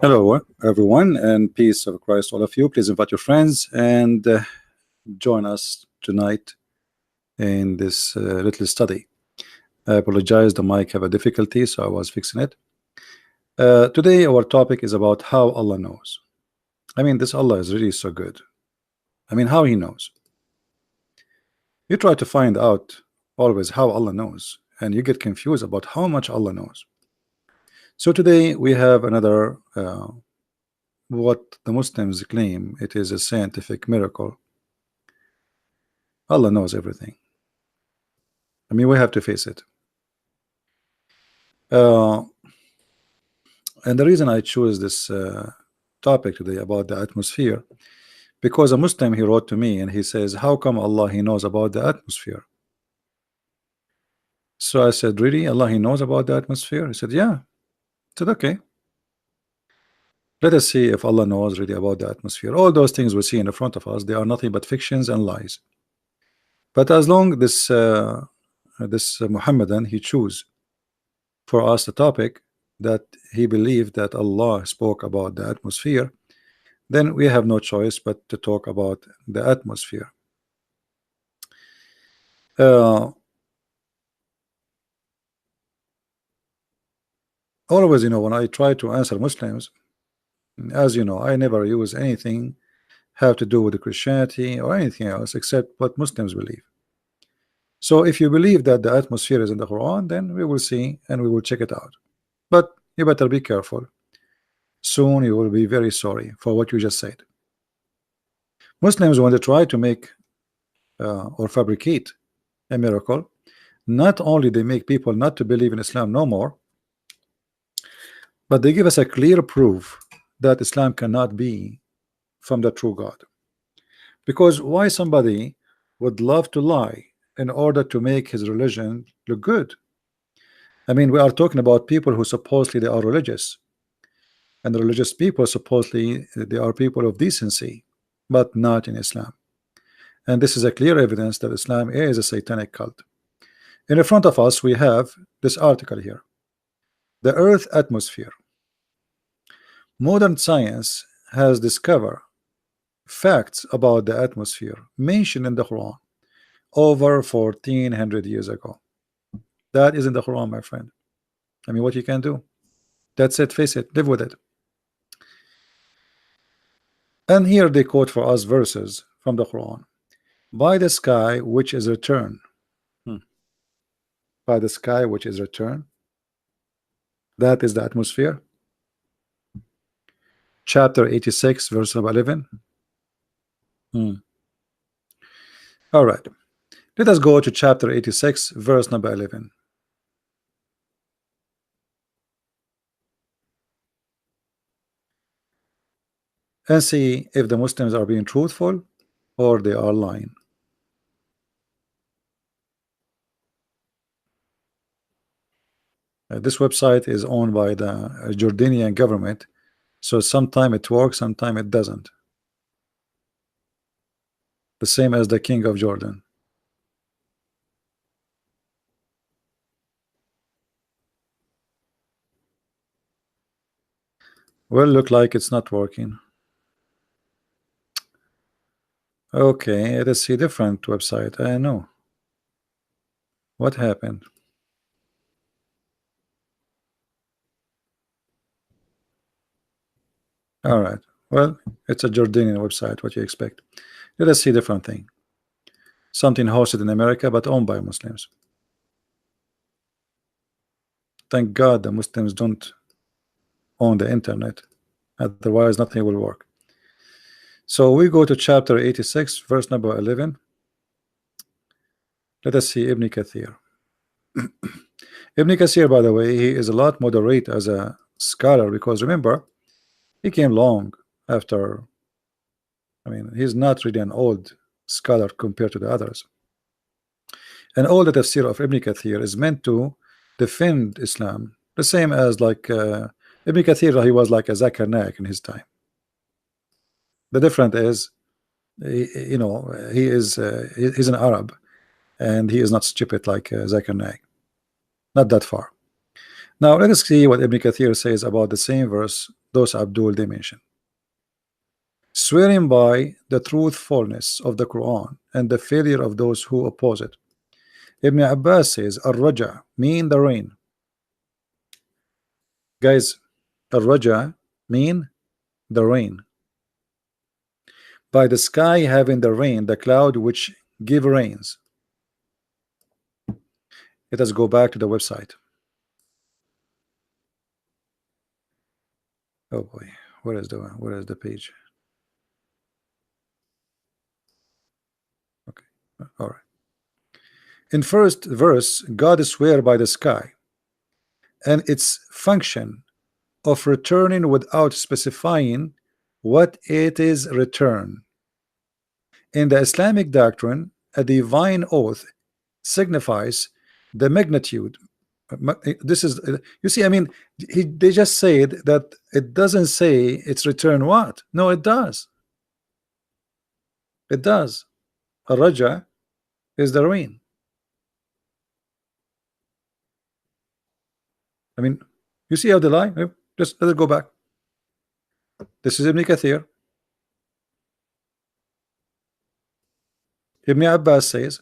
Hello, everyone, and peace of Christ, all of you. Please invite your friends and join us tonight in this little study. I apologize, the mic have a difficulty, so I was fixing it. Today, our topic is about how Allah knows. I mean, this Allah is really so good. I mean, how He knows. You try to find out always how Allah knows, and you get confused about how much Allah knows. So today we have another what the Muslims claim it is a scientific miracle. Allah knows everything. I mean, we have to face it. And the reason I choose this topic today about the atmosphere, because a Muslim, he wrote to me and he says, how come Allah, He knows about the atmosphere? So I said, really, Allah, He knows about the atmosphere? He said, yeah. I said, okay, let us see if Allah knows really about the atmosphere. All those things we see in the front of us, they are nothing but fictions and lies. But as long this Muhammadan, he choose for us the topic that he believed that Allah spoke about the atmosphere, then we have no choice but to talk about the atmosphere. Always, when I try to answer Muslims, as you know, I never use anything have to do with the Christianity or anything else except what Muslims believe. So if you believe that the atmosphere is in the Quran, then we will see and we will check it out. But you better be careful. Soon you will be very sorry for what you just said. Muslims, when they try to make or fabricate a miracle, not only they make people not to believe in Islam no more, but they give us a clear proof that Islam cannot be from the true God. Because why somebody would love to lie in order to make his religion look good? I mean, we are talking about people who supposedly they are religious, and the religious people supposedly they are people of decency, but not in Islam. And this is a clear evidence that Islam is a satanic cult. In front of us we have this article here, the Earth atmosphere. Modern science has discovered facts about the atmosphere mentioned in the Quran over 1400 years ago. That is in the Quran, my friend. I mean, what you can do, that's it, face it, live with it. And here they quote for us verses from the Quran. By the sky which is returned, by the sky which is returned, that is the atmosphere. Chapter 86 verse number 11. All right, let us go to chapter 86 verse number 11. And see if the Muslims are being truthful or they are lying. This website is owned by the Jordanian government, so sometime it works, sometime it doesn't. The same as the King of Jordan. Well, look like it's not working. Okay, let's see different website. I know. What happened? All right. Well, it's a Jordanian website. What you expect? Let us see different thing. Something hosted in America but owned by Muslims. Thank God the Muslims don't own the internet. Otherwise, nothing will work. So we go to chapter 86, verse number 11. Let us see Ibn Kathir. Ibn Kathir, by the way, he is a lot moderate as a scholar, because remember, he came long after. I mean, he's not really an old scholar compared to the others. And all the tafsir of Ibn Kathir is meant to defend Islam, the same as like Ibn Kathir, he was like a Zakir Naik in his time. The difference is, he's an Arab, and he is not stupid like Zakir Naik. Not that far. Now let us see what Ibn Kathir says about the same verse those Abdul they mention. Swearing by the truthfulness of the Quran and the failure of those who oppose it. Ibn Abbas says, Al-Raja mean the rain. Guys, Al-Raja mean the rain. By the sky having the rain, the cloud which give rains. Let us go back to the website. Oh boy, where is the page? Okay, all right. In first verse, God swear by the sky and its function of returning without specifying what it is return. In the Islamic doctrine, a divine oath signifies the magnitude. This is, you see, I mean, they just said that it doesn't say it's return what? No, it does. It does. A raja is the rain. I mean, you see how they lie? Just let it go back. This is Ibn Kathir. Ibn Abbas says,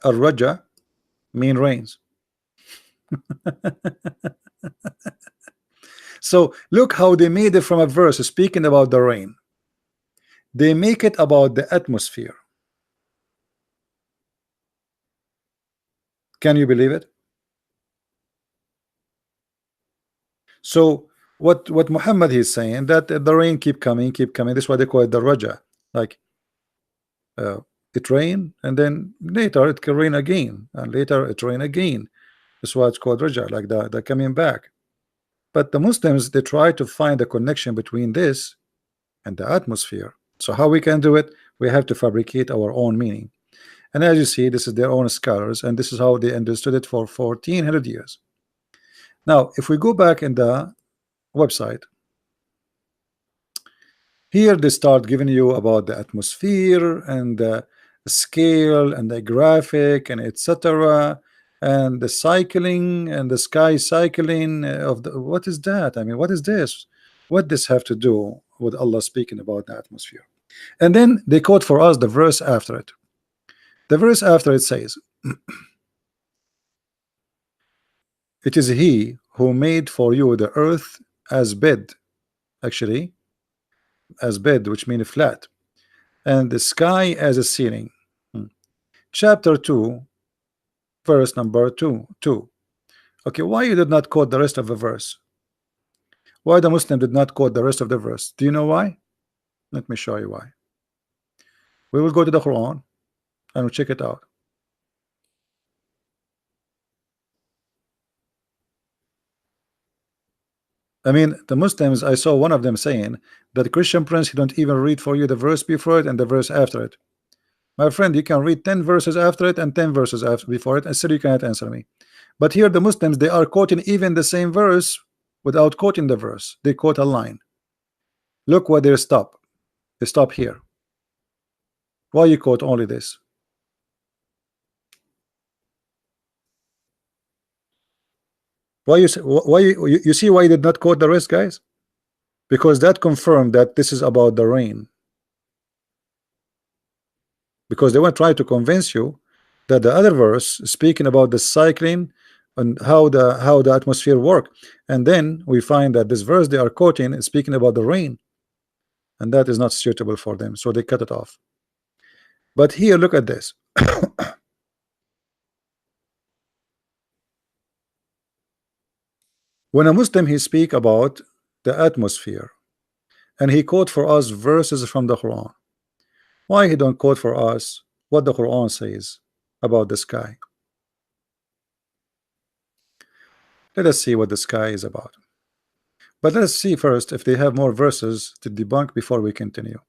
Al-Raja mean rains. So look how they made it from a verse speaking about the rain. They make it about the atmosphere. Can you believe it? So what Muhammad is saying, that the rain keep coming. This is why they call it the Raja. Like it rain and then later it can rain again, and later it rain again. That's why it's called Raja, like the coming back. But the Muslims, they try to find a connection between this and the atmosphere. So how we can do it? We have to fabricate our own meaning. And as you see, this is their own scholars, and this is how they understood it for 1400 years. Now, if we go back in the website, here they start giving you about the atmosphere and the scale and the graphic and etc. and the cycling and the sky cycling of the, what is that? I mean, what is this? What does have to do with Allah speaking about the atmosphere? And then they quote for us the verse after it. The verse after it says, it is he who made for you the earth as bed, actually as bed, which means flat, and the sky as a ceiling. Chapter 2 verse number 2. Okay, why you did not quote the rest of the verse? Why the Muslim did not quote the rest of the verse? Do you know why? Let me show you why. We will go to the Quran and we'll check it out. I mean, the Muslims, I saw one of them saying that the Christian Prince, he don't even read for you the verse before it and the verse after it. My friend, you can read 10 verses after it and 10 verses after before it, and still you cannot answer me. But here the Muslims, they are quoting even the same verse without quoting the verse. They quote a line. Look where they stop. They stop here. Why you quote only this? Why you say, why you see why you did not quote the rest, guys? Because that confirmed that this is about the rain. Because they want to try to convince you that the other verse speaking about the cycling and how the atmosphere work, and then we find that this verse they are quoting is speaking about the rain, and that is not suitable for them, so they cut it off. But here, look at this. When a Muslim he speak about the atmosphere and he quote for us verses from the Quran, why he don't quote for us what the Quran says about the sky? Let us see what the sky is about. But let's see first if they have more verses to debunk before we continue.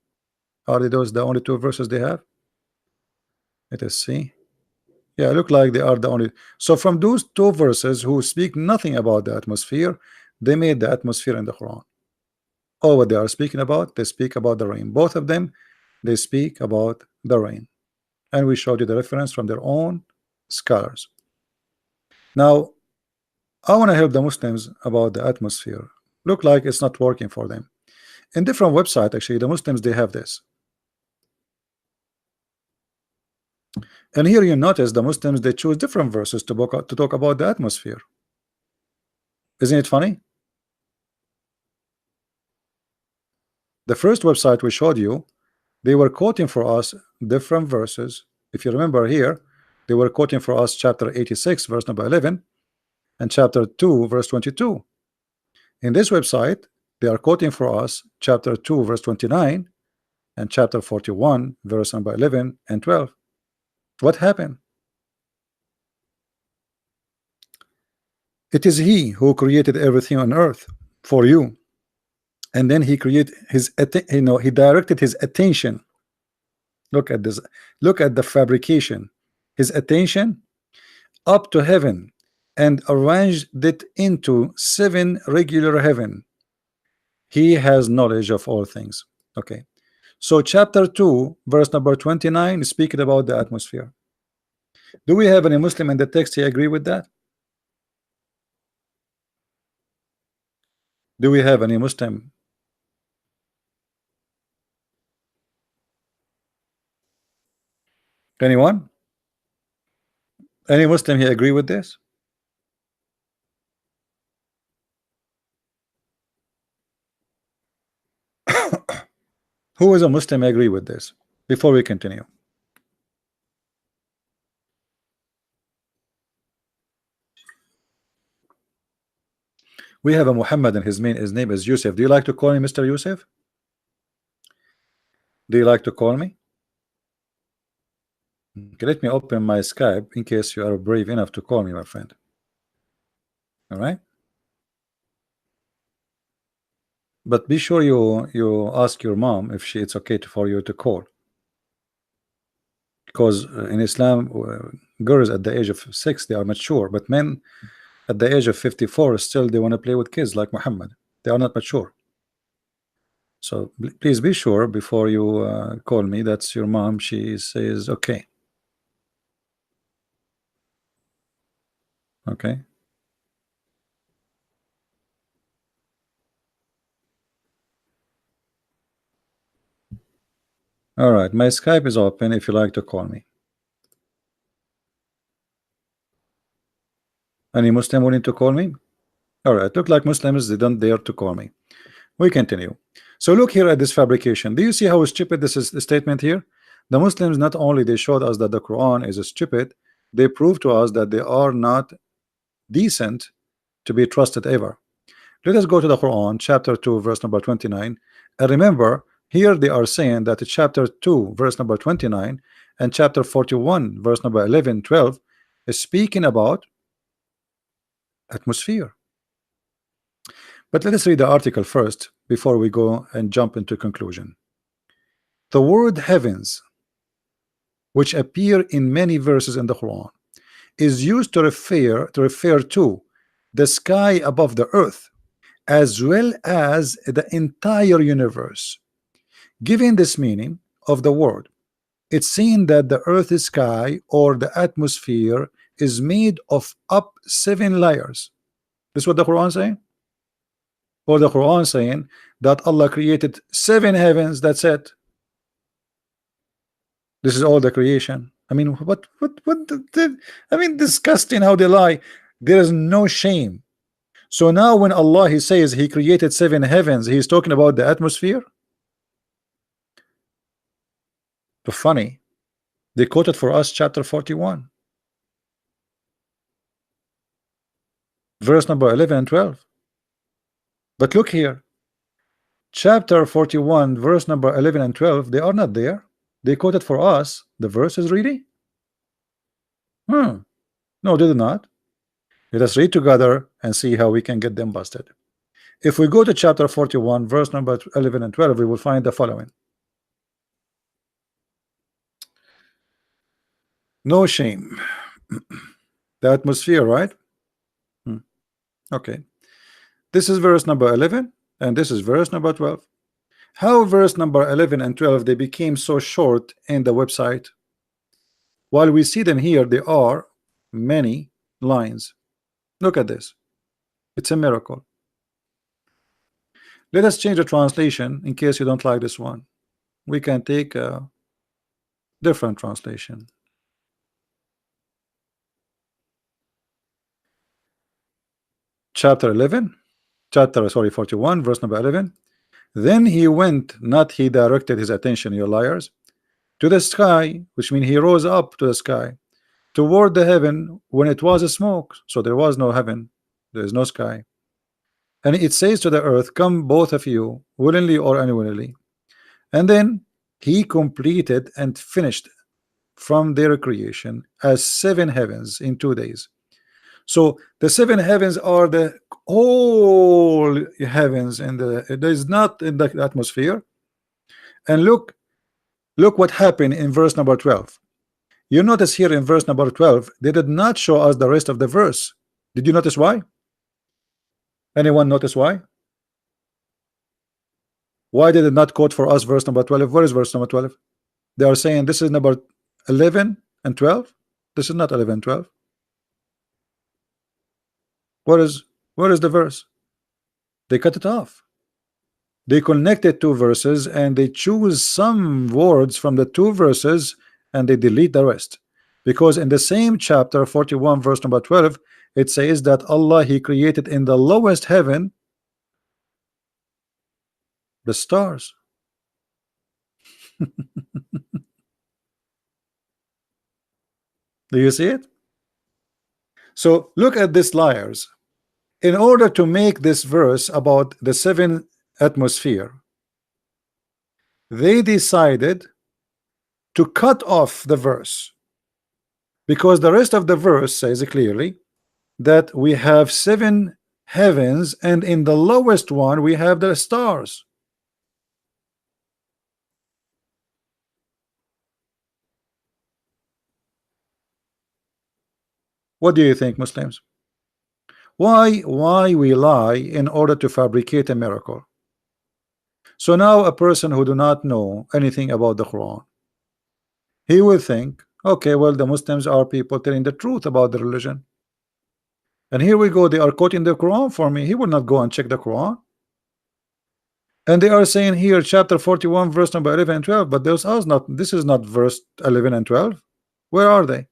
Are those the only 2 verses they have? Let us see. Yeah, look like they are the only. So from those 2 verses who speak nothing about the atmosphere, they made the atmosphere in the Quran. All what they are speaking about, they speak about the rain. Both of them, they speak about the rain. And we showed you the reference from their own scholars. Now, I want to help the Muslims about the atmosphere. Look like it's not working for them. In different website, actually, the Muslims, they have this. And here you notice the Muslims, they choose different verses to talk about the atmosphere. Isn't it funny? The first website we showed you, they were quoting for us different verses. If you remember here, they were quoting for us chapter 86, verse number 11, and chapter 2, verse 22. In this website, they are quoting for us chapter 2, verse 29, and chapter 41, verse number 11 and 12. What happened? It is He who created everything on earth for you, and then He created His, He directed His attention. Look at this. Look at the fabrication. His attention up to heaven, and arranged it into 7 regular heaven. He has knowledge of all things. Okay. So chapter 2, verse number 29 is speaking about the atmosphere. Do we have any Muslim in the text he agree with that? Do we have any Muslim? Anyone? Any Muslim he agree with this? Who is a Muslim agree with this? Before we continue. We have a Muhammad and his name is Yusuf. Do you like to call me Mr. Yusuf? Do you like to call me? Okay, let me open my Skype in case you are brave enough to call me, my friend. All right. But be sure you ask your mom if it's okay for you to call, because in Islam, girls at the age of 6 they are mature, but men at the age of 54 still they want to play with kids like Muhammad. They are not mature. So please be sure before you call me that's your mom. She says okay. Okay. All right. My Skype is open if you like to call me. Any Muslim willing to call me? All right. Look like Muslims, they don't dare to call me. We continue. So look here at this fabrication. Do you see how stupid this is? The statement here. The Muslims not only they showed us that the Quran is stupid, they proved to us that they are not decent to be trusted ever. Let us go to the Quran, chapter 2, verse number 29. And remember, here they are saying that chapter 2, verse number 29, and chapter 41, verse number 11, 12, is speaking about atmosphere. But let us read the article first before we go and jump into conclusion. The word heavens, which appear in many verses in the Quran, is used to refer to the sky above the earth, as well as the entire universe. Given this meaning of the word, it's seen that the earth's sky or the atmosphere is made of up 7 layers. This is what the Quran saying? Or the Quran saying that Allah created 7 heavens, that's it? This is all the creation. I mean, what I mean, disgusting how they lie. There is no shame. So now when Allah he says he created 7 heavens, he's talking about the atmosphere. But funny, they quoted for us chapter 41, verse number 11 and 12. But look here, chapter 41, verse number 11 and 12, they are not there. They quoted for us the verses really? No, they did not. Let us read together and see how we can get them busted. If we go to chapter 41, verse number 11 and 12, we will find the following. No shame. The atmosphere, right? Okay. This is verse number 11, and this is verse number 12. How verse number 11 and 12 they became so short in the website? While we see them here, there are many lines. Look at this. It's a miracle. Let us change the translation in case you don't like this one. We can take a different translation. Chapter 11, chapter, sorry, 41, verse number 11. Then he went, not he directed his attention, you liars, to the sky, which means he rose up to the sky, toward the heaven when it was a smoke. So there was no heaven, there is no sky. And it says to the earth, come both of you, willingly or unwillingly. And then he completed and finished from their creation as 7 heavens in 2 days. So the 7 heavens are the whole heavens, and it is not in the atmosphere. And look what happened in verse number 12. You notice here in verse number 12, they did not show us the rest of the verse. Did you notice why? Anyone notice why? Why did it not quote for us verse number 12? Where is verse number 12? They are saying this is number 11 and 12. This is not 11 and 12. Where is the verse? They cut it off. They connected 2 verses and they choose some words from the 2 verses and they delete the rest. Because in the same chapter 41 verse number 12, it says that Allah, he created in the lowest heaven the stars. Do you see it? So look at these liars. In order to make this verse about the 7 atmosphere, they decided to cut off the verse, because the rest of the verse says clearly that we have 7 heavens and in the lowest one we have the stars. What do you think, Muslims? Why we lie in order to fabricate a miracle? So now a person who do not know anything about the Quran, he will think, okay, well, the Muslims are people telling the truth about the religion. And here we go, they are quoting the Quran for me. He will not go and check the Quran. And they are saying here, chapter 41, verse number 11 and 12, but those are not, this is not verse 11 and 12. Where are they?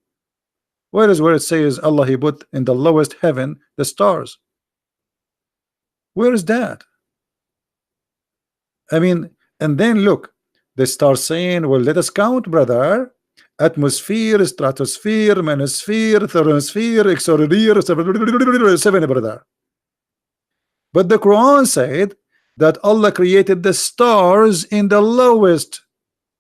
Where is where it says Allah, he put in the lowest heaven the stars? Where is that? I mean, and then look, they start saying, well, let us count, brother. Atmosphere, stratosphere, manosphere, thermosphere, exosphere, 7, brother. But the Quran said that Allah created the stars in the lowest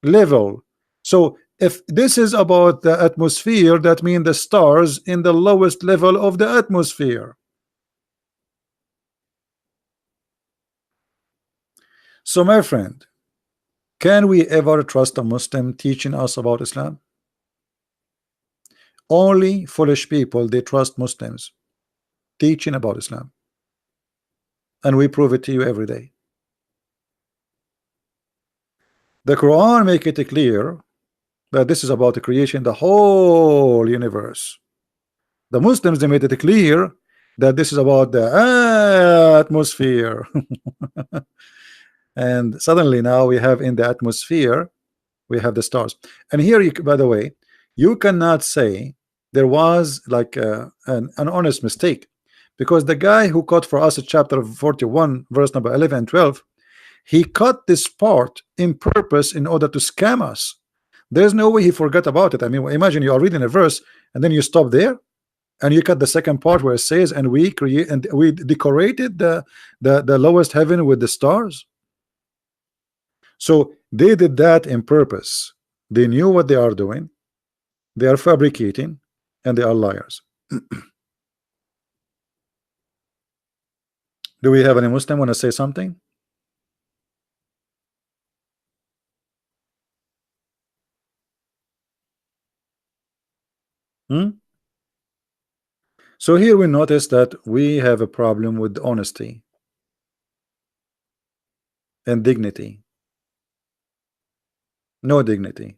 level. So if this is about the atmosphere, that means the stars in the lowest level of the atmosphere. So my friend, can we ever trust a Muslim teaching us about Islam? Only foolish people, they trust Muslims teaching about Islam, and we prove it to you every day. The Quran make it clear that this is about the creation, the whole universe. The Muslims, they made it clear that this is about the atmosphere. And suddenly now we have in the atmosphere we have the stars. And here you, by the way, you cannot say there was like an honest mistake, because the guy who cut for us at chapter 41 verse number 11 and 12, he cut this part in purpose in order to scam us. There's no way he forgot about it. I mean, imagine you are reading a verse and then you stop there and you cut the second part where it says, and we create and we decorated the lowest heaven with the stars. So they did that in purpose. They knew what they are doing. They are fabricating, and they are liars. Do we have any Muslim want to say something? So here we notice that we have a problem with honesty and dignity. No dignity.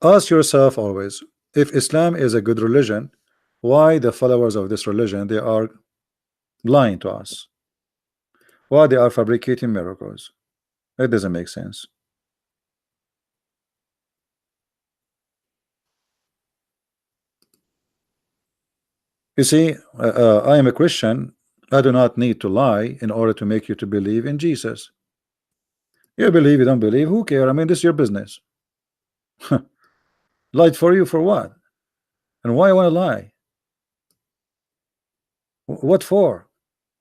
Ask yourself always, if Islam is a good religion, why the followers of this religion, they are lying to us? Why they are fabricating miracles? It doesn't make sense. You see, I am a Christian. I do not need to lie in order to make you to believe in Jesus. You believe, you don't believe, who care? I mean, this is your business. Lied for you for what? And why I want to lie? What for?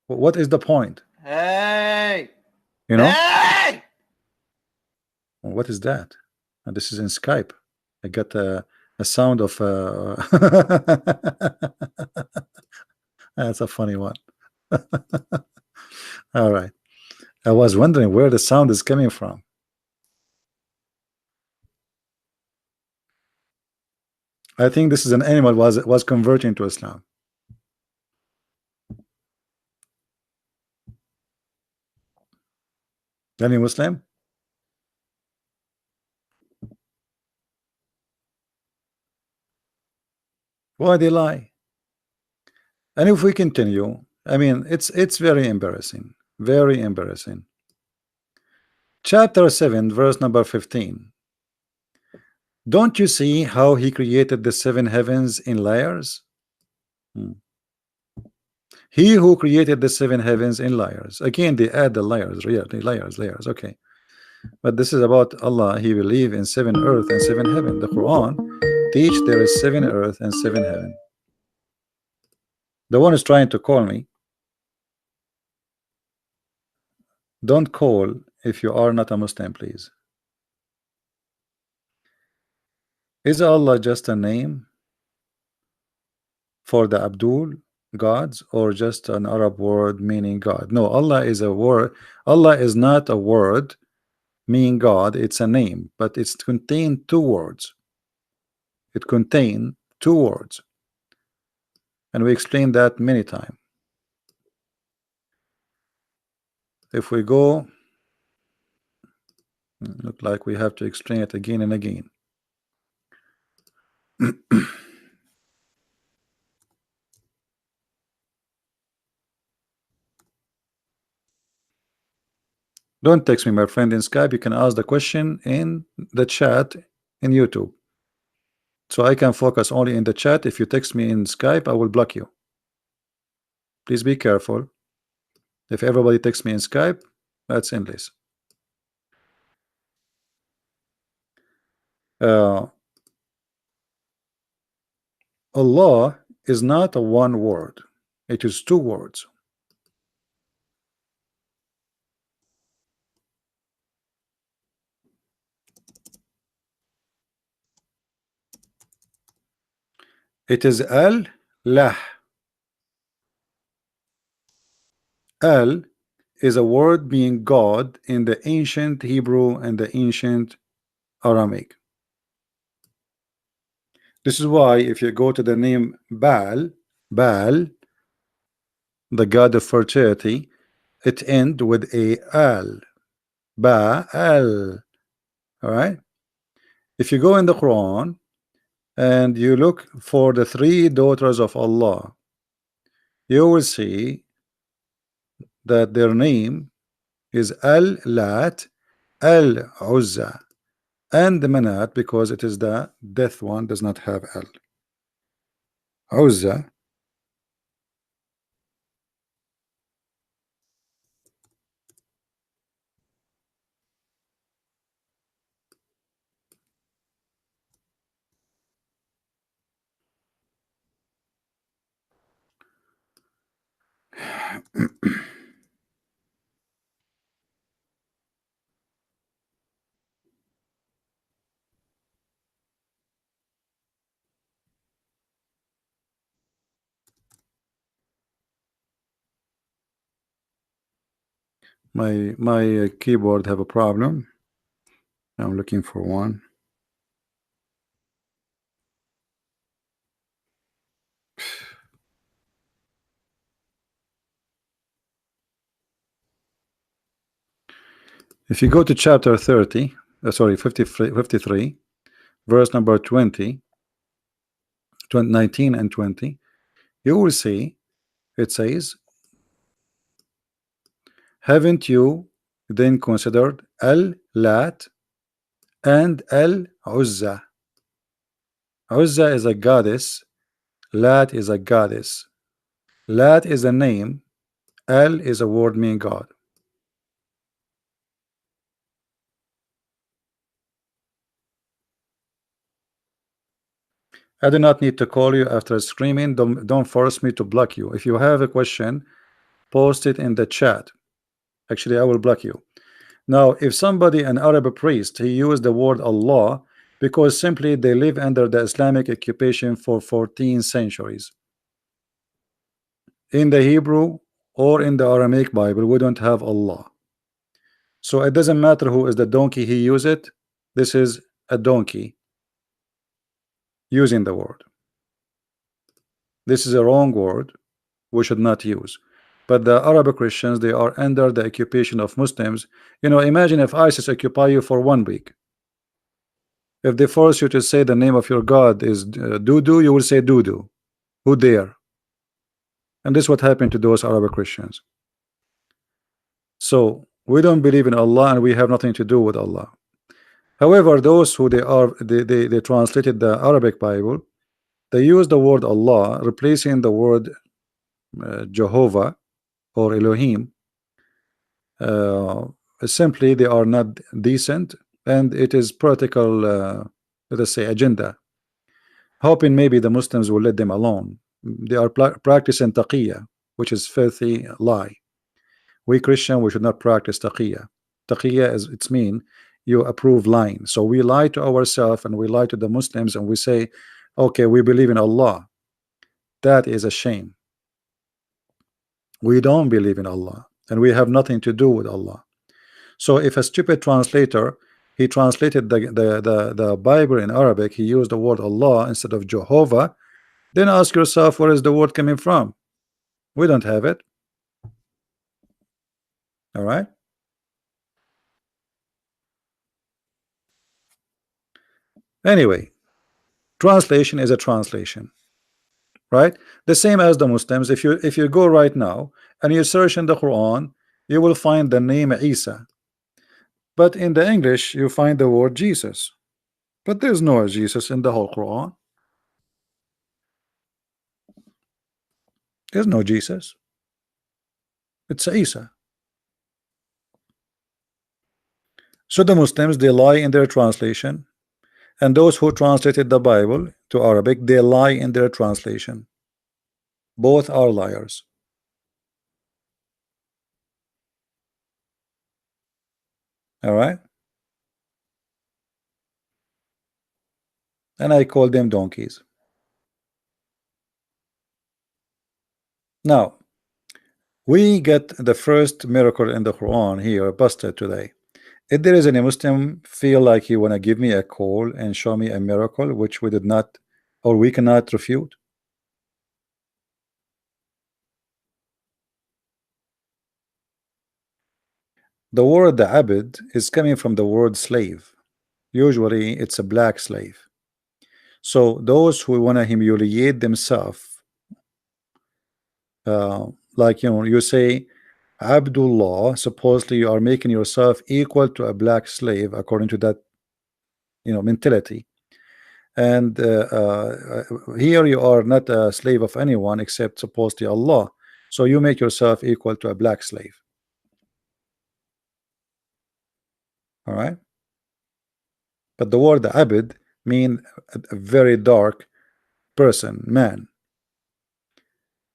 What is the point? Hey! You know? Hey! What is that? And this is in Skype. I got a sound of that's a funny one. All right. I was wondering where the sound is coming from. I think this is an animal was converting to Islam. Any Muslim? Why they lie? And if we continue, I mean, it's very embarrassing. Very embarrassing. Chapter 7, verse number 15. Don't you see how he created the seven heavens in layers? He who created the seven heavens in layers. Again, they add the layers, really, layers. Okay. But this is about Allah. He believe in seven earth and seven heaven. The Quran teach there is seven earth and seven heaven. The one is trying to call me. Don't call if you are not a Muslim, please. Is Allah just a name for the Abdul gods, or just an Arab word meaning God? No, Allah is a word. Allah is not a word meaning God. It's a name, but it's contained two words. It contains two words, and we explained that many times. If we go, look like we have to explain it again and again. Don't text me, my friend, in Skype. You can ask the question in the chat in YouTube, so I can focus only in the chat. If you text me in Skype, I will block you. Please be careful. If everybody texts me in Skype, that's endless. Allah is not a one word. It is two words. It is Al-Lah. Al is a word meaning God in the ancient Hebrew and the ancient Aramaic. This is why if you go to the name Baal, the god of fertility, it ends with a Al. Baal. All right. If you go in the Quran and you look for the three daughters of Allah, you will see that their name is Al-Lat, Al-Uzza, and the Manat, because it is the death one, does not have Al. Uzza. My keyboard have a problem. I'm looking for one. If you go to chapter 30, sorry, 53, verse number 20, 19 and 20, you will see it says, haven't you then considered Al Lat and Al Uzza? Uzza is a goddess, Lat is a goddess. Lat is a name, Al is a word meaning God. I do not need to call you after screaming. Don't force me to block you. If you have a question, post it in the chat. Actually, I will block you. Now, if somebody, an Arab priest, he used the word Allah because simply they live under the Islamic occupation for 14 centuries. In the Hebrew or in the Aramaic Bible, we don't have Allah. So it doesn't matter who is the donkey he used it. This is a donkey using the word. This is a wrong word. We should not use. But the Arab Christians, they are under the occupation of Muslims. You know, imagine if ISIS occupy you for 1 week. If they force you to say the name of your God is Dudu, you will say Dudu. Who dare? And this is what happened to those Arab Christians. So we don't believe in Allah and we have nothing to do with Allah. However, those who they translated the Arabic Bible, they use the word Allah replacing the word Jehovah or Elohim. Simply they are not decent, and it is political, let us say, agenda, hoping maybe the Muslims will let them alone. They are practicing taqiyya, which is filthy lie. We Christian, we should not practice taqiyya. Taqiyya is, it's mean you approve lying. So we lie to ourselves and we lie to the Muslims and we say, okay, we believe in Allah. That is a shame. We don't believe in Allah and we have nothing to do with Allah. So if a stupid translator, he translated the Bible in Arabic, he used the word Allah instead of Jehovah, then ask yourself, where is the word coming from? We don't have it. All right. Anyway, translation is a translation, right? The same as the Muslims. If you go right now and you search in the Quran, you will find the name Isa, but in the English you find the word Jesus, but there's no Jesus in the whole Quran. There's no Jesus. It's Isa. So the Muslims, they lie in their translation, and those who translated the Bible to Arabic, they lie in their translation. Both are liars. All right. And I call them donkeys. Now we get the first miracle in the Quran here busted today. If there is any Muslim feel like he wanna give me a call and show me a miracle which we did not or we cannot refute. The word the abid is coming from the word slave. Usually it's a black slave. So those who want to humiliate themselves, like you say Abdullah, supposedly you are making yourself equal to a black slave according to that mentality. And here you are not a slave of anyone except supposedly Allah. So you make yourself equal to a black slave. All right. But the word abid mean a very dark person, man.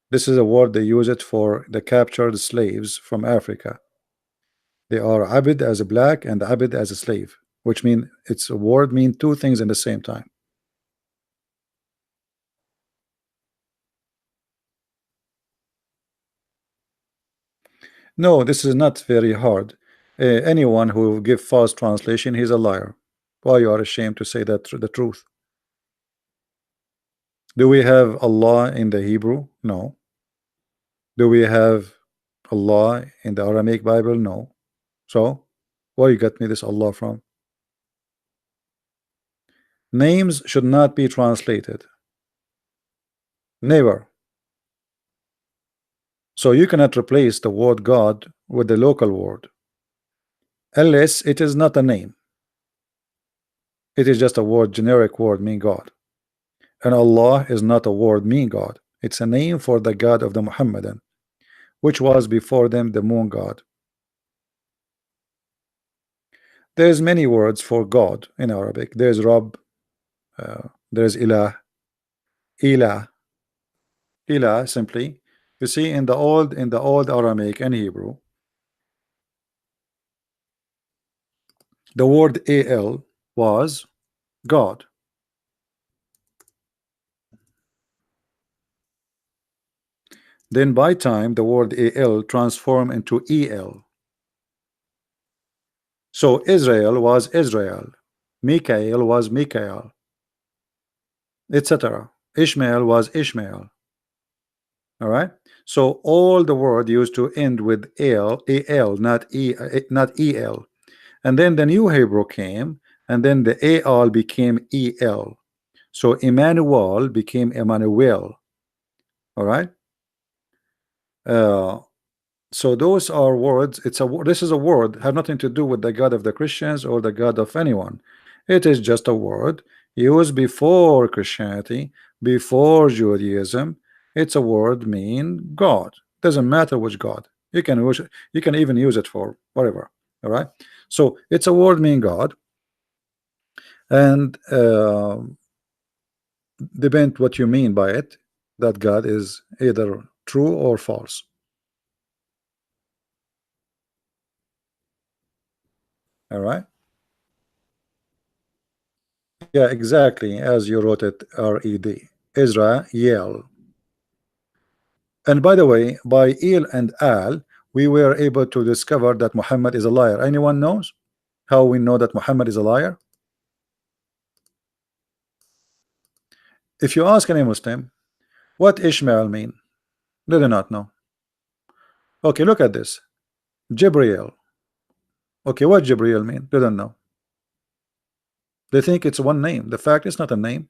This is a word they use it for the captured slaves from Africa. They are abid as a black and abid as a slave, which mean it's a word mean two things in the same time. No, this is not very hard. Anyone who give false translation, he's a liar. Why you are ashamed to say that the truth? Do we have Allah in the Hebrew? No. Do we have Allah in the Aramaic Bible? No. So where you got me this Allah from? Names should not be translated. Never. So you cannot replace the word God with the local word unless it is not a name. It is just a word, generic word mean God. And Allah is not a word mean God. It's a name for the God of the Muhammadan, which was before them the moon God. There's many words for God in Arabic. There's Rabb, there's Ilah, Ilah, Ilah simply. You see in the old Aramaic and Hebrew, the word Al was God. Then by time the word Al transformed into El. So Israel was Israel, Mikael was Mikael, etc. Ishmael was Ishmael. All right. So all the word used to end with al, not el. And then the new Hebrew came, and then the al became el. So Emmanuel became Emmanuel. All right. Uh, so those are words. This is a word, have nothing to do with the God of the Christians or the God of anyone. It is just a word used before Christianity, before Judaism. It's a word mean God. Doesn't matter which God. You can even use it for whatever. All right. So it's a word mean God, and depend what you mean by it. That God is either true or false. All right. Yeah, exactly as you wrote it, R-E-D, Israel. And by the way, by Il and Al, we were able to discover that Muhammad is a liar. Anyone knows how we know that Muhammad is a liar? If you ask any Muslim, what Ishmael mean? They do not know. Okay, look at this. Jibreel. Okay, what Jibreel mean? They don't know. They think it's one name. The fact is not a name,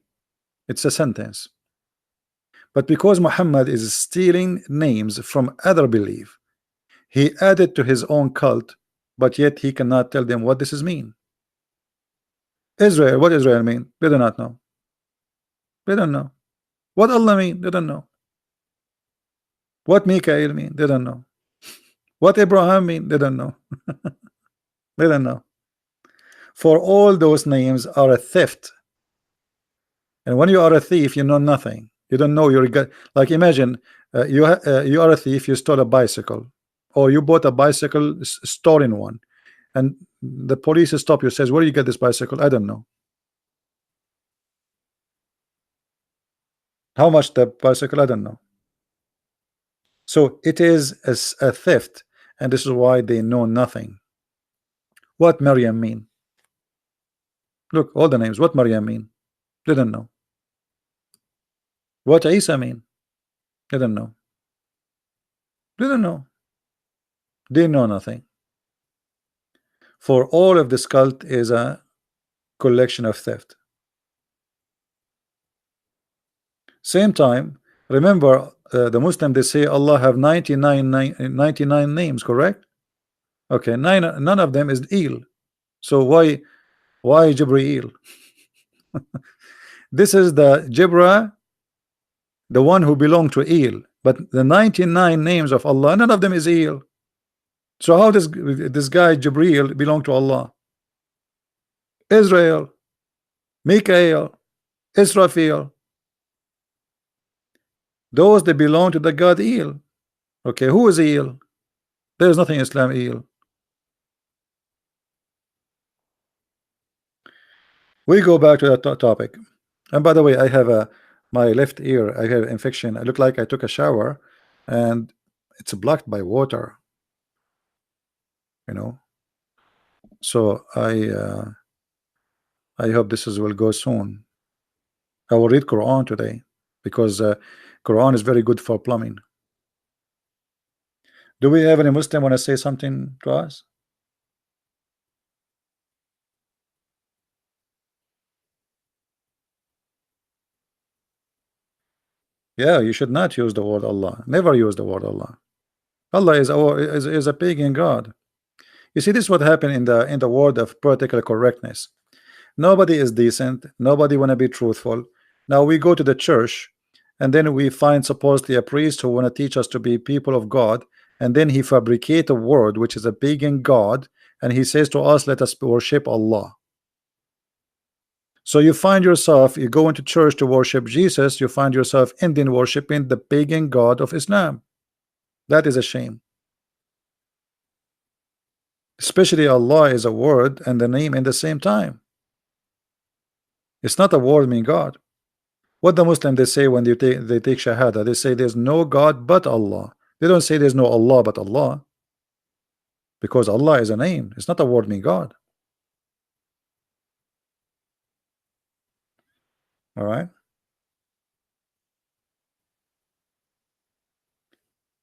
it's a sentence. But because Muhammad is stealing names from other belief, he added to his own cult, but yet he cannot tell them what this is mean. Israel, what Israel mean? They do not know. They don't know. What Allah mean? They don't know. What Mikael mean? They don't know. What Abraham mean? They don't know. They don't know. For all those names are a theft. And when you are a thief, you know nothing. You don't know your God. Like imagine you are a thief. You stole a bicycle, or you bought a bicycle, stolen one, and the police stop you. Says, "Where do you get this bicycle?" I don't know. How much the bicycle? I don't know. So it is a theft, and this is why they know nothing. What Maryam mean? Look, all the names. What Maryam mean? They don't know. What Isa mean? They don't know. They don't know. They know nothing. For all of this cult is a collection of theft. Same time, remember the Muslim, they say Allah have 99 names, correct? Okay, none of them is Il. So why Jibreel? This is the Jibra, the one who belonged to Il, but the 99 names of Allah, none of them is Il. So how does this guy Jibreel belong to Allah? Israel, Mikael, Israfil, those that belong to the God Il. Okay, who is Il? There is nothing Islam Il. We go back to that topic. And by the way, I have my left ear, I have infection. I look like I took a shower and it's blocked by water, you know. So I hope this will go soon. I will read Quran today because Quran is very good for plumbing. Do we have any Muslim want to say something to us? Yeah, you should not use the word Allah. Never use the word Allah. Allah is a pagan god. You see, this is what happened in the world of political correctness. Nobody is decent. Nobody want to be truthful. Now we go to the church, and then we find supposedly a priest who want to teach us to be people of God, and then he fabricate a word which is a pagan god, and he says to us, "Let us worship Allah." So you find yourself, you go into church to worship Jesus, you find yourself Indian worshiping the pagan god of Islam. That is a shame. Especially Allah is a word and the name in the same time. It's not a word mean God. What the Muslim they say when they take Shahada, they say there's no God but Allah. They don't say there's no Allah but Allah, because Allah is a name. It's not a word mean God. All right.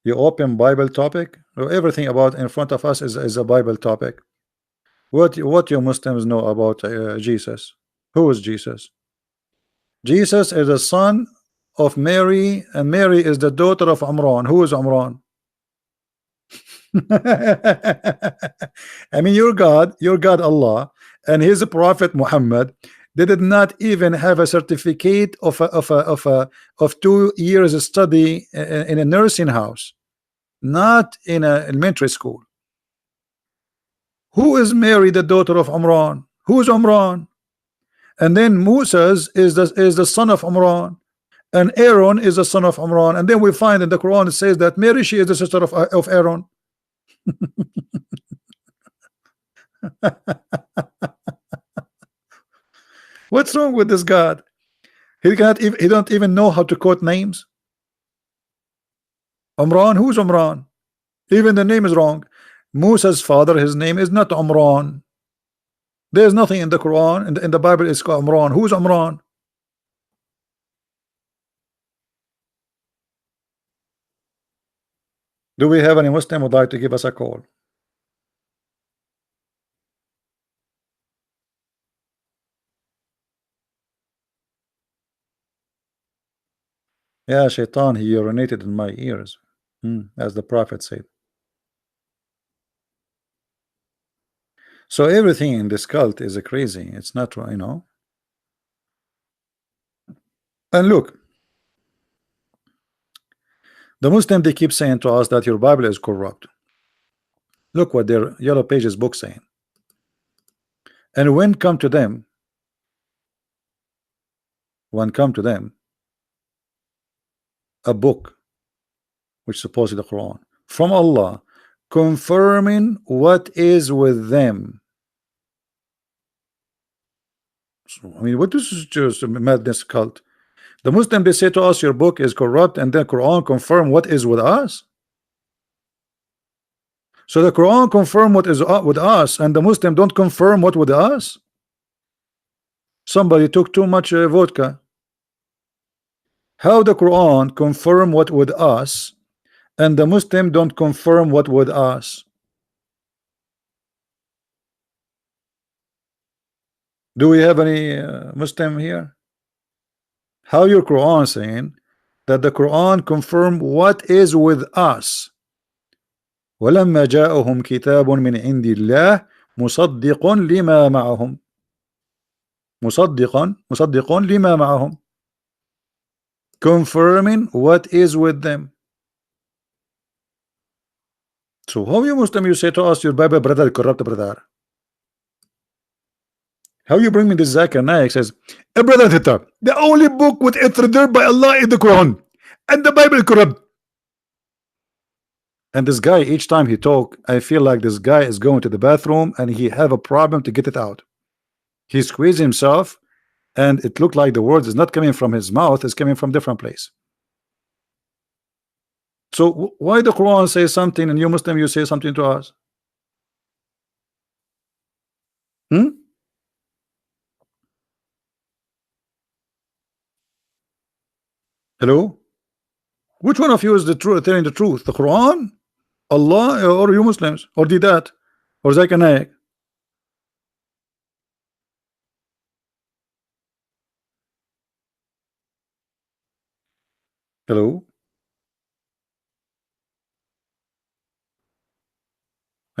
You open Bible topic. Everything about in front of us is a Bible topic. What you Muslims know about Jesus? Who is Jesus? Jesus is the son of Mary, and Mary is the daughter of Amran. Who is Amran? I mean, your God Allah, and His Prophet Muhammad, they did not even have a certificate of 2 years study in a nursing house, not in an elementary school. Who is Mary, the daughter of Amran? Who is Amran? And then Moses is the son of Amran, and Aaron is the son of Amran. And then we find in the Quran it says that Mary, she is the sister of Aaron. What's wrong with this God? He don't even know how to quote names. Umran, who's Umran? Even the name is wrong. Musa's father, his name is not Umran. There's nothing in the Quran, in the Bible it's called Umran. Who's Umran? Do we have any Muslim who would like to give us a call? Yeah, Shaitan, he urinated in my ears, as the Prophet said. So everything in this cult is crazy. It's not, you know. And look, the Muslim, they keep saying to us that your Bible is corrupt. Look what their Yellow Pages book saying. And when come to them a book which supposes the Quran from Allah, confirming what is with them. So, I mean, what is this just a madness cult? The Muslim, they say to us, your book is corrupt, and then Quran confirm what is with us. So the Quran confirm what is with us, and the Muslim don't confirm what with us. Somebody took too much vodka. How the Quran confirm what with us, and the Muslim don't confirm what with us? Do we have any Muslim here? How your Quran saying that the Quran confirm what is with us? ولما جاءهم كتاب من عند الله مصدق لما معهم مصدق لما معهم, confirming what is with them. So how you Muslim, you say to us your Bible brother corrupt brother? How you bring me this Zakir Naik says, a brother Tita, the only book with it reserved by Allah is the Quran, and the Bible corrupt. And this guy, each time he talk, I feel like this guy is going to the bathroom and he have a problem to get it out. He squeezed himself, and it looked like the words is not coming from his mouth, it's coming from different place. So why the Quran says something and you Muslim you say something to us? Hello? Which one of you is the truth telling the truth? The Quran, Allah, or you Muslims, or Didat, or Zakir Naik? Hello?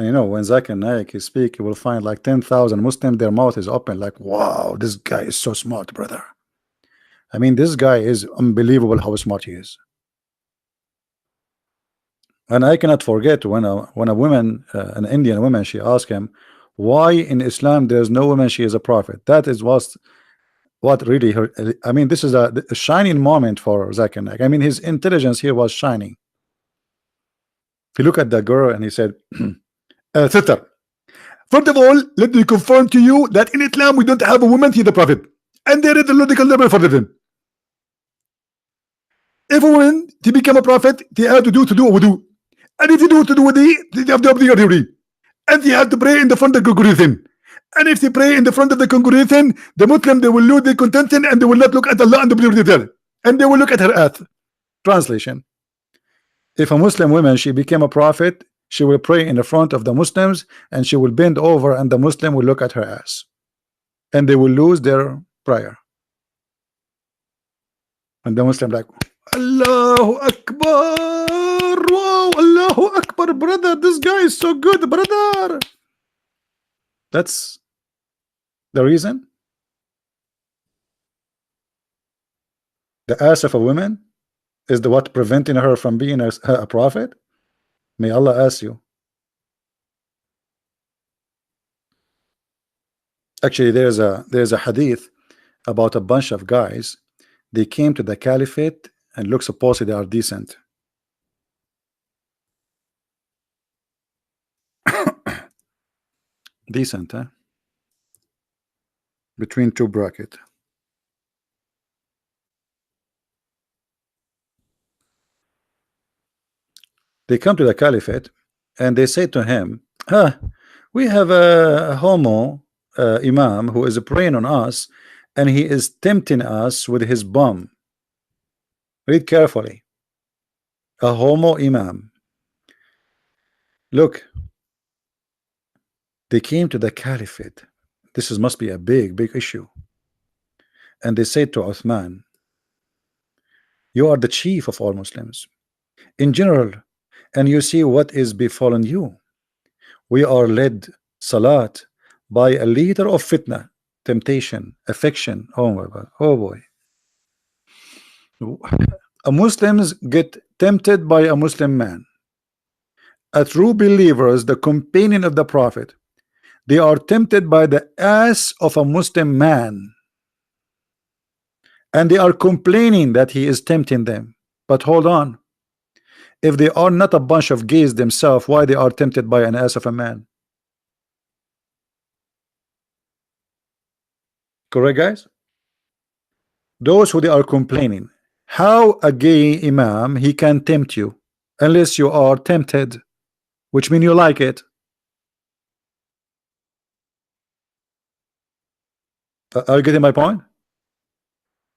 And you know, when Zakir Naik he speak, you will find like 10,000 Muslims, their mouth is open, like, wow, this guy is so smart, brother. I mean, this guy is unbelievable how smart he is. And I cannot forget when a woman, an Indian woman, she asked him, why in Islam there is no woman, she is a prophet. That is what really hurt. I mean, this is a shining moment for Zakir Naik. I mean, his intelligence here was shining. He looked at the girl and he said, sister, first of all, let me confirm to you that in Islam we don't have a woman to the prophet, and there is a logical level for them. If a woman to become a prophet, they have to do wudu, and if you do wudu, they have to do wudu, and they have to pray in the front of the congregation. And if they pray in the front of the congregation, the Muslim, they will lose their contention and they will not look at Allah and the believer, and they will look at her earth. Translation: if a Muslim woman she became a prophet, she will pray in the front of the Muslims and she will bend over and the Muslim will look at her ass and they will lose their prayer. And the Muslim like, Allahu Akbar, wow, Allahu Akbar, brother, this guy is so good, brother. That's the reason. The ass of a woman is the what preventing her from being a prophet. May Allah ask you. Actually, there's a hadith about a bunch of guys. They came to the caliphate and look supposedly they are decent. Decent, huh? Between two brackets. They come to the caliphate and they say to him, we have a homo imam who is praying on us and he is tempting us with his bum. Read carefully. A homo imam. Look, they came to the caliphate. This must be a big issue. And they said to Uthman, you are the chief of all Muslims in general, and you see what is befallen you. We are led salat by a leader of fitna, temptation, affection. Oh my God, oh boy. Muslims get tempted by a Muslim man. A true believers, the companion of the Prophet, they are tempted by the ass of a Muslim man, and they are complaining that he is tempting them. But hold on, if they are not a bunch of gays themselves, why they are tempted by an ass of a man? Correct, guys? Those who they are complaining, how a gay imam he can tempt you unless you are tempted, which means you like it. Are you getting my point?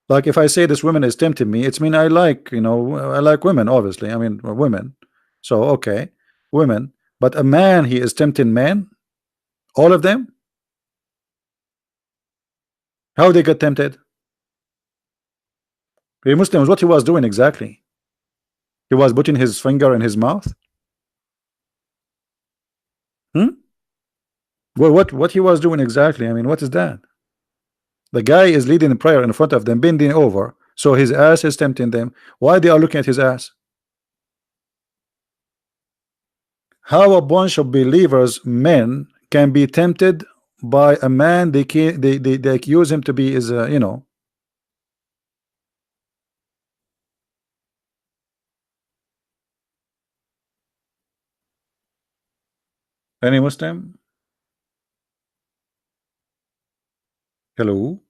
Like if I say this woman is tempting me, it's mean I like, you know, I like women, obviously. I mean women. So okay, women. But a man, he is tempting men, all of them. How they get tempted? The Muslims, what he was doing exactly? He was putting his finger in his mouth. Well, what he was doing exactly? I mean, what is that? The guy is leading in prayer in front of them, bending over, so his ass is tempting them. Why they are looking at his ass? How a bunch of believers, men, can be tempted by a man they accuse him to be is you know. Any Muslim? Hello?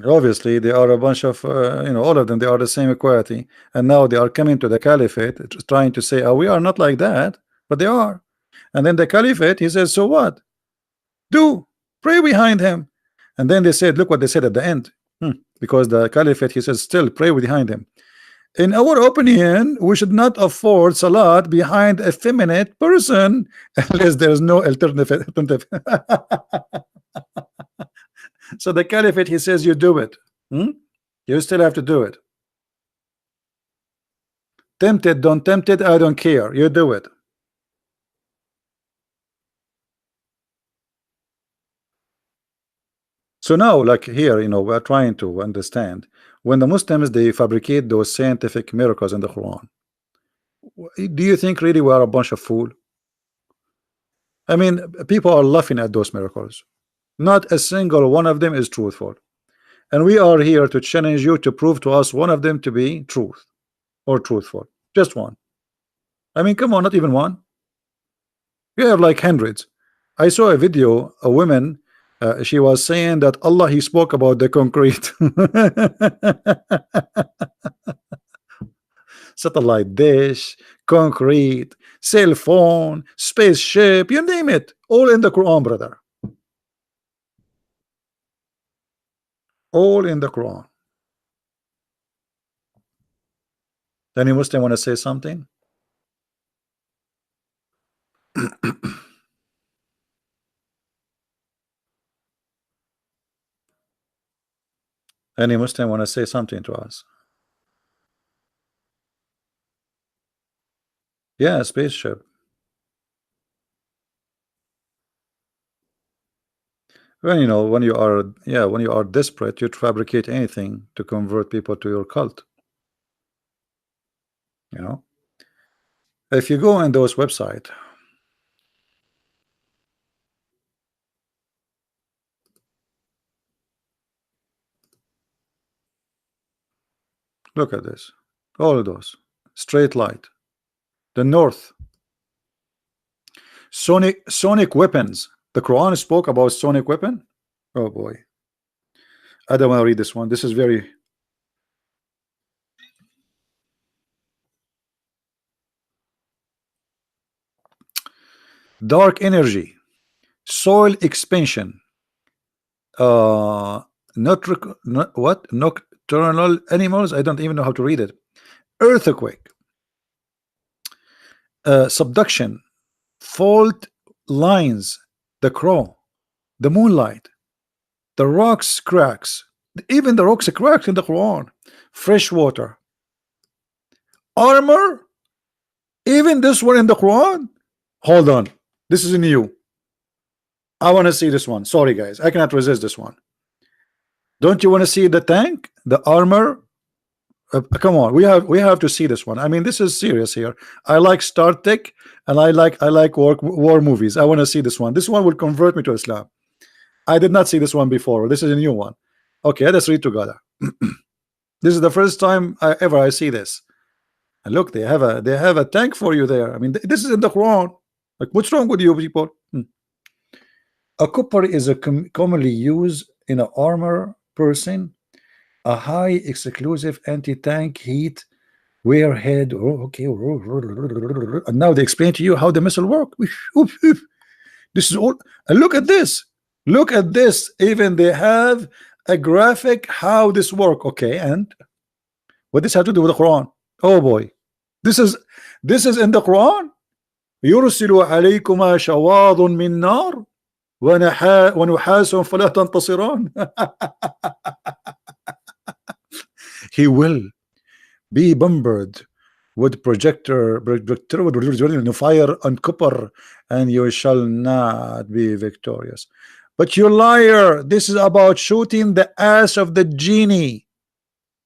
Obviously, they are a bunch of, you know, all of them, they are the same equality. And now they are coming to the caliphate, trying to say, oh, we are not like that, but they are. And then the caliphate, he says, so what? Do pray behind him. And then they said, look what they said at the end. Because the caliphate, he says, still pray behind him. In our opinion, we should not afford salat behind a feminine person unless there is no alternative. So the caliphate, he says, you do it. You still have to do it. Tempted, don't tempt it, I don't care. You do it. So now, like here, we're trying to understand when the Muslims they fabricate those scientific miracles in the Quran. Do you think really we are a bunch of fool? I mean, people are laughing at those miracles. Not a single one of them is truthful. And we are here to challenge you to prove to us one of them to be truth or truthful. Just one. I mean, come on, not even one. You have like hundreds. I saw a video, a woman, she was saying that Allah, he spoke about the concrete. Satellite dish, concrete, cell phone, spaceship, you name it, all in the Quran, brother. All in the Quran. Any Muslim want to say something? Any Muslim want to say something to us? Yeah, spaceship. When when you are desperate, you fabricate anything to convert people to your cult. You know, if you go on those website, look at this, all of those straight light, the north, sonic weapons. The Quran spoke about sonic weapon. Oh boy, I don't want to read this one. This is very dark energy, soil expansion, not what nocturnal animals. I don't even know how to read it. Earthquake, subduction, fault lines, the crow, the moonlight, the rocks cracks, even the rocks cracked in the Quran, fresh water, armor, even this one in the Quran. Hold on, this is new. I want to see this one. Sorry guys, I cannot resist this one. Don't you want to see the tank, the armor? Come on, we have to see this one. I mean, this is serious here. I like Star Trek and I like war movies. I want to see this one. This one will convert me to Islam. I did not see this one before. This is a new one. Okay, let's read together. This is the first time I see this. And look, they have a tank for you there. I mean, this is in the Quran. Like, what's wrong with you people? A copper is a commonly used in an armor person, a high exclusive anti-tank heat warhead. Oh, okay. And now they explain to you how the missile work. This is all. And look at this. Look at this. Even they have a graphic how this work. Okay, and what this have to do with the Quran? Oh boy, this is in the Quran. يرسل عليكما شواظ من نار ونحاس فلا تنتصران. He will be bombered with projector fire and copper, and you shall not be victorious. But you liar, this is about shooting the ass of the genie.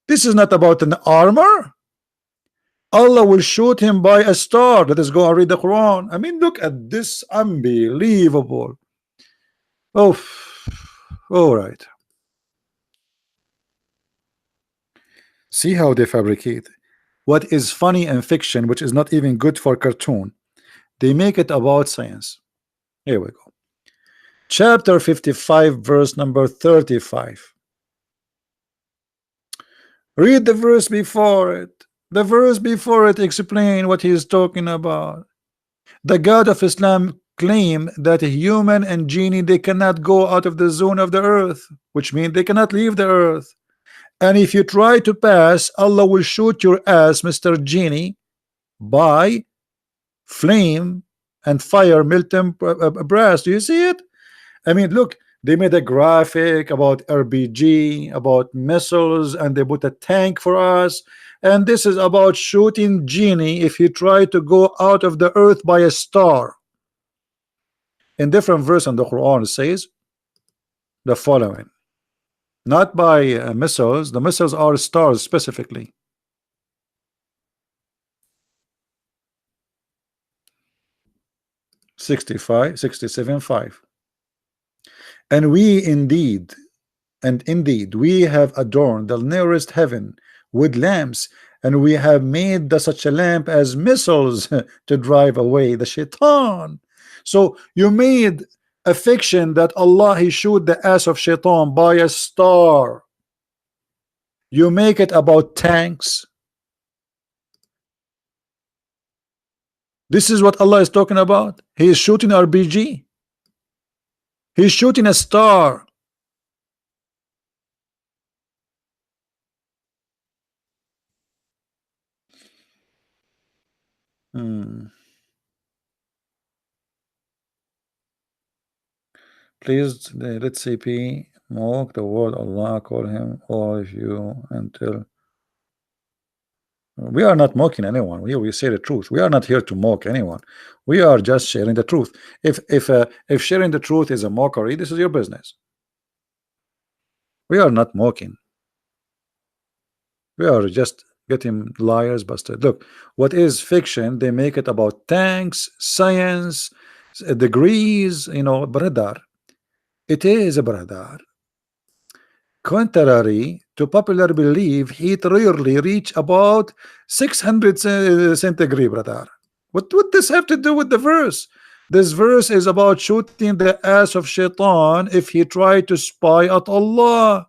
This is not about an armor. Allah will shoot him by a star. Let us go and read the Quran. I mean, look at this, unbelievable. Oh, all right. See how they fabricate what is funny in fiction, which is not even good for cartoon. They make it about science. Here we go. Chapter 55, verse number 35. Read the verse before it. The verse before it explain what he is talking about. The God of Islam claim that a human and genie, they cannot go out of the zone of the earth, which means they cannot leave the earth. And if you try to pass, Allah will shoot your ass, Mr. Genie, by flame and fire, molten brass. Do you see it? I mean, look, They made a graphic about RPG, about missiles, and they put a tank for us. And this is about shooting genie if he tried to go out of the earth by a star. In different verse in the Quran, it says the following: not by missiles. The missiles are stars specifically. 65, 67, 5. And we indeed, and indeed, we have adorned the nearest heaven with lamps, and we have made such a lamp as missiles to drive away the shaitan. So you made a fiction that Allah he shoot the ass of shaitan by a star. You make it about tanks. This is what Allah is talking about. He is shooting RPG. He's shooting a star. Hmm. Please let CP mock the word Allah, call him all of you until we are not mocking anyone. We say the truth. We are not here to mock anyone. We are just sharing the truth. If sharing the truth is a mockery, this is your business. We are not mocking. We are just getting liars busted. Look, what is fiction? They make it about tanks, science, degrees, brother. It is a brother. Contrary to popular belief, heat rarely reach about 600 centigrade, brother. What would this have to do with the verse? This verse is about shooting the ass of shaitan if he tried to spy at Allah.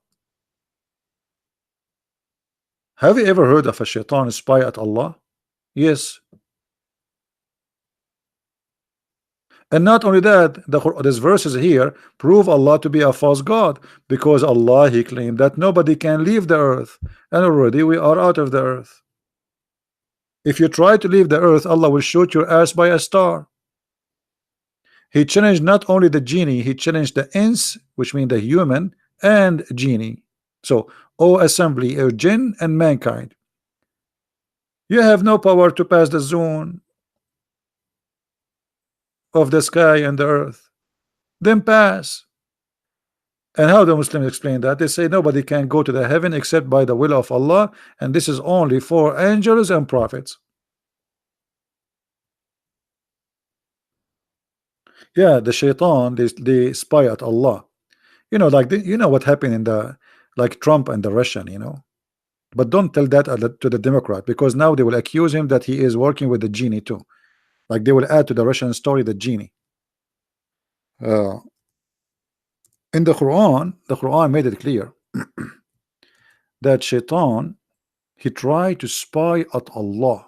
Have you ever heard of a shaitan spy at Allah? Yes. And not only that, this verses here prove Allah to be a false God, because Allah he claimed that nobody can leave the earth, and already we are out of the earth. If you try to leave the earth, Allah will shoot your ass by a star. He challenged not only the genie, he challenged the ins, which mean the human, and genie. So, O assembly of jinn and mankind, you have no power to pass the zone of the sky and the earth. Then pass. And how the Muslims explain that? They say nobody can go to the heaven except by the will of Allah, and this is only for angels and prophets. Yeah, the shaitan, they spy at Allah. Like what happened in the like Trump and the Russian. But don't tell that to the Democrat, because now they will accuse him that he is working with the genie too. Like they will add to the Russian story the genie. Uh, in the Quran made it clear that shaitan he tried to spy at Allah,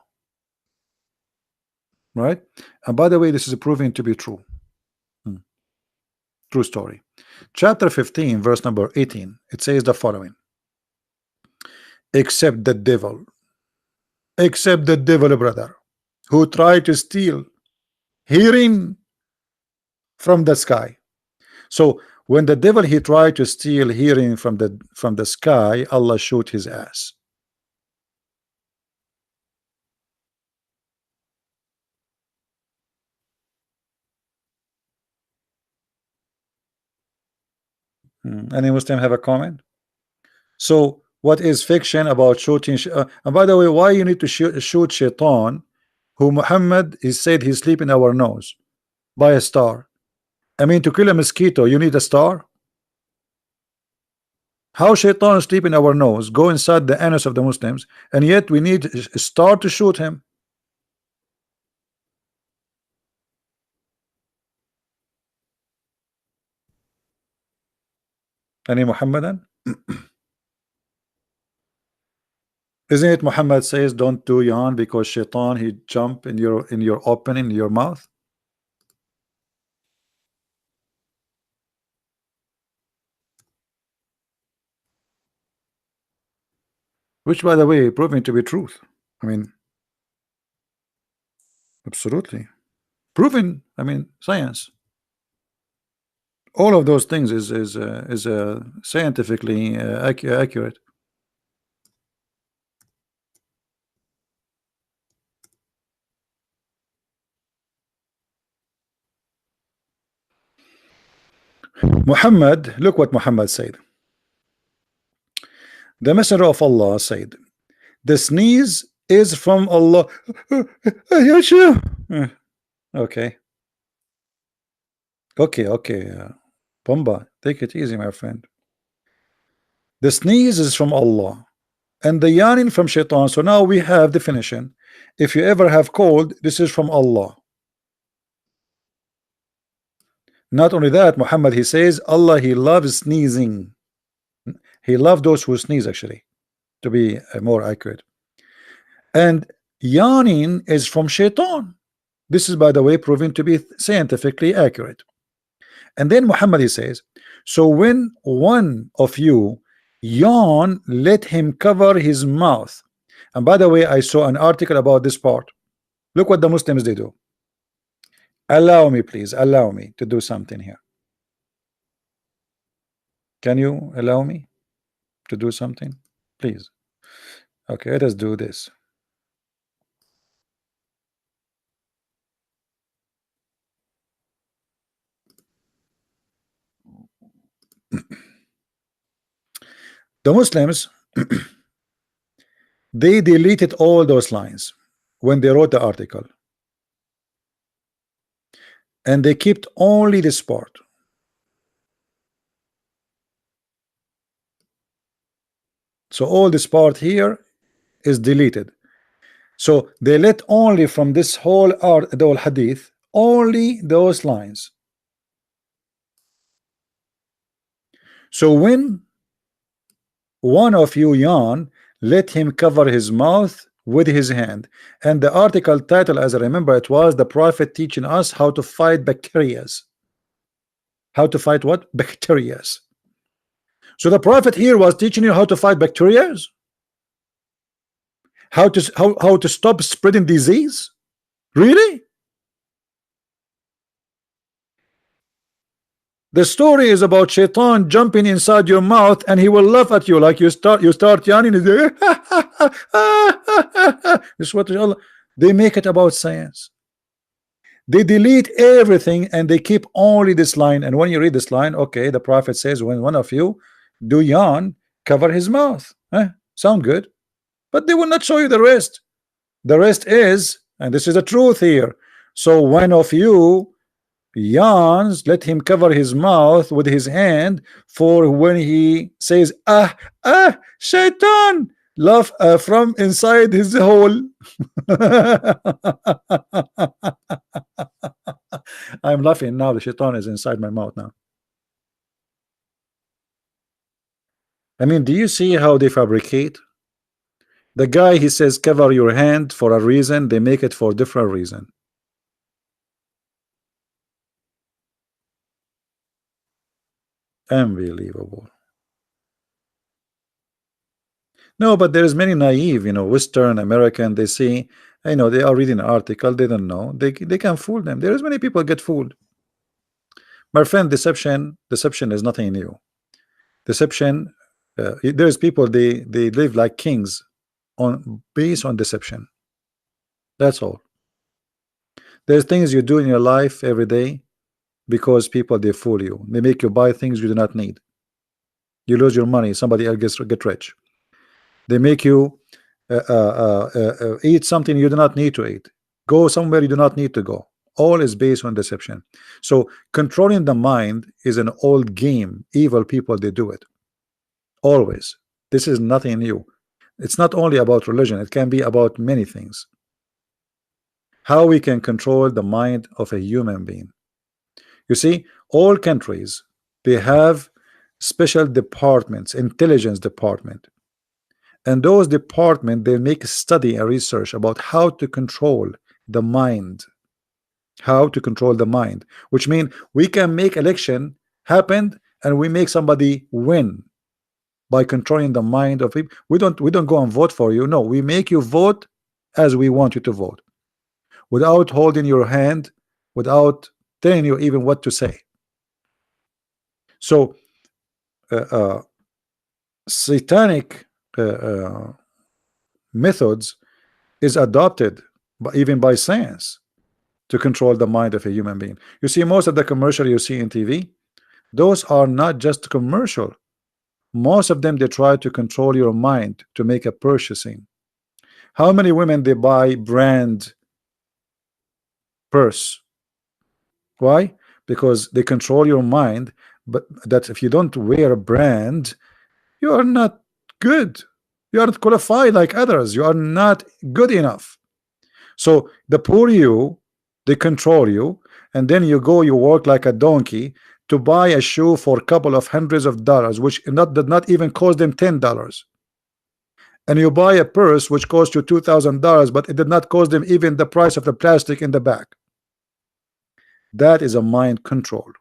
right? And by the way, this is proving to be true. True story. Chapter 15, verse number 18. It says the following: except the devil, brother, who tried to steal hearing from the sky. So when the devil he tried to steal hearing from the sky, Allah shoot his ass. Any Muslim have a comment? So what is fiction about shooting? And by the way, why you need to shoot shaitan, who Muhammad he said he sleep in our nose by a star? I mean, to kill a mosquito, you need a star. How shaitan sleep in our nose, go inside the anus of the Muslims, and yet we need a star to shoot him? Any Muhammadan? Isn't it Muhammad says don't do yawn because shaitan he jump in your opening in your mouth? Which by the way proving to be truth. I mean, absolutely proven. I mean, science. All of those things is scientifically accurate. Muhammad, look what Muhammad said. The Messenger of Allah said, "The sneeze is from Allah." Okay, okay. Pumba, take it easy, my friend. The sneeze is from Allah, and the yawning from Shaitan. So now we have definition. If you ever have cold, this is from Allah. Not only that, Muhammad, he says Allah, he loves sneezing. He loved those who sneeze, actually, to be more accurate. And yawning is from Shaitan. This is, by the way, proven to be scientifically accurate. And then Muhammad, he says, so when one of you yawn, let him cover his mouth. And by the way, I saw an article about this part. Look what the Muslims they do. Allow me, please, allow me to do something here. Can you allow me to do something, please? Okay, let us do this. The Muslims, they deleted all those lines when they wrote the article, and they kept only this part. So all this part here is deleted. So they let only from this whole art, the whole hadith, only those lines. So when one of you yawn, let him cover his mouth with his hand. And the article title, as I remember, it was the Prophet teaching us how to fight bacterias. How to fight what? Bacterias. So the Prophet here was teaching you how to fight bacterias, how to stop spreading disease. Really? The story is about Shaitan jumping inside your mouth, and he will laugh at you like you start yawning. This is what they make it about science. They delete everything and they keep only this line. And when you read this line, okay, the Prophet says, when one of you do yawn, cover his mouth. Sound good, but they will not show you the rest. The rest is, and this is the truth here, so one of you yawns, let him cover his mouth with his hand, for when he says Shaitan, laugh from inside his hole. I'm laughing now. The Shaitan is inside my mouth now. I mean, do you see how they fabricate? The guy, he says cover your hand for a reason, they make it for different reason. Unbelievable. No, but there's many naive, Western American, they see, they are reading an article, they don't know, they can fool them. There's many people get fooled. My friend, deception is nothing new. Deception, there's people, they live like kings based on deception. That's all. There's things you do in your life every day because people, they fool you. They make you buy things you do not need. You lose your money, somebody else get rich. They make you eat something you do not need to eat, go somewhere you do not need to go. All is based on deception. So controlling the mind is an old game. Evil people, they do it always. This is nothing new. It's not only about religion, it can be about many things. How we can control the mind of a human being. You see, all countries, they have special departments, intelligence department, and those departments, they make study and research about how to control the mind. How to control the mind, which means we can make election happen and we make somebody win by controlling the mind of people. We don't go and vote for you. No, we make you vote as we want you to vote, without holding your hand, without telling you even what to say. So uh, uh, satanic methods is adopted even by science to control the mind of a human being. You see, most of the commercial you see in TV, those are not just commercial. Most of them, they try to control your mind to make a purchasing. How many women they buy brand purse? Why? Because they control your mind, but that if you don't wear a brand, you are not good. You aren't qualified like others. You are not good enough. So the poor you, they control you, and then you go, you work like a donkey to buy a shoe for a couple of hundreds of dollars, which did not even cost them $10. And you buy a purse which cost you $2,000, but it did not cost them even the price of the plastic in the back. That is a mind control.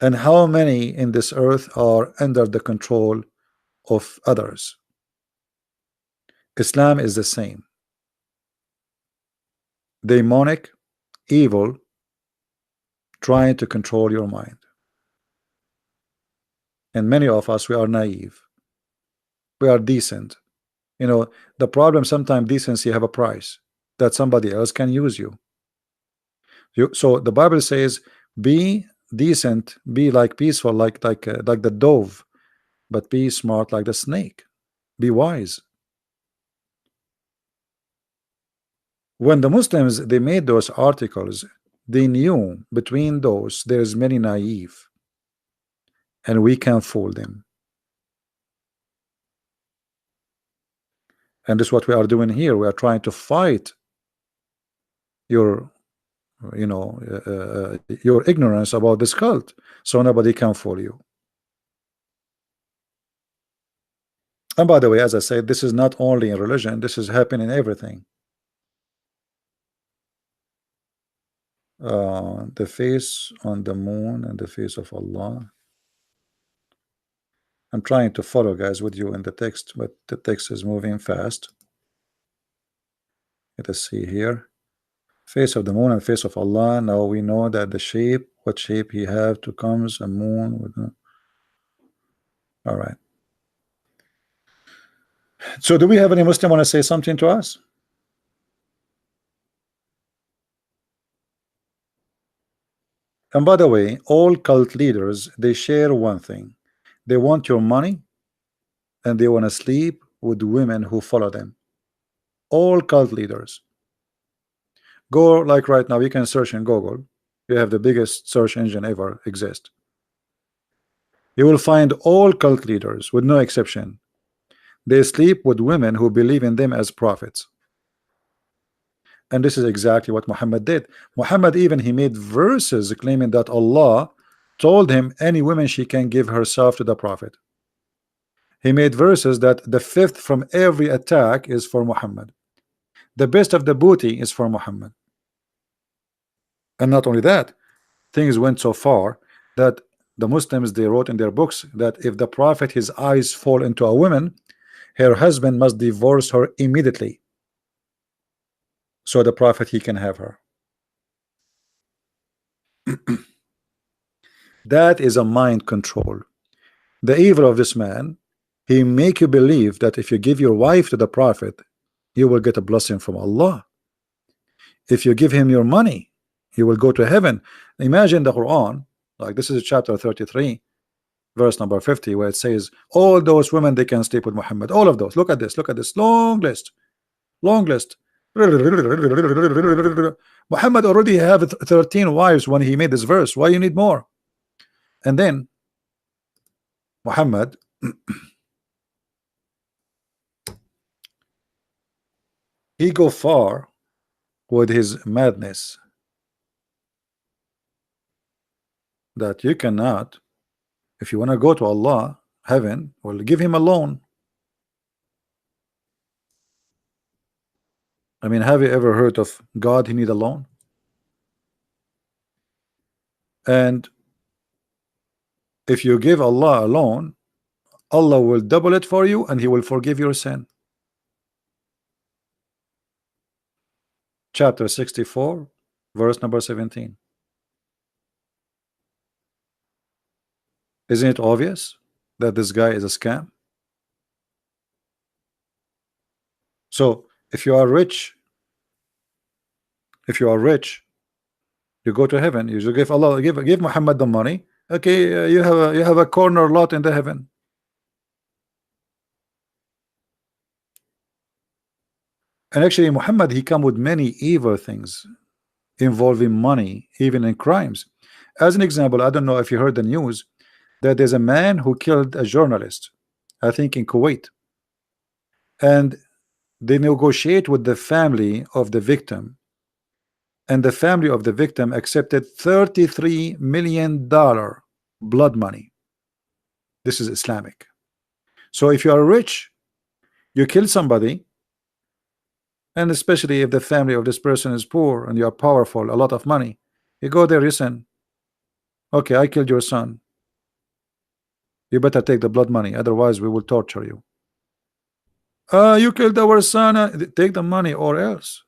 And how many in this earth are under the control of others? Islam is the same. Demonic, evil, trying to control your mind. And many of us, we are naive. We are decent. You know, the problem sometimes decency have a price that somebody else can use you. So the Bible says, be decent, be like peaceful, like the dove, but be smart like the snake. Be wise. When the Muslims they made those articles, they knew between those there's many naive, and we can fool them. And this is what we are doing here. We are trying to fight your, your ignorance about this cult, so nobody can fool you. And by the way, as I said, this is not only in religion, this is happening in everything. The face on the moon and the face of Allah. I'm trying to follow, guys, with you in the text, but the text is moving fast. Let us see here. Face of the moon and face of Allah. Now we know that the shape, what shape he have to comes a moon with all right. So do we have any Muslim want to say something to us? And by the way, all cult leaders, they share one thing. They want your money and they want to sleep with women who follow them. All cult leaders. Go, like right now, you can search in Google. You have the biggest search engine ever exist. You will find all cult leaders with no exception. They sleep with women who believe in them as prophets. And this is exactly what Muhammad did. Muhammad even he made verses claiming that Allah told him any woman she can give herself to the prophet. He made verses that the fifth from every attack is for Muhammad. The best of the booty is for Muhammad. And not only that, things went so far that the Muslims they wrote in their books that if the prophet his eyes fall into a woman, her husband must divorce her immediately, so the prophet he can have her. That is a mind control. The evil of this man, he make you believe that if you give your wife to the prophet, you will get a blessing from Allah. If you give him your money, you will go to heaven. Imagine the Quran, like this is chapter 33, verse number 50, where it says all those women they can sleep with Muhammad. All of those. Look at this long list. Long list. Muhammad already have 13 wives when he made this verse. Why you need more? And then Muhammad he go far with his madness that you cannot, if you want to go to Allah, heaven will give him a loan. I mean, have you ever heard of God he need a loan? And if you give Allah a loan, Allah will double it for you and he will forgive your sin. Chapter 64, verse number 17. Isn't it obvious that this guy is a scam? So if you are rich, if you are rich, you go to heaven. You should give Allah, give Muhammad the money. Okay, you have a corner lot in the heaven. And actually, Muhammad, he come with many evil things involving money, even in crimes. As an example, I don't know if you heard the news that there's a man who killed a journalist, I think in Kuwait, and they negotiate with the family of the victim, and the family of the victim accepted $33 million blood money. This is Islamic. So if you are rich, you kill somebody, and especially if the family of this person is poor and you are powerful, a lot of money, you go there, listen, okay, I killed your son, you better take the blood money, otherwise we will torture you. You killed our son, take the money or else.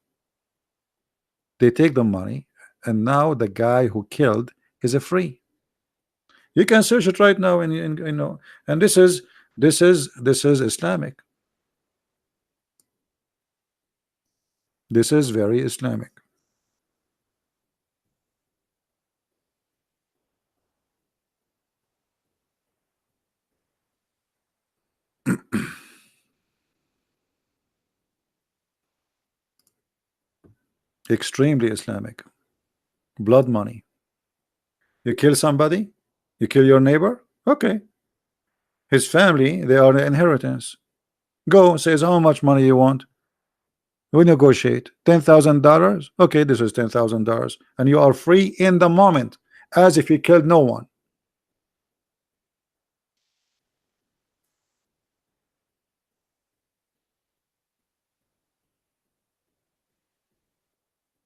They take the money, and now the guy who killed is a free. You can search it right now, and you know, and this is Islamic. This is very Islamic. Extremely Islamic. Blood money. You kill somebody, you kill your neighbor, okay. His family, they are the inheritance. Go, says how much money you want. We negotiate. $10,000. Okay, this is $10,000, and you are free in the moment, as if you killed no one.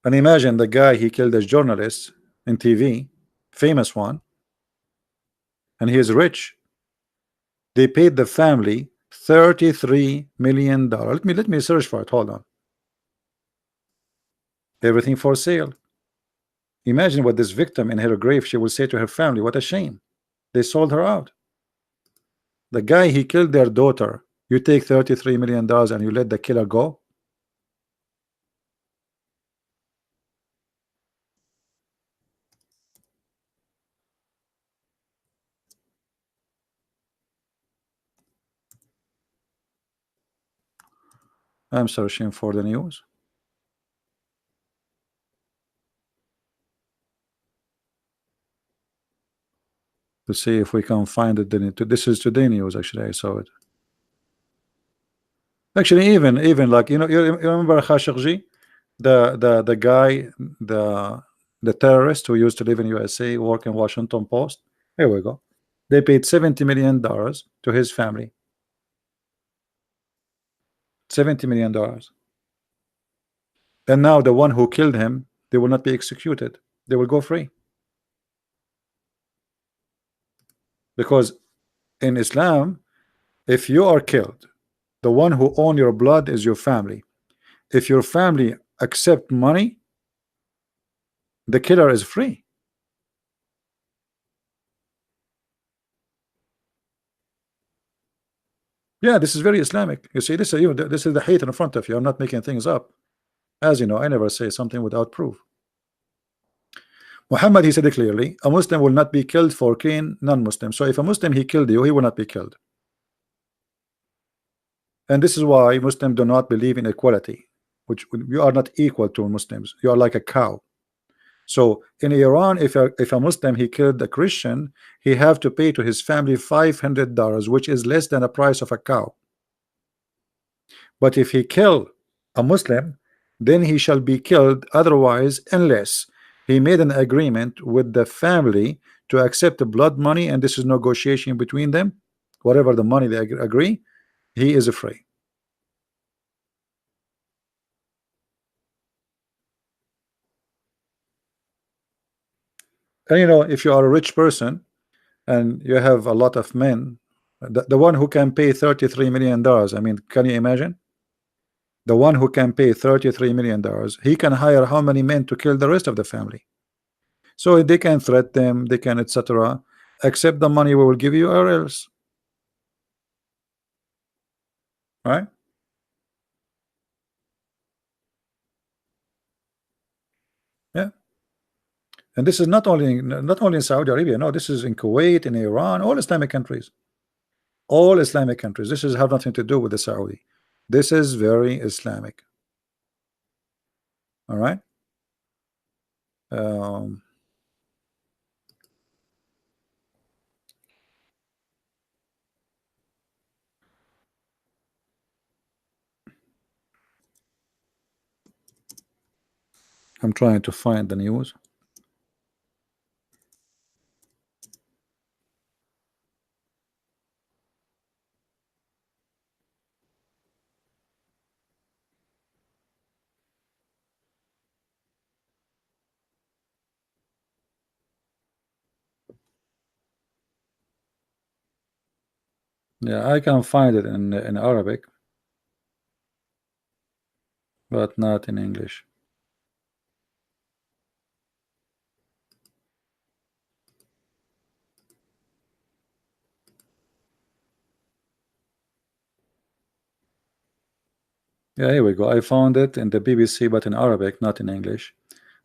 And imagine the guy, he killed a journalist in TV, famous one, and he is rich. They paid the family $33 million. Let me search for it. Hold on. Everything for sale. Imagine what this victim in her grave, she will say to her family, what a shame. They sold her out. The guy, he killed their daughter. You take $33 million and you let the killer go? I'm searching for the news. To see if we can find it. This is today news, actually. I saw it. Actually, even like you remember Khashoggi, the guy, the terrorist who used to live in USA, work in Washington Post. Here we go. They paid $70 million to his family. $70 million. And now the one who killed him, they will not be executed. They will go free. Because in Islam, if you are killed, the one who own your blood is your family. If your family accept money, the killer is free. Yeah, this is very Islamic. You see, this is the hate in front of you. I'm not making things up. As you know, I never say something without proof. Muhammad, he said it clearly, a Muslim will not be killed for killing non-Muslim. So if a Muslim he killed you, he will not be killed. And this is why Muslims do not believe in equality, which you are not equal to Muslims. You are like a cow. So in Iran, if a Muslim he killed a Christian, he have to pay to his family $500, which is less than the price of a cow. But if he kill a Muslim, then he shall be killed otherwise, unless he made an agreement with the family to accept the blood money, and this is negotiation between them. Whatever the money they agree, he is free. And if you are a rich person and you have a lot of men, the one who can pay $33 million, I mean, can you imagine? The one who can pay $33 million, he can hire how many men to kill the rest of the family? So they can threat them, they can etc. Accept the money we will give you, or else, right? Yeah. And this is not only in Saudi Arabia. No, this is in Kuwait, in Iran, all Islamic countries. All Islamic countries. This is have nothing to do with the Saudi. This is very Islamic. All right. Um, I'm trying to find the news. Yeah, I can find it in Arabic, but not in English. Yeah, here we go. I found it in the BBC, but in Arabic, not in English.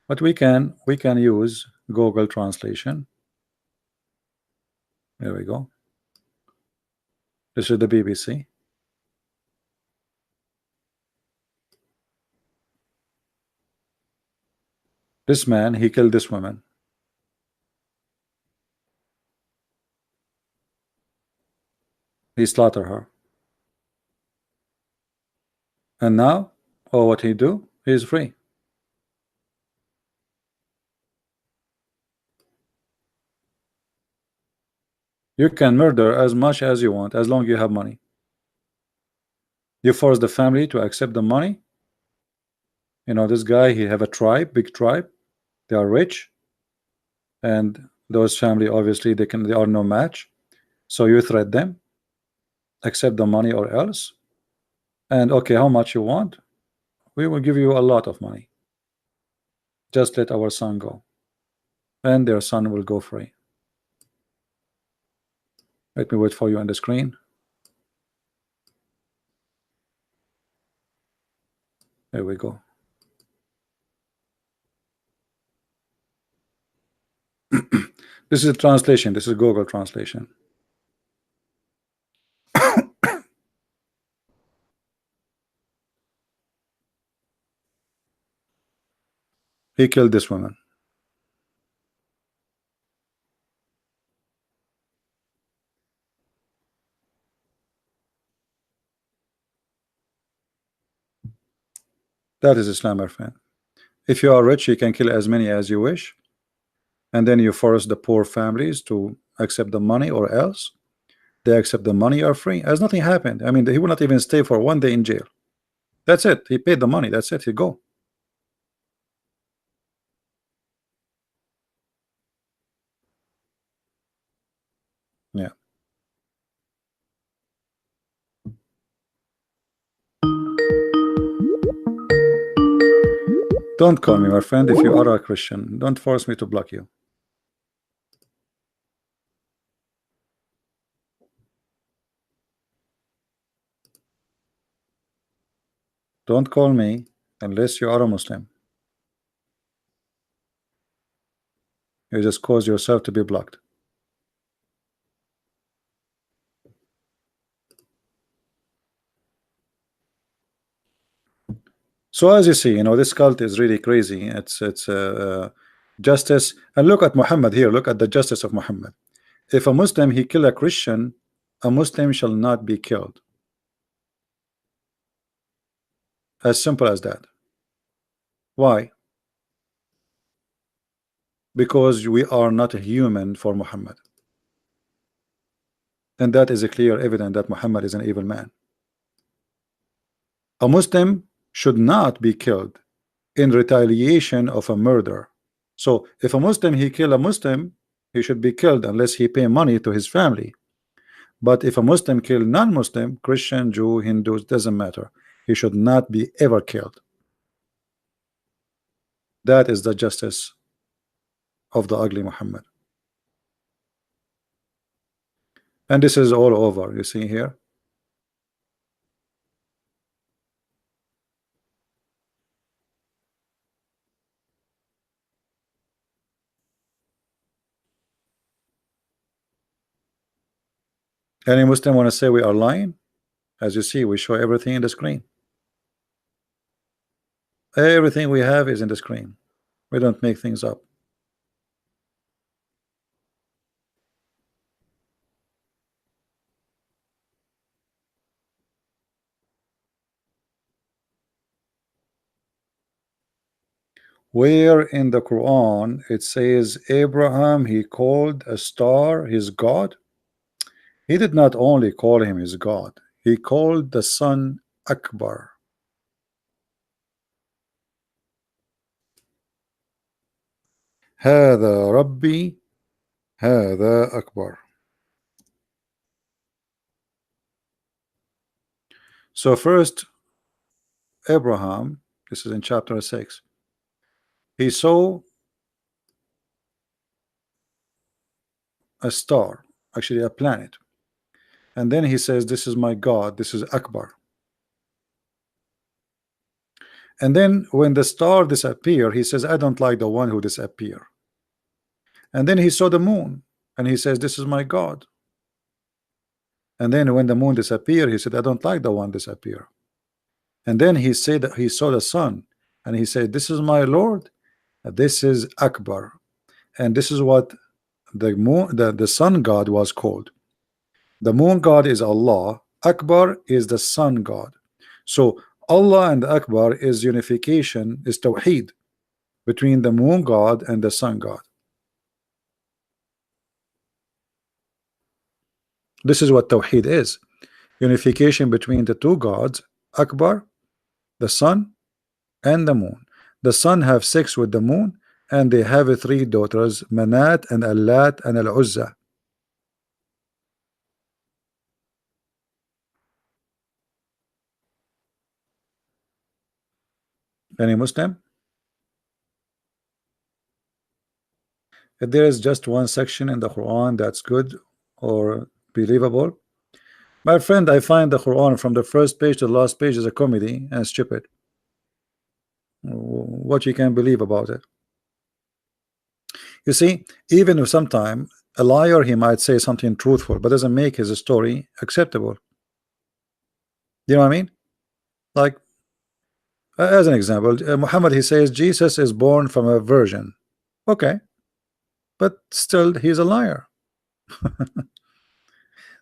But we can use Google translation. There we go. This is the BBC. This man, he killed this woman. He slaughtered her. And now, oh, what he do? He's free. You can murder as much as you want, as long as you have money. You force the family to accept the money. You know, this guy, he have a tribe, big tribe. They are rich, and those family obviously they are no match. So you threat them, accept the money or else. And okay, how much you want? We will give you a lot of money. Just let our son go, and their son will go free. Let me wait for you on the screen. There we go. This is a translation. This is Google translation. He killed this woman. That is Islam, my friend. If you are rich, you can kill as many as you wish, and then you force the poor families to accept the money, or else they accept the money, are free, as nothing happened. I mean, he will not even stay for 1 day in jail. That's it. He paid the money. That's it. He go. Yeah. Don't call me, my friend, if you are a Christian. Don't force me to block you. Don't call me unless you are a Muslim. You just cause yourself to be blocked. So as you see, you know, this cult is really crazy. It's justice. And look at Muhammad here. Look at the justice of Muhammad. If a Muslim he kill a Christian, a Muslim shall not be killed. As simple as that. Why? Because we are not a human for Muhammad. And that is a clear evidence that Muhammad is an evil man. A Muslim should not be killed in retaliation of a murder. So if a Muslim he kill a Muslim, he should be killed unless he pay money to his family. But if a Muslim kill non-Muslim, Christian, Jew, Hindus, doesn't matter, he should not be ever killed. That is the justice of the ugly Muhammad. And this is all over, you see here. Any Muslim want to say we are lying? As you see, we show everything in the screen. Everything we have is in the screen. We don't make things up. Where in the Quran it says Abraham he called a star his God? He did not only call him his God, he called the sun Akbar. هذا ربي هذا أكبر. So first Abraham, this is in chapter 6, he saw a star, actually a planet, and then he says this is my God, this is Akbar. And then when the star disappear, he says I don't like the one who disappear. And then he saw the moon and he says this is my God. And then when the moon disappeared, he said I don't like the one disappear. And then he said that he saw the sun and he said this is my Lord, this is Akbar. And this is what the moon, the sun God was called. The moon God is Allah, Akbar is the sun God. So Allah and Akbar is unification, is Tawheed between the moon God and the sun God. This is what Tawheed is, unification between the two gods, Akbar, the sun, and the moon. The sun have sex with the moon, and they have three daughters, Manat and Allat and Al-Uzza. Any Muslim? If there is just one section in the Quran that's good or believable, my friend, I find the Quran from the first page to the last page is a comedy and stupid. What you can believe about it? You see, even if sometime a liar he might say something truthful, but doesn't make his story acceptable. You know what I mean? Like, as an example, Muhammad he says Jesus is born from a virgin. Okay, but still he's a liar.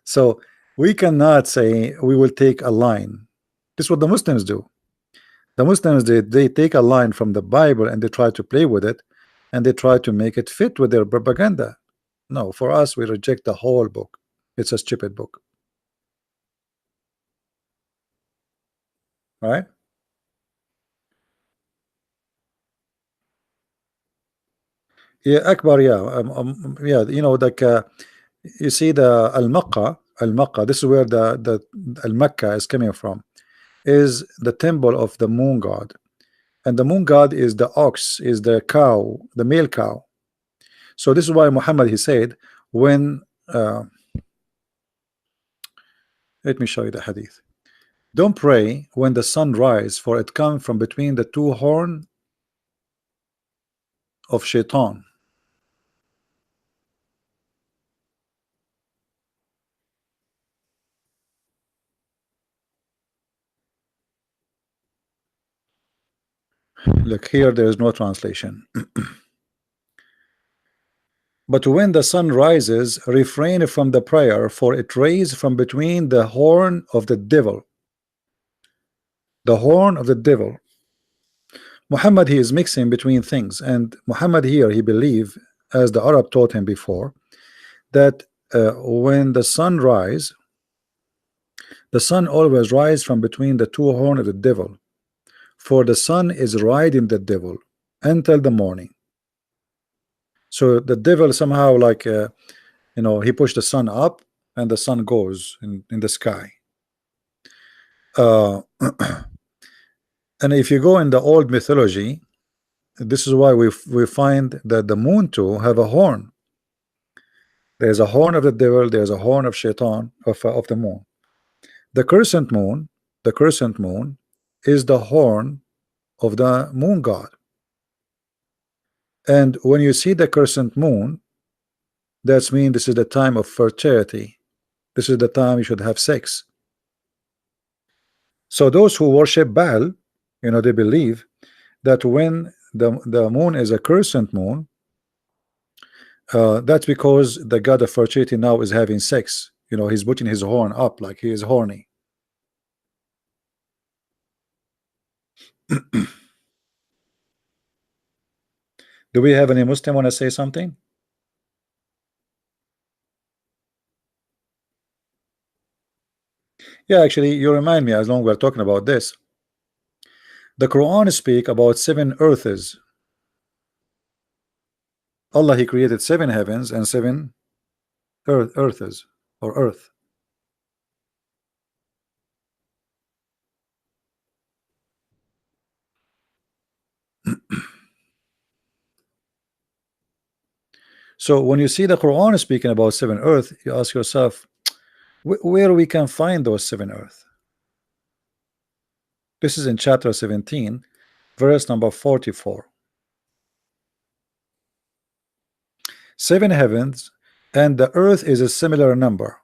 So we cannot say we will take a line. This is what the Muslims do. The Muslims they take a line from the Bible and they try to play with it and they try to make it fit with their propaganda. No, for us we reject the whole book. It's a stupid book. All right? Yeah, Akbar, yeah. Yeah, you know, like you see the Al-Makkah, this is where the Al-Makkah is coming from, is the temple of the moon god. And the moon god is the ox, is the cow, the male cow. So this is why Muhammad he said, when let me show you the hadith. Don't pray when the sun rise, for it comes from between the two horn of shaitan. Look here, there is no translation. But when the sun rises, refrain from the prayer, for it rays from between the horn of the devil. The horn of the devil. Muhammad he is mixing between things, and Muhammad here he believed, as the Arab taught him before, that when the sun rise, the sun always rise from between the two horn of the devil, for the sun is riding the devil until the morning. So the devil somehow like you know, he pushed the sun up and the sun goes in the sky. And if you go in the old mythology, this is why we find that the moon too have a horn. There's a horn of the devil, there's a horn of shaitan, of the moon. The crescent moon, the crescent moon is the horn of the moon god. And when you see the crescent moon, that's mean this is the time of fertility. This is the time you should have sex. So those who worship Baal, they believe that when the moon is a crescent moon, that's because the god of fertility now is having sex. He's putting his horn up like he is horny. Do we have any Muslim want to say something? Yeah, actually, you remind me, as long we're talking about this. The Quran speak about 7 earths. Allah, He created 7 heavens and 7 earths or earth. So when you see the Quran speaking about 7 earth, you ask yourself, where we can find those 7 earth? This is in chapter 17, verse number 44. 7 heavens, and the earth is a similar number.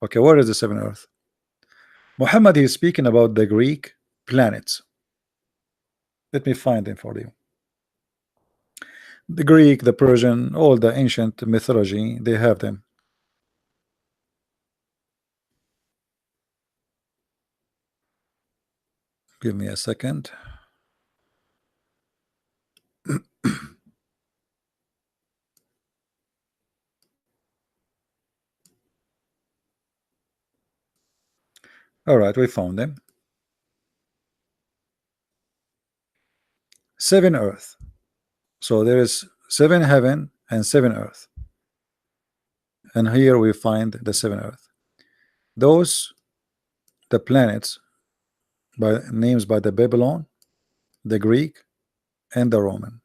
Okay, where is the 7 earth? Muhammad is speaking about the Greek planets. Let me find them for you. The Greek, the Persian, all the ancient mythology, they have them. Give me a second. All right, we found them. 7 earth. So there is 7 heaven and 7 earth. And here we find the 7 earth. Those, the planets, by names by the Babylon, the Greek, and the Roman.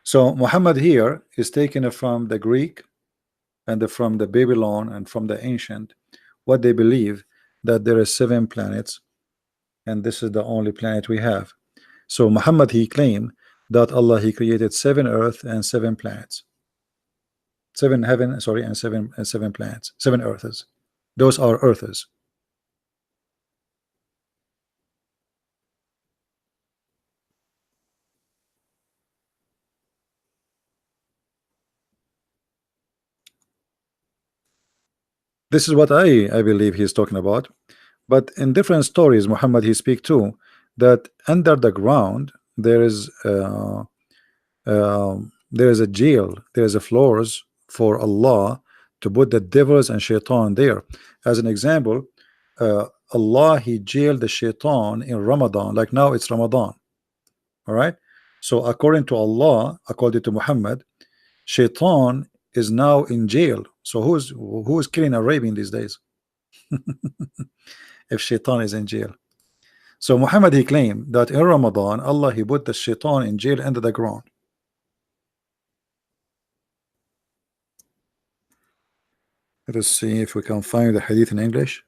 So Muhammad here is taken from the Greek and from the Babylon and from the ancient, what they believe that there are 7 planets, and this is the only planet we have. So Muhammad, he claimed that Allah, he created 7 earth and 7 planets, 7 heaven, sorry, and 7 planets, 7 earths. Those are earths. This is what I believe he's talking about. But in different stories, Muhammad, he speak too, that under the ground there is a jail, there is a floors for Allah to put the devils and shaitan there. As an example, Allah, he jailed the shaitan in Ramadan. Like now it's Ramadan. All right. So according to Allah, according to Muhammad, shaitan is now in jail. So who's killing and raping these days? If shaitan is in jail. So Muhammad, he claimed that in Ramadan, Allah, he put the shaitan in jail under the ground. Let us see if we can find the hadith in English.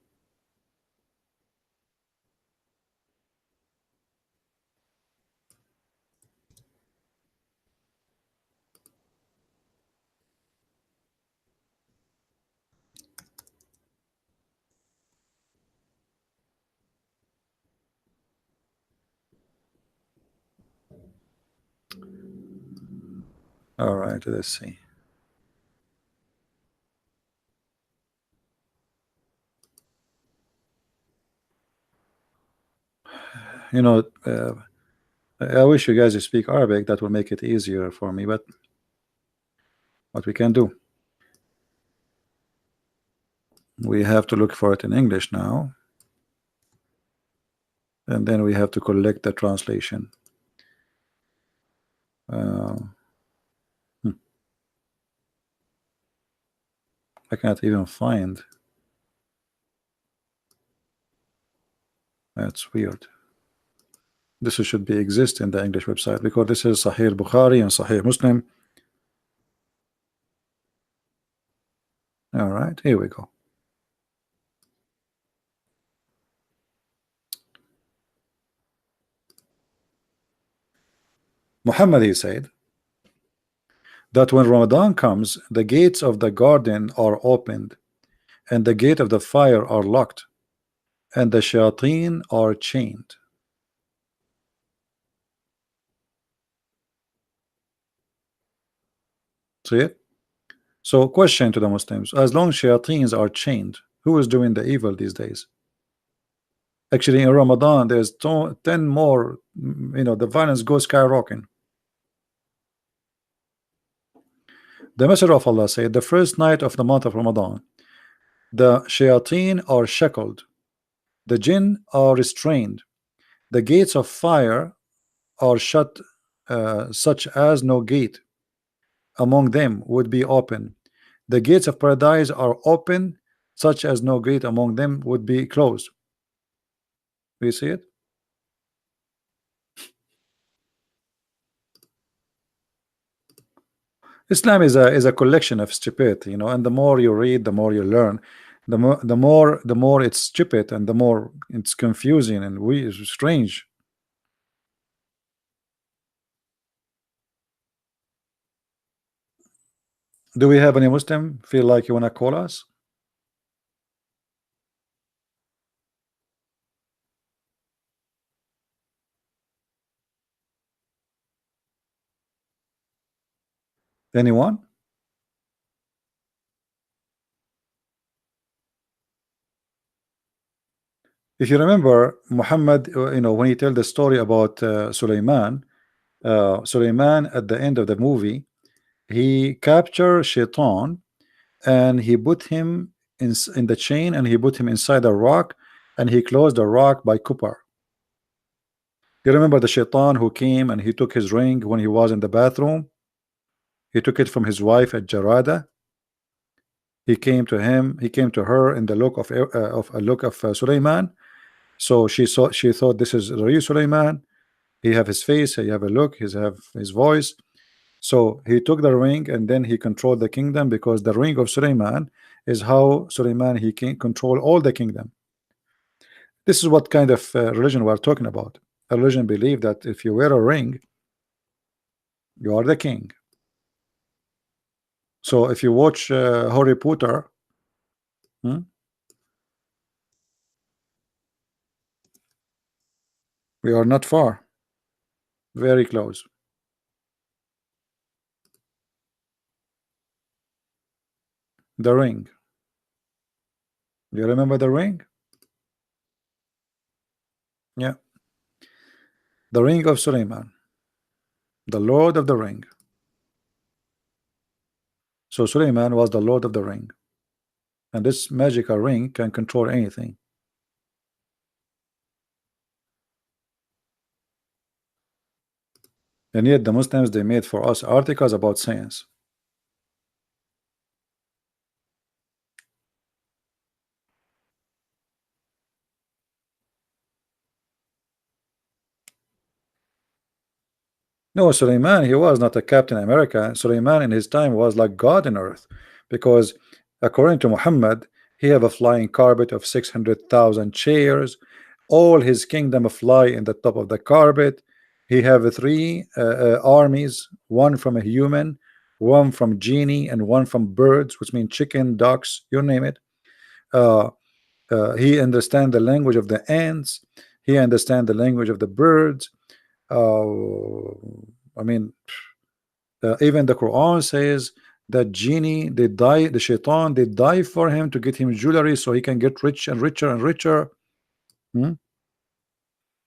All right, let's see. I wish you guys speak Arabic. That will make it easier for me, but what we can do, we have to look for it in English now, and then we have to collect the translation. I can't even find. That's weird. This should be exist in the English website, because this is Sahih Bukhari and Sahih Muslim. All right, here we go. Muhammad, he said that when Ramadan comes, the gates of the garden are opened, and the gate of the fire are locked, and the shayateen are chained. See it? So, question to the Muslims: as long as shayateens are chained, who is doing the evil these days? Actually, in Ramadan, there's 10 more. The violence goes skyrocketing. The Messenger of Allah said, the first night of the month of Ramadan, the shayateen are shackled, the jinn are restrained, the gates of fire are shut, such as no gate among them would be open. The gates of paradise are open, such as no gate among them would be closed. Do you see it? Islam is a collection of stupidity, and the more you read, the more you learn. The more it's stupid, and the more it's confusing and strange. Do we have any Muslim feel like you wanna call us? Anyone? If you remember Muhammad, when he tell the story about Sulaiman at the end of the movie, he captured Shaitan and he put him in the chain, and he put him inside a rock, and he closed the rock by copper. You remember the Shaitan who came and he took his ring when he was in the bathroom? He took it from his wife at Jarada. He came to him. He came to her in the look of Sulaiman. So she thought this is the real Sulaiman. He have his face. He have a look. He have his voice. So he took the ring, and then he controlled the kingdom, because the ring of Sulaiman is how Sulaiman he can control all the kingdom. This is what kind of religion we're talking about. A religion believe that if you wear a ring, you are the king. So if you watch Harry Potter, we are not far, very close. The ring. Do you remember the ring? Yeah. The ring of Suleiman, the Lord of the Ring. So Suleiman was the Lord of the Ring, and this magical ring can control anything. And yet the Muslims, they made for us articles about science. No, Suleiman, he was not a Captain America. Suleiman in his time was like God on earth, because according to Muhammad, he have a flying carpet of 600,000 chairs. All his kingdom fly in the top of the carpet. He have three armies, one from a human, one from genie, and one from birds, which mean chicken, ducks, you name it. Uh, he understand the language of the ants. He understand the language of the birds. I mean, even the Quran says that genie, they die, the shaitan, they die for him to get him jewelry so he can get rich and richer and richer. I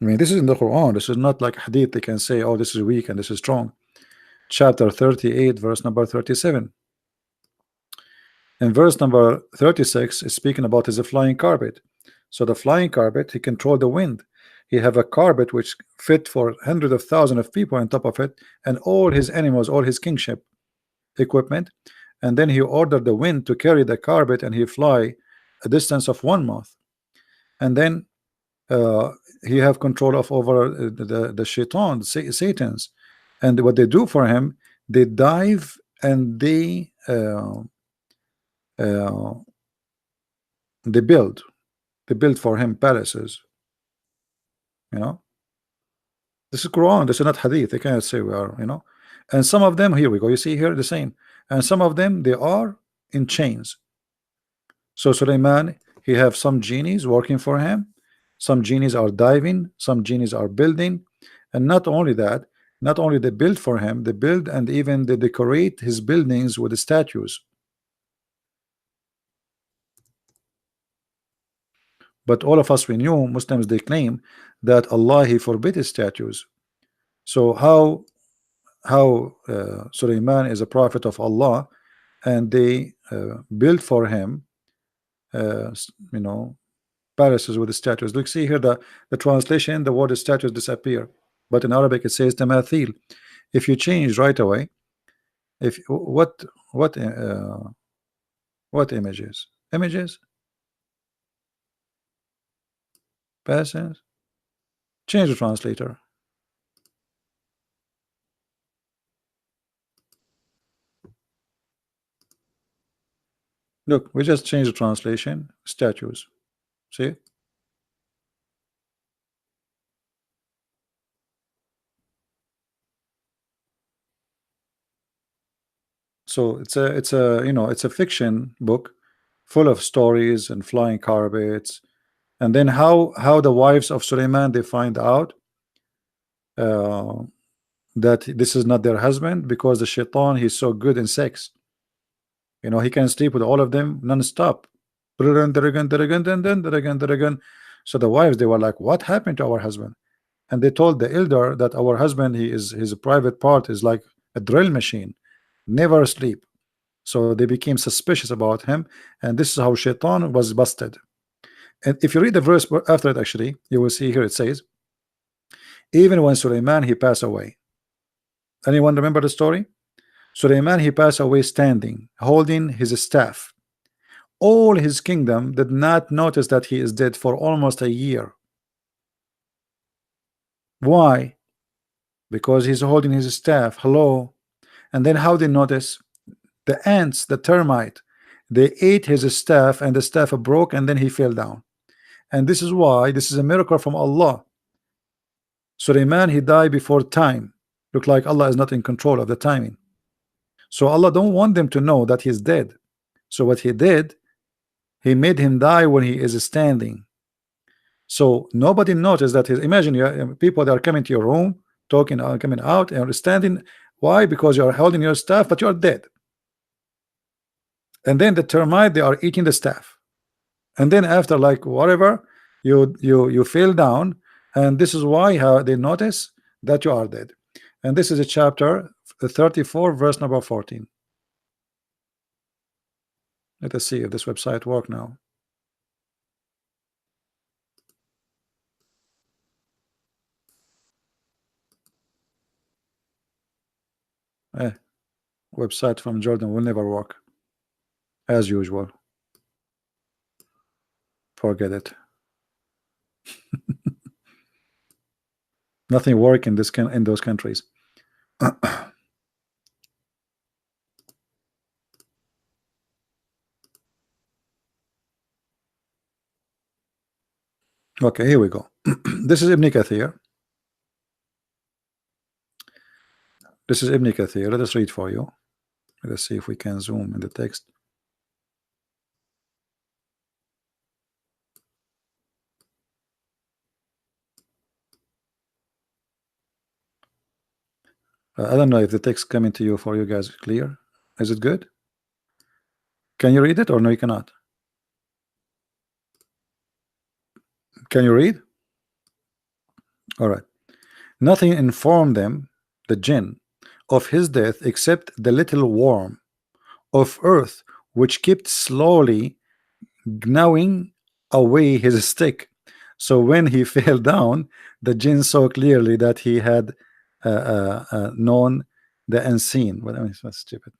mean, this is in the Quran. This is not like hadith. They can say, oh, this is weak and this is strong. Chapter 38, verse number 37. In verse number 36, is speaking about his flying carpet. So the flying carpet, he controlled the wind. He have a carpet which fit for hundreds of thousands of people on top of it, and all his animals, all his kingship equipment. And then he ordered the wind to carry the carpet, and he fly a distance of 1 month. And then he have control of over the shaitan, Satans. And what they do for him, they dive and they uh, they build they build for him palaces, you know. This is Quran, this is not Hadith. They cannot say we are, you know. And some of them, here we go, you see here the same. And some of them, they are in chains. So Suleiman, he have some genies working for him. Some genies are diving, some genies are building. And not only that, not only they build for him, they build and even they decorate his buildings with the statues. But all of us, we knew Muslims, they claim that Allah, he forbid his statues. So how Suleiman is a prophet of Allah, and they built for him, you know, palaces with the statues. Look, see here the translation, the word statues disappear, but in Arabic it says tamathil. If you change right away, if what what images passes, change the translator. Look, we just change the translation, statues. See, so it's a you know, it's a fiction book full of stories and flying carpets. And then how the wives of Suleiman, they find out uh, that this is not their husband, because the shaitan, he's so good in sex, you know, he can sleep with all of them non-stop. So the wives, they were like, what happened to our husband? And they told the elder that our husband, he is, his private part is like a drill machine, never sleep. So they became suspicious about him, and this is how shaitan was busted. And if you read the verse after it, actually, you will see here it says, even when Suleiman, he passed away. Anyone remember the story? Suleiman, he passed away standing, holding his staff. All his kingdom did not notice that he is dead for almost a year. Why? Because he's holding his staff. Hello. And then how they notice? The ants, the termite, they ate his staff, and the staff broke, and then he fell down. And this is why this is a miracle from Allah. Suleiman, he died before time. Look like Allah is not in control of the timing. So Allah don't want them to know that he's dead. So what he did, he made him die when he is standing. So nobody noticed that his, imagine you people that are coming to your room, talking, coming out and standing. Why? Because you are holding your staff, but you are dead. And then the termite, they are eating the staff. And then after like whatever, you fell down, and this is why how they notice that you are dead. And this is a chapter 34, verse number 14. Let us see if this website work now. Eh, website from Jordan will never work as usual. Forget it. Nothing work in this in those countries. Okay, here we go. This is Ibn Kathir. This is Ibn Kathir. Let us read for you. Let us see if we can zoom in the text. I don't know if the text coming to you for you guys clear. Is it good? Can you read it or no? You cannot. Can you read? All right. Nothing informed them, the jinn, of his death except the little worm of earth which kept slowly gnawing away his stick. So when he fell down, the jinn saw clearly that he had known the unseen. Well, I mean, that's stupid.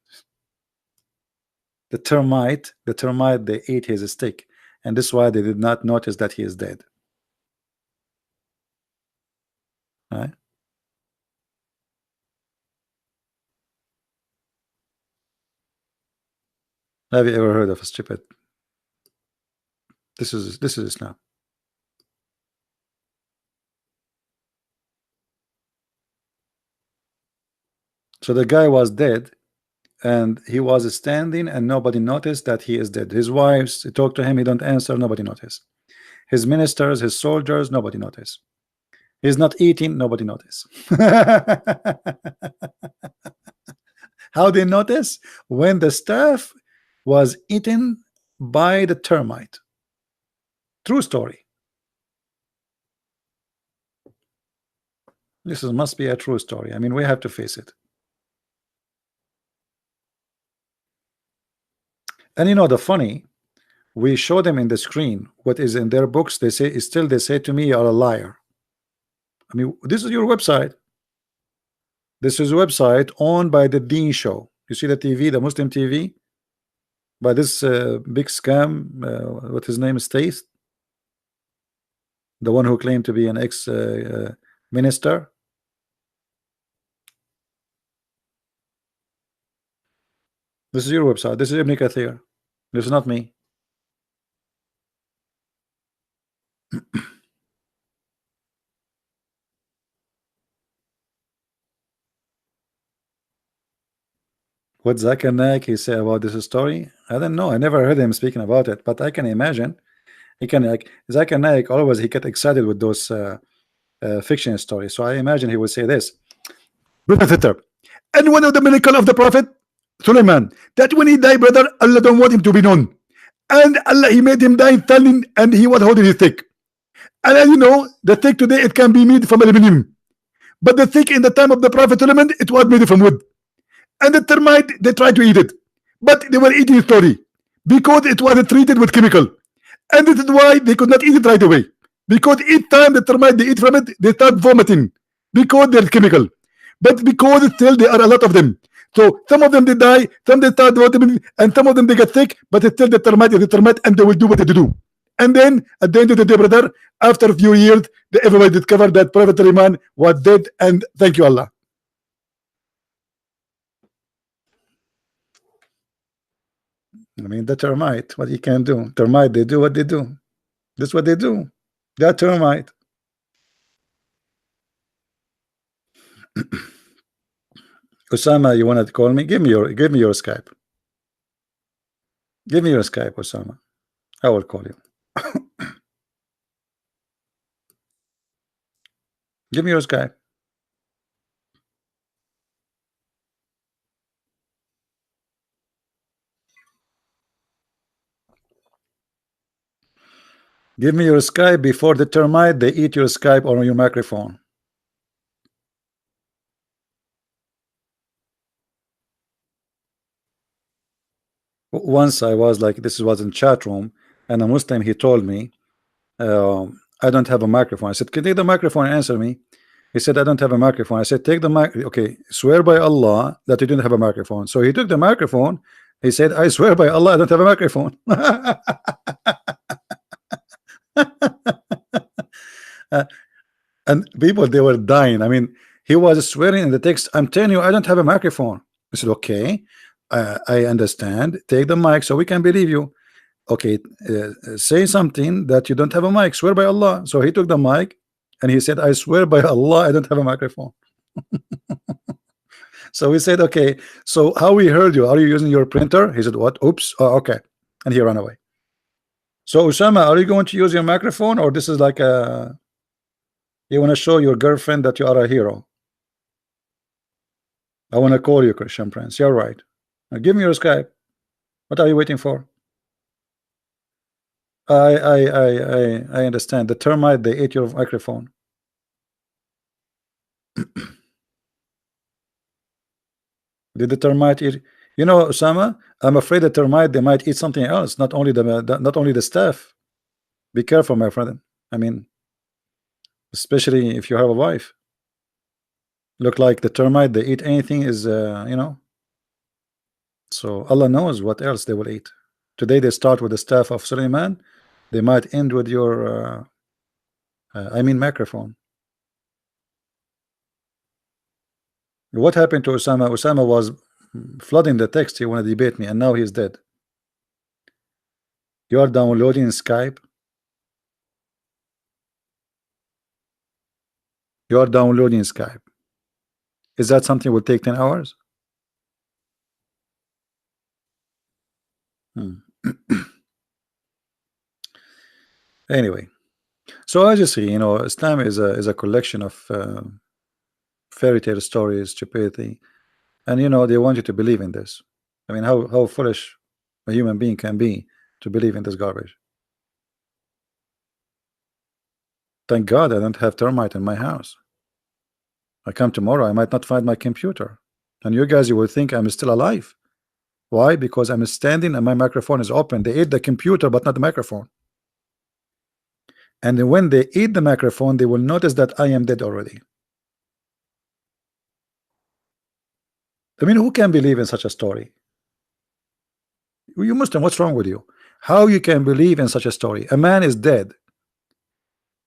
The termite, they ate his stick, and this is why they did not notice that he is dead. Right? Have you ever heard of a stupid? This is Islam. So the guy was dead, and he was standing, and nobody noticed that he is dead. His wives talk to him, he don't answer, nobody noticed. His ministers, his soldiers, nobody noticed. He's not eating, nobody noticed. How they notice? When the staff was eaten by the termite. True story. Must be a true story. I mean, we have to face it. And you know the funny, we show them in the screen what is in their books. They say still they say to me, you're a liar. I mean, this is your website. This is a website owned by the Dean Show. You see the TV, the Muslim TV, by this big scam. What his name is, Staith, the one who claimed to be an ex minister. This is your website. This is Ibn Kathir. This is not me. What Zakir Naik he say about this story? I don't know. I never heard him speaking about it, but I can imagine he can, like, Zakir Naik always he get excited with those fiction stories. So I imagine he would say this. And one of the miracle of the Prophet Suleiman, that when he died, brother, Allah don't want him to be known. And Allah, he made him die standing, and he was holding his stick. And as you know, the stick today, it can be made from aluminum. But the stick in the time of the Prophet Suleiman, it was made from wood. And the termite, they tried to eat it. But they were eating it slowly, because it was treated with chemical. And this is why they could not eat it right away. Because each time the termite, they eat from it, they start vomiting. Because there's chemical. But because still there are a lot of them. So some of them they die, some they start vomiting, and some of them they get sick, but still the termite is the termite, and they will do what they do. And then at the end of the day, brother, after a few years, everybody discovered that Prophet Suleiman was dead, and thank you, Allah. I mean, the termite, what you can do. Termite, they do what they do. That's what they do. That termite. Usama, you want to call me? Give me your Skype. Give me your Skype, Osama. I will call you. Give me your Skype. Give me your Skype before the termite they eat your Skype or your microphone. Once I was like, this was in chat room, and a Muslim, he told me, I don't have a microphone. I said, can you take the microphone and answer me? He said, I don't have a microphone. I said, take the mic. Okay, swear by Allah that you didn't have a microphone. So he took the microphone. He said, I swear by Allah I don't have a microphone. And people, they were dying. I mean, he was swearing in the text, I'm telling you, I don't have a microphone. I said, okay, I understand. Take the mic so we can believe you. Okay, say something that you don't have a mic. Swear by Allah. So he took the mic and he said, I swear by Allah I don't have a microphone. So we said, okay, so how we heard you? Are you using your printer? He said, what? Oops. Oh, okay. And he ran away. So Usama, are you going to use your microphone, or this is like a, you want to show your girlfriend that you are a hero? I want to call you, Christian Prince. You're right. Now give me your Skype. What are you waiting for? I understand. The termite, they ate your microphone. Did the termite eat? You know, Osama, I'm afraid the termite, they might eat something else, not only the staff. Be careful, my friend. I mean, especially if you have a wife. Look like the termite, they eat anything is you know. So Allah knows what else they will eat. Today they start with the staff of Suleiman. They might end with your I mean microphone. What happened to Osama? Osama was flooding the text. He wanted to debate me, and now he's dead. You are downloading Skype. You are downloading Skype. Is that something will take 10 hours? Hmm. Anyway, so as you see, Islam is a collection of fairy tale stories, stupidity, and they want you to believe in this. I mean, how foolish a human being can be to believe in this garbage. Thank God I don't have termite in my house. I come tomorrow, I might not find my computer, and you will think I'm still alive. Why? Because I'm standing and my microphone is open. They ate the computer but not the microphone. And then when they eat the microphone, they will notice that I am dead already. I mean, who can believe in such a story? You Muslim, what's wrong with you? How you can believe in such a story? A man is dead,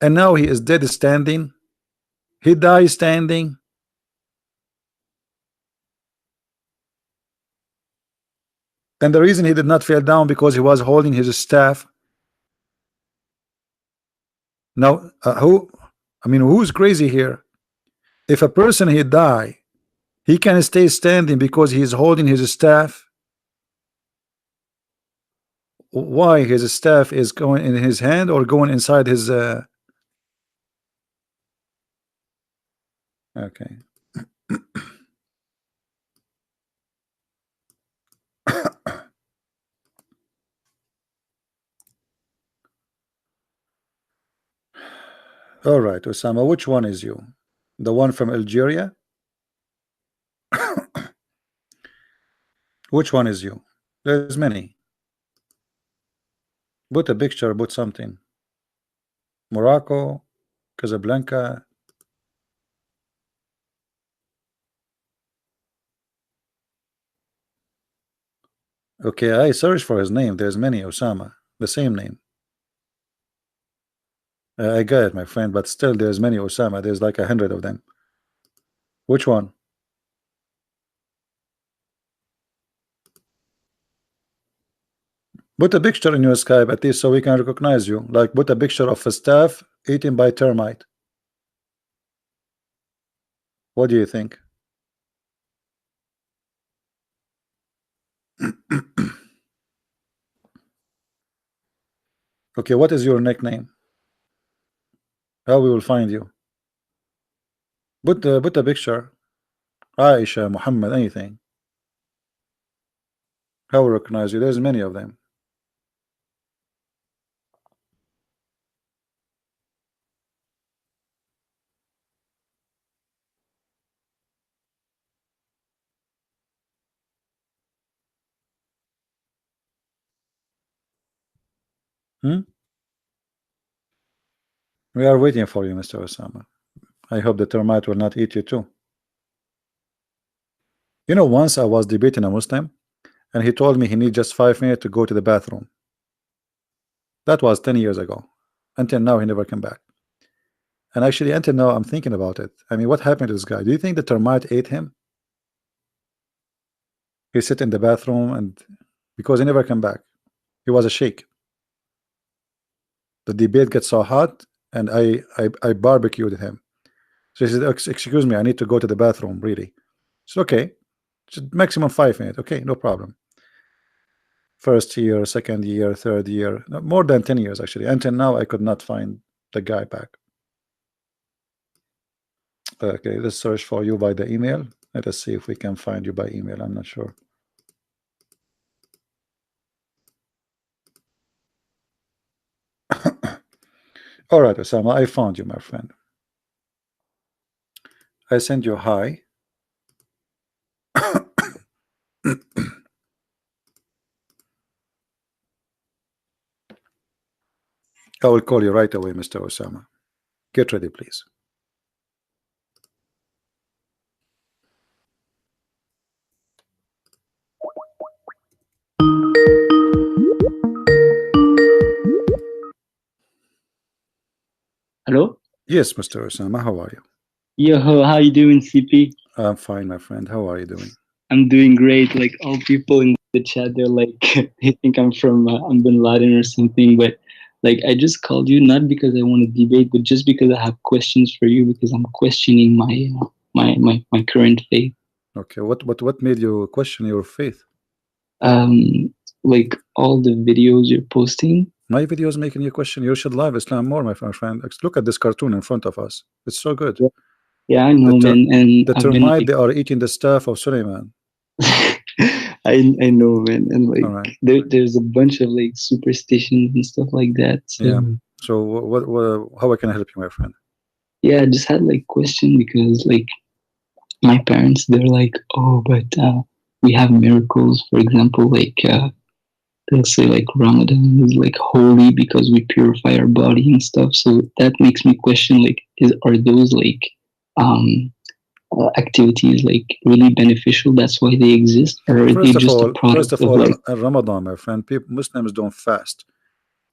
and now he is dead standing. He dies standing. And the reason he did not fall down because he was holding his staff. Now, I mean, who's crazy here? If a person he die, he can stay standing because he is holding his staff. Why? His staff is going in his hand or going inside his okay. All right, Osama, which one is you? The one from Algeria? Which one is you? There's many. Put a picture, put something. Morocco, Casablanca. Okay, I searched for his name. There's many Osama, the same name. I got it, my friend, but still there's many Osama. There's like 100 of them. Which one? Put a picture in your Skype at least so we can recognize you. Like put a picture of a staff eaten by termite. What do you think? Okay, what is your nickname? How we will find you? Put a picture. Aisha, Muhammad, anything. How will recognize you? There's many of them. Hmm? We are waiting for you, Mr. Osama. I hope the termite will not eat you too. Once I was debating a Muslim, and he told me he needs just 5 minutes to go to the bathroom. That was 10 years ago. Until now, he never came back. And actually, until now, I'm thinking about it. I mean, what happened to this guy? Do you think the termite ate him? He sit in the bathroom, and because he never came back, he was a sheikh. The debate gets so hot, and I barbecued him. So he said, Excuse me, I need to go to the bathroom, really." It's okay. Just maximum 5 minutes. Okay, no problem. First year, second year, third year, no, more than 10 years actually. Until now, I could not find the guy back. Okay, let's search for you by the email. Let us see if we can find you by email. I'm not sure. All right, Osama, I found you, my friend. I send you hi. I will call you right away, Mr. Osama. Get ready, please. Hello? Yes, Mr. Osama, how are you? Yo, how you doing, CP? I'm fine, my friend. How are you doing? I'm doing great. Like all people in the chat, they're like, they think I'm Bin Laden or something. But like, I just called you not because I want to debate, but just because I have questions for you because I'm questioning my current faith. Okay, what made you question your faith? Like all the videos you're posting. My video is making you question. You should love Islam more, my friend. Look at this cartoon in front of us. It's so good. Yeah, yeah, I The know, ter man, and the I've been termite, like, they are eating the staff of Suleiman. I know, man, and All like right. there's a bunch of like superstitions and stuff like that. Yeah. So So how I can help you, my friend? yeah, I just had like question because like my parents, they're like, oh, but we have miracles. For example, like they'll say like Ramadan is like holy because we purify our body and stuff. So that makes me question like, is are those like um activities like really beneficial? That's why they exist, or are they just a First product of of all, like? in Ramadan, my friend, people, Muslims don't fast.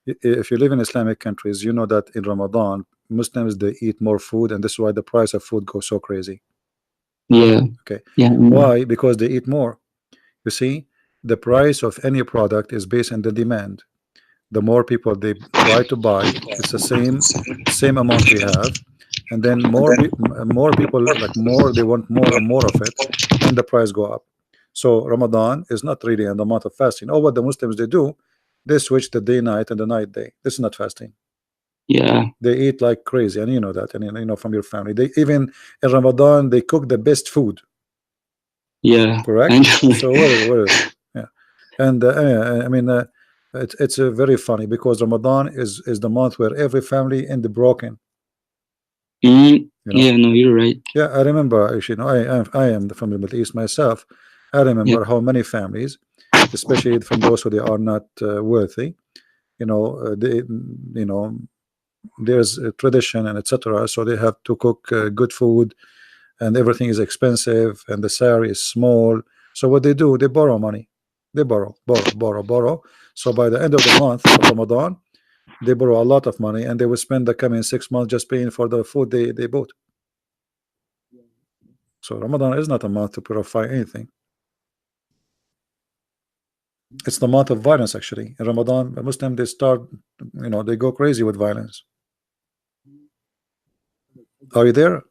If you live in Islamic countries, you know that in Ramadan, Muslims they eat more food, and this is why the price of food goes so crazy. Yeah, Okay, yeah, why? Because they eat more. You see, the price of any product is based on the demand. The more people they try to buy, it's the same amount we have, and then more people like more they want more and more of it, and the price go up. So Ramadan is not really in the month of fasting. Oh, what the Muslims they do, they switch the day night and the night day. This is not fasting. yeah, They eat like crazy, and you know that, and you know from your family. They even in Ramadan they cook the best food. yeah. Correct. And So what is it? Yeah, and I mean, it's very funny because Ramadan is the month where every family in the broken. You know. yeah, no, you're right. Yeah, I remember actually. You know, I am from the Middle East myself. I Yeah, remember how many families, especially from those who they are not worthy. You know, there's a tradition and etc. So they have to cook good food, and everything is expensive, and the salary is small. So what they do, they borrow money. They borrow. So by the end of the month of Ramadan, they borrow a lot of money, and they will spend the coming 6 months just paying for the food they bought. So Ramadan is not a month to purify anything. It's the month of violence actually. In Ramadan, a Muslim they start, they go crazy with violence. Are you there?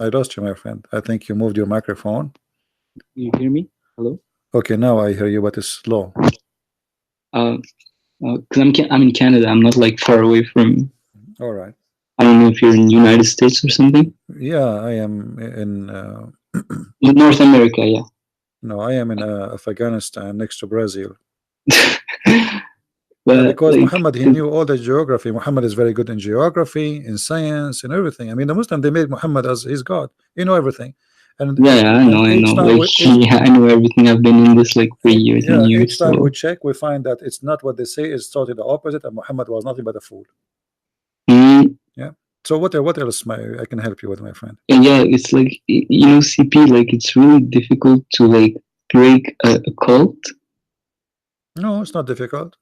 I lost you, my friend. I think you moved your microphone. you hear me? Hello. Okay, now I hear you, but it's slow. Uh, because I'm in Canada. I'm not like far away from. All right. I don't know if you're in the United States or something. Yeah, I am in North America, yeah. no, I am in Afghanistan next to Brazil. Yeah, But because like, Muhammad, he knew all the geography. Muhammad is very good in geography, in science, and everything. I mean, the Muslim they made Muhammad as his God. You know everything, and yeah, yeah, and I each know. time Like, we each I know everything. I've been in this like for years and yeah, each years. time we So, check, we find that it's not what they say. It's totally the opposite, and Muhammad was nothing but a fool. mm, Yeah. So what else I can help you with, my friend? and yeah, it's like CP. Like, it's really difficult to like break a cult. No, it's not difficult.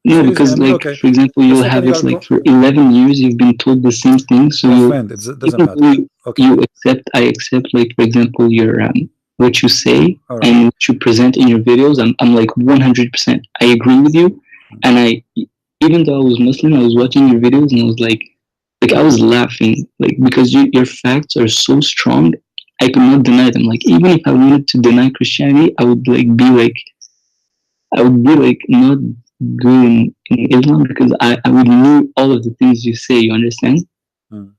It's No, easy. I because mean, like okay, for example, the you'll second have you it are like for 11 years you've been told the same thing, so my you friend, it doesn't even though matter. Okay, you accept, I accept like for example your what you say all right. and what you present in your videos. I'm like 100%. I agree with you, and I even though I was Muslim, I was watching your videos and I was like I was laughing like because your facts are so strong. I could not deny them. Like even if I wanted to deny Christianity, I would be like not good in Islam because I would know all of the things you say, you understand? Hmm.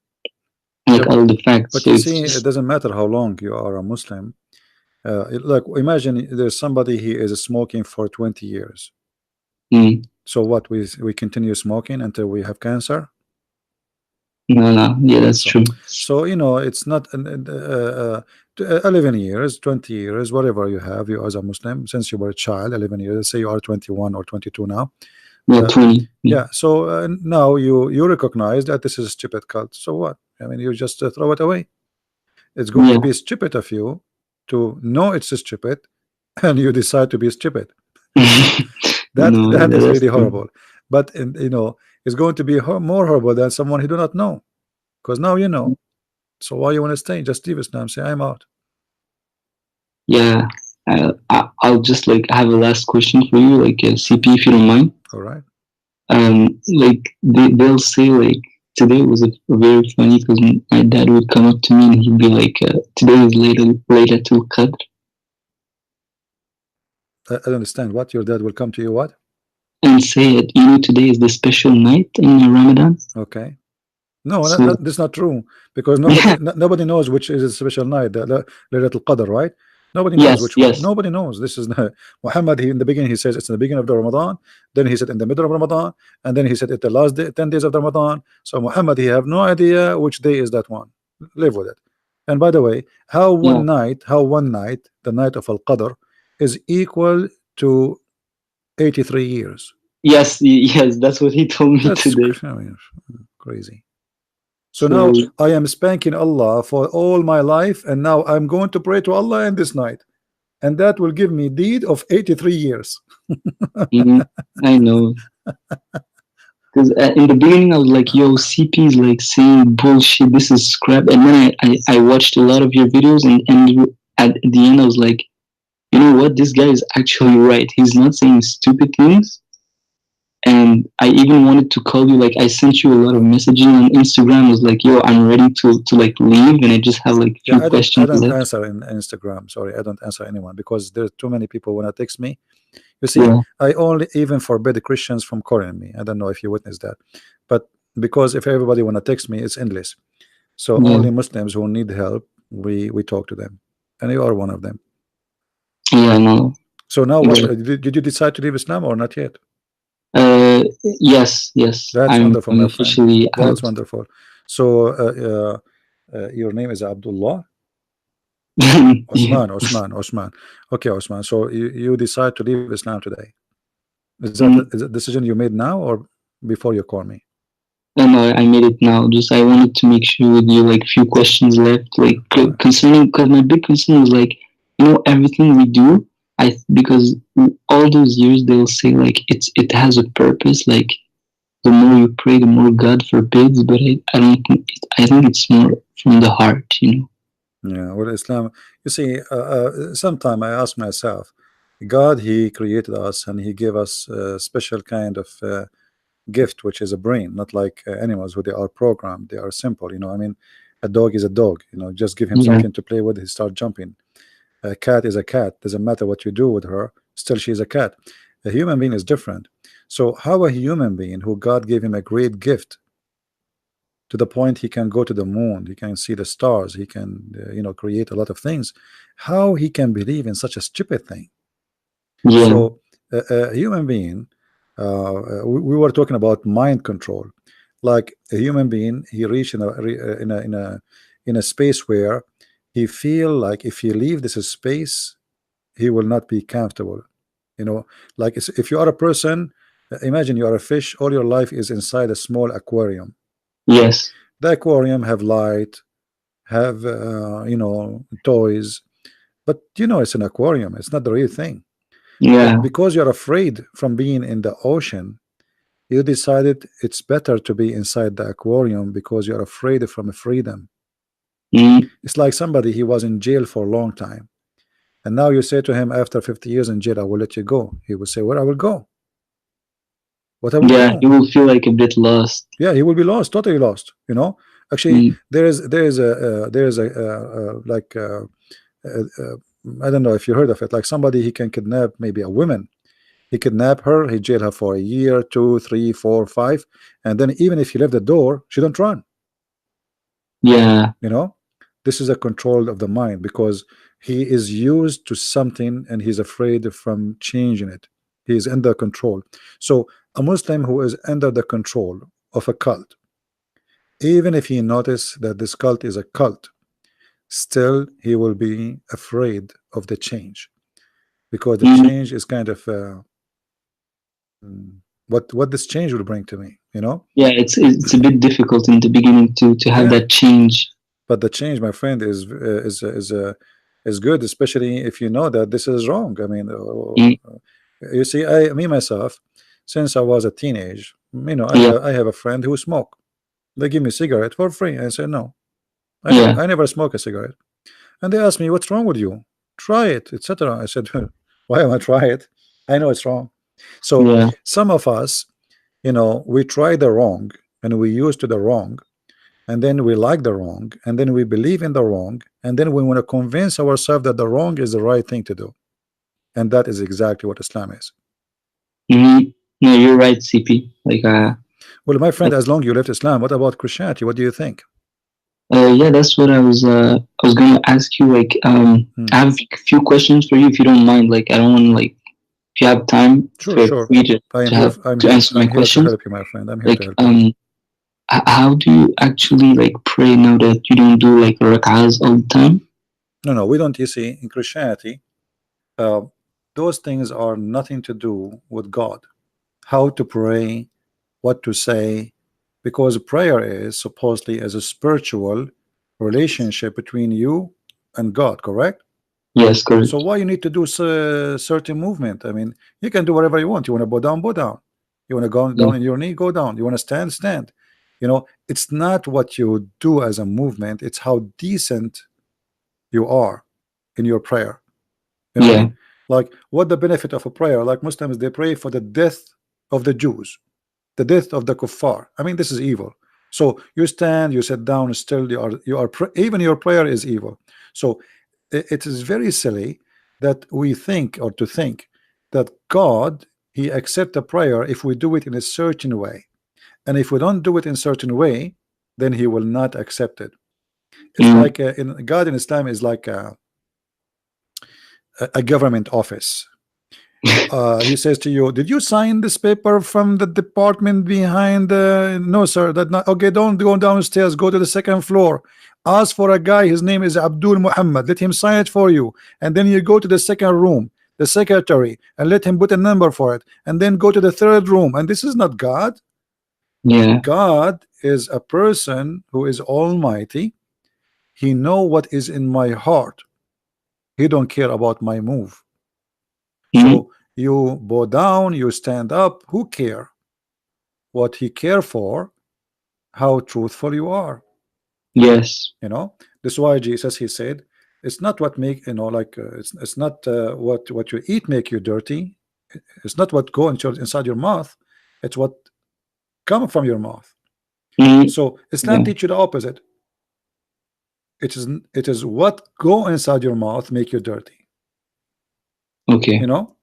Yeah, Like all the facts. but So you it's see, it just doesn't matter how long you are a Muslim. Like imagine there's somebody he is smoking for 20 years. mm, So what we continue smoking until we have cancer? no, yeah, that's So, true. it's not 11 years, 20 years, whatever you have, you as a Muslim, since you were a child, 11 years, let's say you are 21 or 22 now. Yeah, Uh, 20. Yeah. yeah, so now you recognize that this is a stupid cult. So what? I mean, you just throw it away. It's going to Yeah. be stupid of you to know it's stupid, and you decide to be stupid. That No, that yeah, is that's really true. horrible. But it's going to be more horrible than someone who do not know, because now you know. So why you want to stay? Just leave Islam. Say I'm out. Yeah. I'll just like have a last question for you, like CP, if you don't mind. All right. Like they'll say like today was a very funny because my dad would come up to me and he'd be like, "Today is later till Qadr," I don't understand what your dad will come to you. What? and say it. You know, today is the special night in Ramadan. Okay. No, So that's not true because yeah, nobody knows which is a special night, the Laylatul Qadr, right? Nobody knows yes, which one. yes, Nobody knows. This is the, Muhammad. He in the beginning he says it's in the beginning of the Ramadan. Then he said in the middle of Ramadan, and then he said it's the last day, 10 days of the Ramadan. So Muhammad, he have no idea which day is that one. Live with it. And by the way, yeah, how one night, the night of Al Qadr, is equal to 83 years. yes. That's what he told me That's today. I mean, crazy. So So now I am spanking Allah for all my life, and now I'm going to pray to Allah in this night, and that will give me deed of 83 years. mhm, I know. Because in the beginning, I was like, yo, CP is like saying bullshit. This is crap. And then I watched a lot of your videos, and at the end, I was like, you know what? This guy is actually right. He's not saying stupid things. And I even wanted to call you. Like, I sent you a lot of messaging on Instagram. I was like, yo, I'm ready to like leave. And I just have like a Yeah, few I questions don't left. answer in Instagram. Sorry, I don't answer anyone because there's too many people when I text me. You see, Yeah, I only even forbid the Christians from calling me. I don't know if you witnessed that, but because if everybody wanna text me, it's endless. So yeah, only Muslims who need help, we talk to them, and you are one of them. yeah, no. So now, what Yeah. did you decide to leave Islam or not yet? Yes, yes. That's wonderful, I'm my friend. officially That's out. wonderful. So, your name is Abdullah? Yeah. Osman. Okay, Osman. So you decide to leave Islam today. Is Mm, it a decision you made now or before you call me? and I made it now. Just I wanted to make sure with you like few questions left, like All right. concerning because my big concern was like everything we do. Because all those years they'll say like it has a purpose. Like the more you pray, the more God forbids. But I don't think I think it's more from the heart. Yeah. Well, Islam. You see, sometime I ask myself, God, He created us and He gave us a special kind of gift, which is a brain, not like animals who they are programmed. They are simple. I mean, a dog is a dog. Just give him Yeah, something to play with, he start jumping. A cat is a cat. Doesn't matter what you do with her, still she's a cat. A human being is different. So how a human being who God gave him a great gift to the point he can go to the moon, he can see the stars, he can create a lot of things, how he can believe in such a stupid thing? yeah, So a human being, we were talking about mind control. Like a human being, he reached in a space where he feel like if he leave this space, he will not be comfortable. Like if you are a person, imagine you are a fish. All your life is inside a small aquarium. yes, The aquarium have light, have toys, but it's an aquarium. It's not the real thing. But yeah, because you're afraid from being in the ocean, you decided it's better to be inside the aquarium because you're afraid from freedom. mm, It's like somebody, he was in jail for a long time, and now you say to him after 50 years in jail, I will let you go. He will say, where I will go? What I will yeah. do? You will feel like a bit lost. Yeah, he will be lost, totally lost. Actually, Mm, there is a like uh, uh, I don't know if you heard of it. Like somebody, he can kidnap maybe a woman. He kidnap her, he jail her for a year, two, three, four, five, and then even if he left the door, she don't run. yeah. You know, this is a control of the mind because he is used to something and he's afraid from changing it. He is under control. So a Muslim who is under the control of a cult, even if he notice that this cult is a cult, still he will be afraid of the change because the Mm, change is kind of what this change will bring to me. yeah, it's a bit difficult in the beginning to have Yeah, that change. but the change, my friend, is good, especially if you know that this is wrong. I mean, Mm, you see, me myself, since I was a teenage, I yeah, have I have a friend who smoke. They give me cigarette for free. I said no, I never yeah, I never smoke a cigarette. And they asked me, what's wrong with you? try it, etc. I said, why am I try it? I know it's wrong. So yeah. some of us, we try the wrong and we used to the wrong, and then we like the wrong, and then we believe in the wrong, and then we want to convince ourselves that the wrong is the right thing to do. And that is exactly what Islam is. Mm-hmm. No, you're right, CP. Well, my friend, Like, as long you left Islam, what about Christianity? What do you think? yeah, that's what I was gonna ask you. Hmm. I have a few questions for you, if you don't mind. Like, I don't want to like, if you have time, Sure, feel sure. free I am to here. have to answer my I'm here to questions. help you, my friend. I'm here to Like, help you. how do you actually like pray now that you don't do like rak'ahs all the time? No, no, we don't. You see, in Christianity, uh, those things are nothing to do with God. How to pray, what to say, because prayer is supposedly as a spiritual relationship between you and God, correct? Yes, So correct. why you need to do certain movement? I mean, you can do whatever you want. You want to bow down, bow down. You want to go Yeah, down in your knee, go down. You want to stand, stand. It's not what you do as a movement, it's how decent you are in your prayer. You know what I yeah, mean? Like, what the benefit of a prayer? Like Muslims, they pray for the death of the Jews, the death of the kuffar. I mean, this is evil. So you stand, you sit down, still you are even your prayer is evil. So it is very silly that we think, or to think that God, he accept a prayer if we do it in a certain way, and if we don't do it in a certain way, then he will not accept it. It's mm, like in God in Islam is like a government office. He says to you, did you sign this paper from the department behind? No, sir. That not okay. Don't go downstairs. Go to the second floor. Ask for a guy. His name is Abdul Muhammad. Let him sign it for you. And then you go to the second room, the secretary, and let him put a number for it. And then go to the third room. And this is not God. yeah, God is a person who is almighty. He know what is in my heart. He don't care about my move. mm, So you bow down, you stand up. Who care? What he care for? How truthful you are. yes, You know. This is why Jesus, he said, it's not what make, like it's not what you eat make you dirty. It's not what go inside your mouth. It's what come from your mouth. mm, So Islam yeah, teach you the opposite. It is what go inside your mouth make you dirty. You okay. know.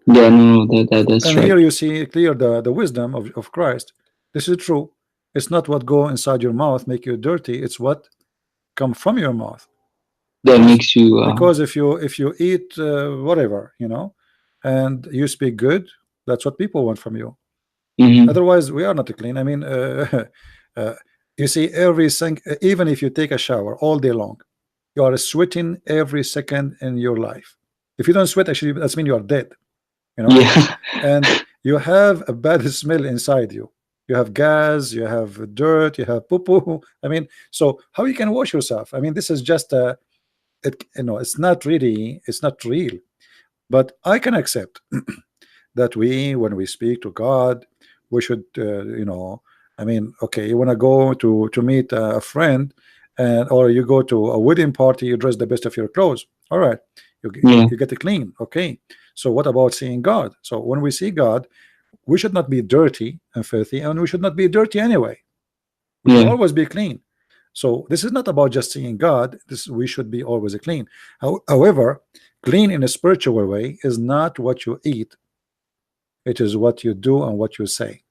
Yeah, no, that's And right. here you see clear the wisdom of Christ. This is true. It's not what go inside your mouth make you dirty. It's what come from your mouth. That because makes you, because if you eat whatever, and you speak good, that's what people want from you. mm-hmm, Otherwise we are not clean. I mean, uh, you see, even if you take a shower all day long, you are sweating every second in your life. If you don't sweat, actually that's mean you are dead, you know yeah, and you have a bad smell inside you. You have gas, you have dirt, you have poo poo. I mean, so how you can wash yourself? I mean, this is just it's not real. But I can accept that when we speak to God, we should I mean, okay, you want to go to meet a friend, and or you go to a wedding party, you dress the best of your clothes, all right, yeah, you get it clean, okay. So what about seeing God? So when we see God, we should not be dirty and filthy, and we should not be dirty anyway. We should yeah. always be clean. So this is not about just seeing God. This we should be always clean. However, clean in a spiritual way is not what you eat. It is what you do and what you say.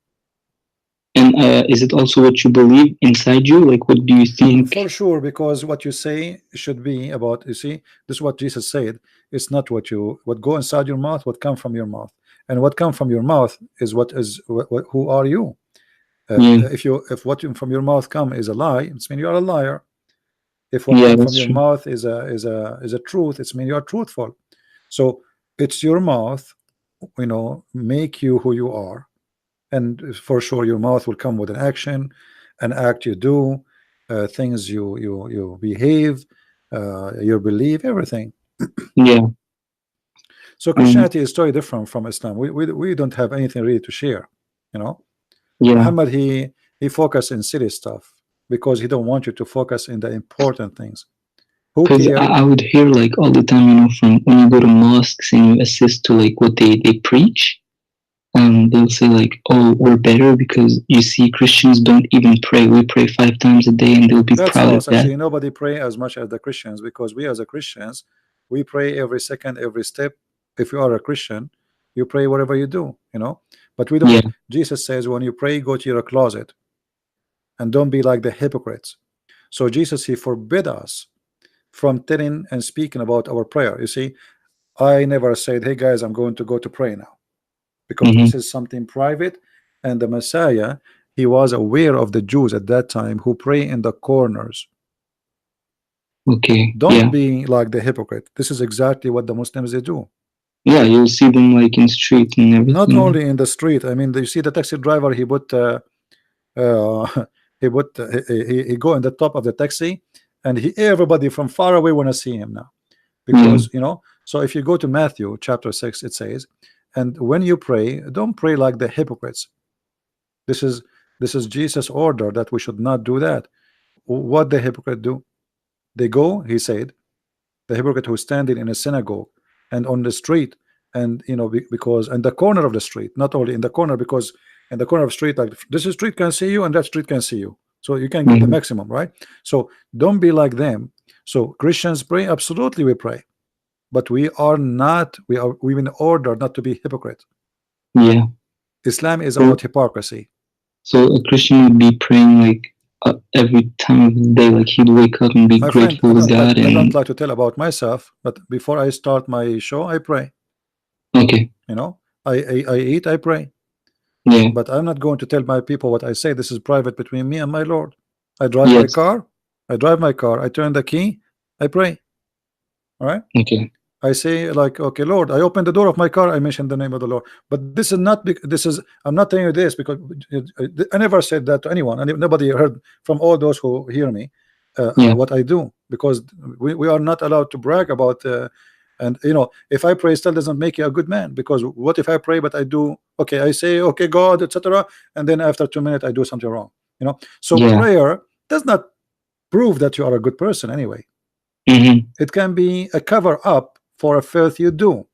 And is it also what you believe inside you? Like, what do you For think? sure, because what you say should be about. You see, this is what Jesus said. It's not what go inside your mouth, what come from your mouth, and what come from your mouth is who are you? Yeah, If what from your mouth come is a lie, it's mean you are a liar. If what yeah, come from that's your true. mouth is a truth, it's mean you are truthful. So it's your mouth, make you who you are. And for sure your mouth will come with an action, an act you do, things you behave, your belief, everything. Yeah, So um, Christianity is totally different from Islam. We don't have anything really to share. you know yeah, Muhammad, he focused in silly stuff because he don't want you to focus in the important things. Who Because care? I would hear like all the time, from when you go to mosques and you assist to like what they preach, they'll say like, "Oh, we're better because you see Christians don't even pray. We pray 5 times a day," and they'll be That's proud of false. that. Actually, nobody pray as much as the Christians, because we as a Christians, we pray every second, every step. If you are a Christian, you pray whatever you do. But we Yeah. don't. Jesus says, when you pray, go to your closet and don't be like the hypocrites. So Jesus, he forbid us from telling and speaking about our prayer. You see, I never said, hey guys, I'm going to go to pray now, because Mm-hmm. this is something private. And the Messiah, he was aware of the Jews at that time who pray in the corners. Okay. Don't Yeah. be like the hypocrite. This is exactly what the Muslims they do. Yeah. You'll see them like in street and Not everything. only in the street. I mean, you see the taxi driver. He put he put he go in the top of the taxi, and everybody from far away want to see him now, Yeah. because So if you go to Matthew chapter 6, it says, and when you pray, don't pray like the hypocrites. This is Jesus' order that we should not do that. What the hypocrite do? They go, he said, the hypocrite who's standing in a synagogue and on the street, and because in the corner of the street, not only in the corner, because in the corner of the street, like this street can see you and that street can see you, so you can get the Mm-hmm. maximum, right? So don't be like them. So Christians pray, absolutely we pray, but we've been ordered not to be hypocrite. Yeah. Islam is So about hypocrisy. so a Christian would be praying like every time of the day, like he'd wake up and be My friend, grateful to God I don't and like to tell about myself, but before I start my show, I pray. okay. I eat, I pray. Yeah. But I'm not going to tell my people what I say. This is private between me and my Lord. I drive my Yes. car. I turn the key. I pray. All right. Okay. I say like, okay, Lord, I open the door of my car. I mention the name of the Lord. But this is not. This is. I'm not telling you this because I never said that to anyone, and nobody heard from all those who hear me Yeah. what I do, because we are not allowed to brag about. And if I pray still doesn't make you a good man, because what if I pray but I do, okay, I say okay God, etc., and then after 2 minutes I do something wrong. So Yeah. prayer does not prove that you are a good person anyway. Mm-hmm. It can be a cover up for a filth you do.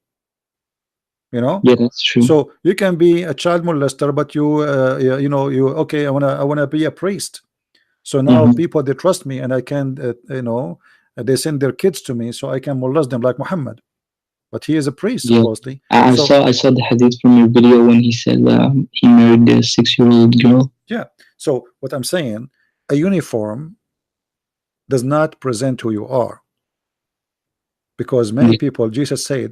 Yeah, that's true. So you can be a child molester, but you okay, I wanna be a priest. So now Mm-hmm. people, they trust me, and I can they send their kids to me so I can molest them like Muhammad, but he is a priest Yeah. supposedly. I So saw I saw the hadith from your video when he said he married a 6-year-old girl. yeah, so what I'm saying, a uniform does not present who you are, because many Yeah. people, Jesus said,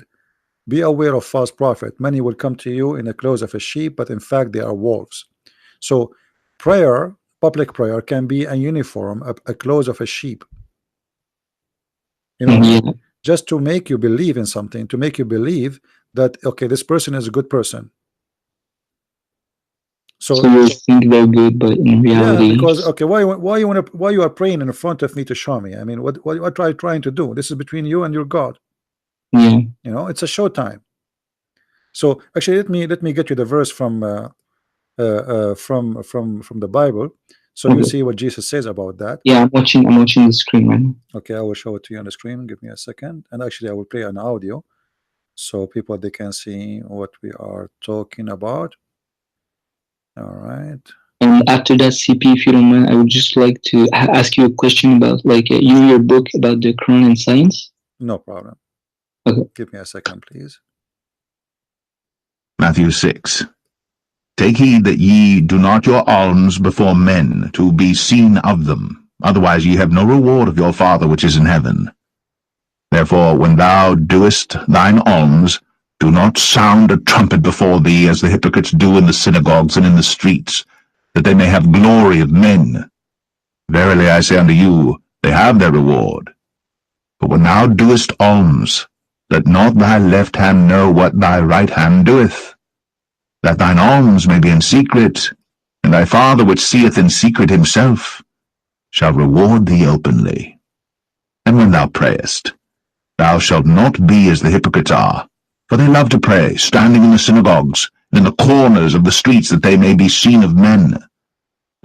be aware of false prophet. Many will come to you in the clothes of a sheep, but in fact they are wolves. So prayer, public prayer, can be a uniform, a clothes of a sheep. You know what I mean? Yeah. Just to make you believe in something, to make you believe that okay, this person is a good person. So So you think they're good, but in yeah, reality, because okay, why you are praying in front of me to show me? I mean, what are you trying to do? This is between you and your God. yeah. It's a showtime. So actually, let me get you the verse from the Bible, so you Okay. see what Jesus says about that. Yeah, I'm watching the screen right now. Okay, I will show it to you on the screen. Give me a second, and actually, I will play an audio so people they can see what we are talking about. All right. And after that, CP, if you don't mind, I would just like to ask you a question about like your book about the Quran and science. No problem. Okay. Give me a second, please. Matthew 6. Take heed that ye do not your alms before men, to be seen of them. Otherwise ye have no reward of your Father which is in heaven. Therefore, when thou doest thine alms, do not sound a trumpet before thee, as the hypocrites do in the synagogues and in the streets, that they may have glory of men. Verily I say unto you, they have their reward. But when thou doest alms, let not thy left hand know what thy right hand doeth, that thine alms may be in secret, and thy Father which seeth in secret himself shall reward thee openly. And when thou prayest, thou shalt not be as the hypocrites are, for they love to pray, standing in the synagogues, and in the corners of the streets, that they may be seen of men.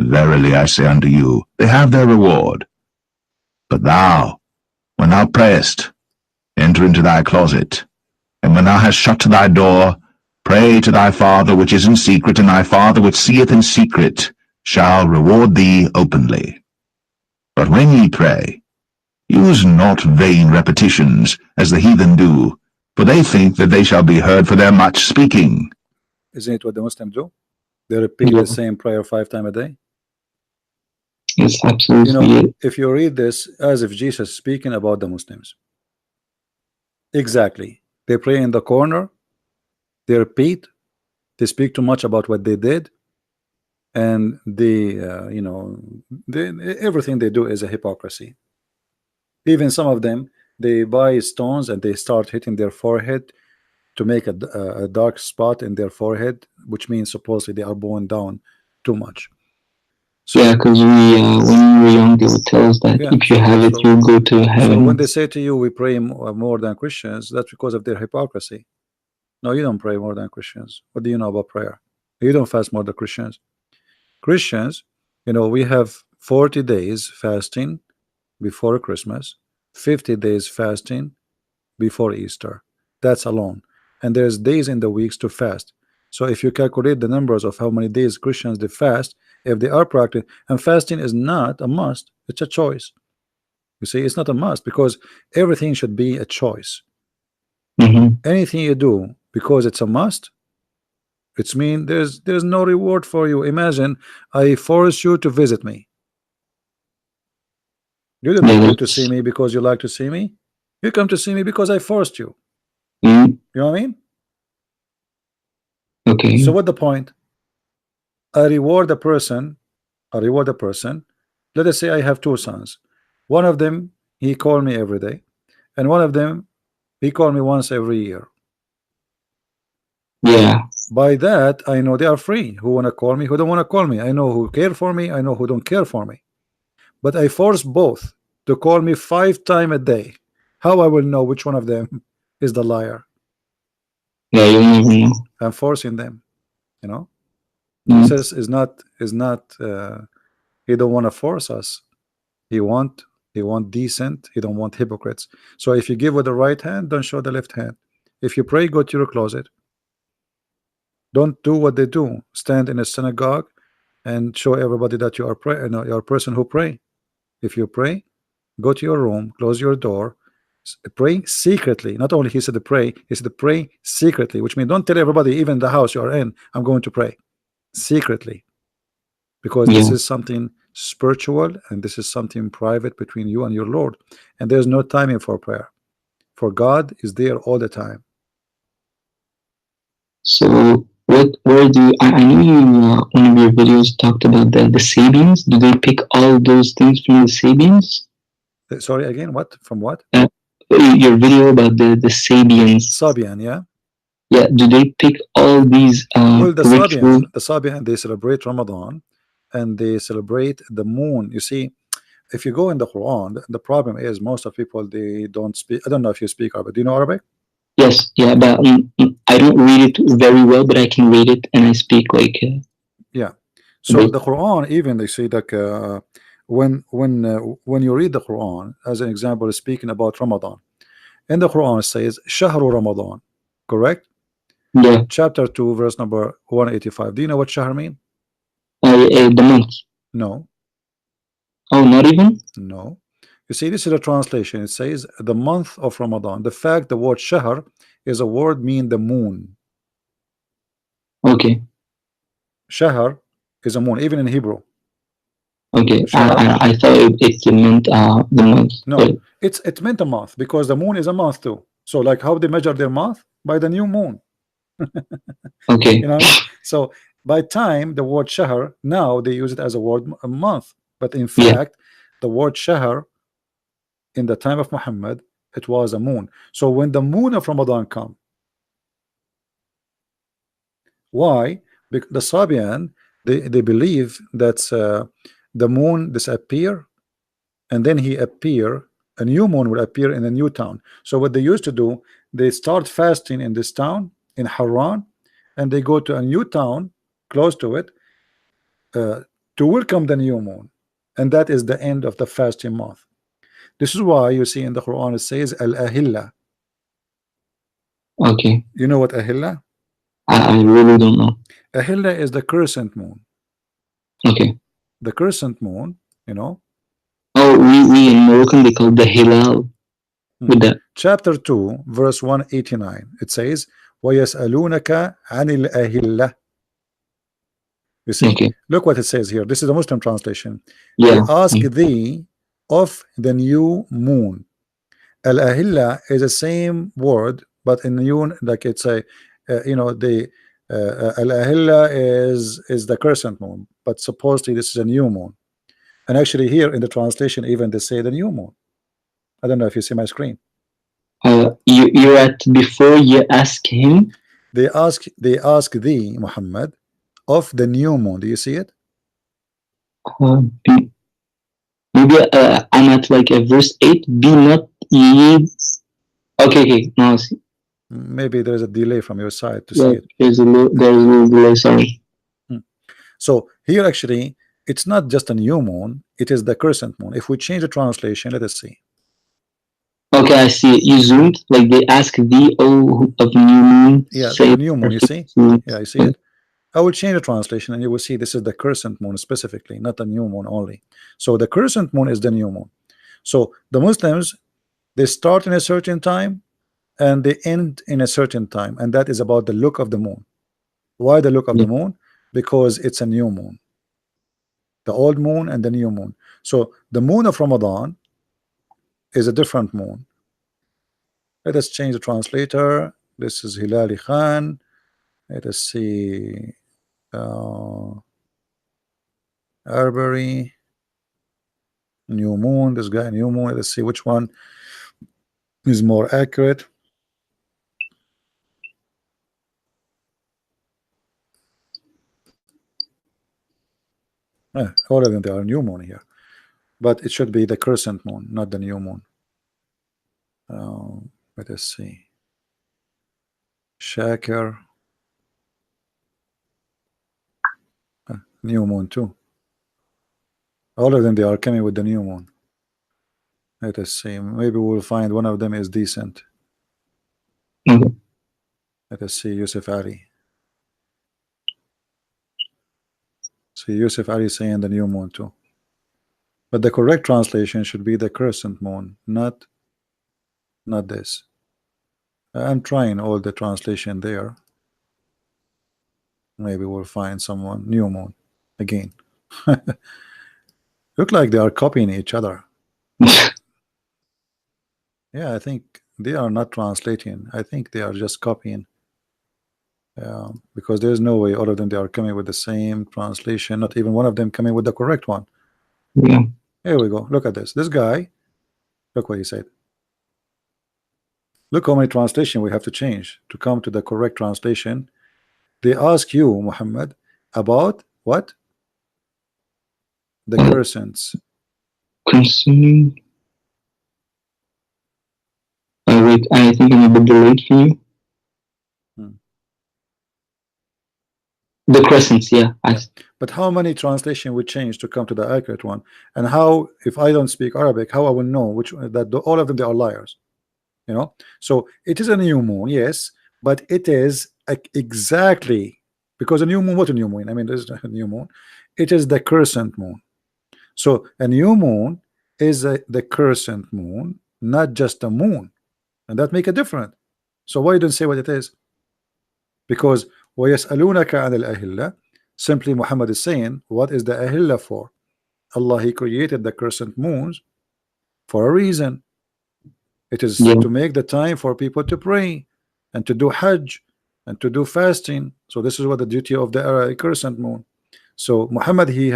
Verily I say unto you, they have their reward. But thou, When thou prayest, enter into thy closet, and when thou hast shut thy door, pray to thy Father which is in secret, and thy Father which seeth in secret shall reward thee openly. But when ye pray, use not vain repetitions, as the heathen do, for they think that they shall be heard for their much speaking. Isn't it what the Muslims do? They repeat Yeah. the same prayer 5 times a day. It's You absolutely know, it. if you read this as if Jesus is speaking about the Muslims, exactly. They pray in the corner, they repeat, they speak too much about what they did, and they, everything they do is a hypocrisy. Even some of them, they buy stones and they start hitting their forehead to make a dark spot in their forehead, which means supposedly they are bowing down too much. So Yeah, because when we were young, they would tell us that yeah, if you have it, so you'll go to so heaven. when they say to you, we pray more than Christians, that's because of their hypocrisy. No, you don't pray more than Christians. What do you know about prayer? You don't fast more than Christians. Christians, we have 40 days fasting before Christmas, 50 days fasting before Easter. That's alone. And there's days in the weeks to fast. So if you calculate the numbers of how many days Christians they fast, if they are practicing, and fasting is not a must, it's a choice. You see, it's not a must because everything should be a choice. Anything you do because it's a must, it's mean there's no reward for you. Imagine I force you to visit me. You didn't Yeah, come to see that's me because you like to see me. You come to see me because I forced you. mm, You know what I mean? okay. So what the point? I reward a person. I reward a person. Let us say I have two sons. One of them he call me every day, and one of them he call me once every year. Yeah, By that I know they are free. Who wanna call me? Who don't wanna call me? I know who care for me. I know who don't care for me. But I force both to call me 5 times a day. How I will know which one of them is the liar? yeah, you never know. I'm forcing them. You know, Mm. Jesus is not. He don't want to force us. He want decent. He don't want hypocrites. So if you give with the right hand, don't show the left hand. If you pray, go to your closet. Don't do what they do. Stand in a synagogue and show everybody that you are pray. No, you're a person who pray. If you pray, go to your room, close your door, pray secretly. Not only he said to pray, he said to pray secretly, which means don't tell everybody, even the house you are in, I'm going to pray secretly, because this Yeah. is something spiritual and this is something private between you and your Lord, and there's no timing for prayer, for God is there all the time. So where do you, I know you one of your videos talked about the Sabians. Do they pick all those things from the Sabians? Sorry, again, what from what? Uh, your video about the Sabians. Sabian, yeah. Yeah, do they pick all these Well, the rituals? Sabian, they celebrate Ramadan and they celebrate the moon. You see, if you go in the Quran, the problem is most of people they don't speak. I don't know if you speak Arabic. Do you know Arabic? Yes, yeah, but I don't read it very well, but I can read it and I speak like Yeah. a So bit. the Quran, even they say that when you read the Quran, as an example, is speaking about Ramadan. In the Quran, it says Shahru Ramadan, correct? Yeah, Chapter 2, verse number 185. Do you know what Shahr mean? the month. No, Oh, not even? no. You see, this is a translation. It says the month of Ramadan. The fact the word Shahr is a word mean the moon. Okay, Shahr is a moon, even in Hebrew. okay. Shahr, I thought it meant the month, no, but it meant a month because the moon is a month too. So like how they measure their month? By the new moon. okay. You know what I mean? So by time the word shahr, now they use it as a word a month, but in Yeah, fact the word shahr in the time of Muhammad, it was a moon. So when the moon of Ramadan come, why? Because the Sabian, they believe that the moon disappear and then he appear, a new moon will appear in a new town. So what they used to do, they start fasting in this town in Haran, and they go to a new town close to it to welcome the new moon, and that is the end of the fasting month. This is why you see in the Quran it says al-ahilla. Okay. You know what ahilla? I really don't know. Ahilla is the crescent moon. Okay. The crescent moon, you know. Oh, we in Moroccan they call the hilal with that. Chapter 2, verse 189. It says, وَيَسْأَلُونَكَ عَنِ الْأَهِلَّةِ. You see, Okay. look what it says here. This is the Muslim translation. They Yeah. ask thee of the new moon. Al-ahilla is the same word, but in new, like it's a, the al-ahilla is the crescent moon, but supposedly this is a new moon. And actually here in the translation, even they say the new moon. I don't know if you see my screen. You're at before you ask him. They ask thee, Muhammad, of the new moon. Do you see it? Be, maybe I'm at like a verse 8. Be not ye. Okay, okay. Now I see. Maybe there's a delay from your side to Yeah, see it. there's a little delay. Sorry. So here actually, it's not just a new moon, it is the crescent moon. If we change the translation, let us see. Okay, I see it. You zoomed. Like they ask thee, oh, of new moon. Yeah, Say the new moon, you see? Yeah, you see it? I will change the translation and you will see this is the crescent moon specifically, not the new moon only. So the crescent moon is the new moon. So the Muslims, they start in a certain time and they end in a certain time, and that is about the look of the moon. Why the look of the moon? Because it's a new moon, the old moon and the new moon. So the moon of Ramadan is a different moon. Let us change the translator. This is Hilali Khan. Let us see Arbery, new moon, this guy, new moon. Let's see which one is more accurate. All of them, they are new moon here, but it should be the crescent moon, not the new moon. Let us see. Shakir, new moon too. All of them, they are coming with the new moon. Let us see. Maybe we'll find one of them is decent. Let us see. Yusuf Ali. See, Yusuf Ali saying the new moon too. But the correct translation should be the crescent moon, not this. I'm trying all the translation there. Maybe we'll find someone new moon again. Look like they are copying each other. Yeah, I think they are not translating. I think they are just copying. Because there's no way all of them they are coming with the same translation. Not even one of them coming with the correct one. Yeah. Here we go. Look at this. This guy. Look what he said. Look how many translation we have to change to come to the correct translation. They ask you, Muhammad, about what? The crescents. Concerning. Wait, I think I'm a bit delayed for you. The crescents, yeah. But how many translation we change to come to the accurate one? And how, if I don't speak Arabic, how I will know which that all of them they are liars? You know. So it is a new moon, yes, but it is exactly because a new moon. What a new moon? I mean, there's a new moon. It is the crescent moon. So a new moon is the crescent moon, not just a moon, and that make a difference. So why you don't say what it is? Because وَيَسْأَلُونَكَ عَنِ الْأَهِلَّةِ, simply Muhammad is saying, what is the ahilla for? Allah, He created the crescent moons for a reason. It is to make the time for people to pray and to do Hajj and to do fasting. So this is what the duty of the crescent moon. So Muhammad, he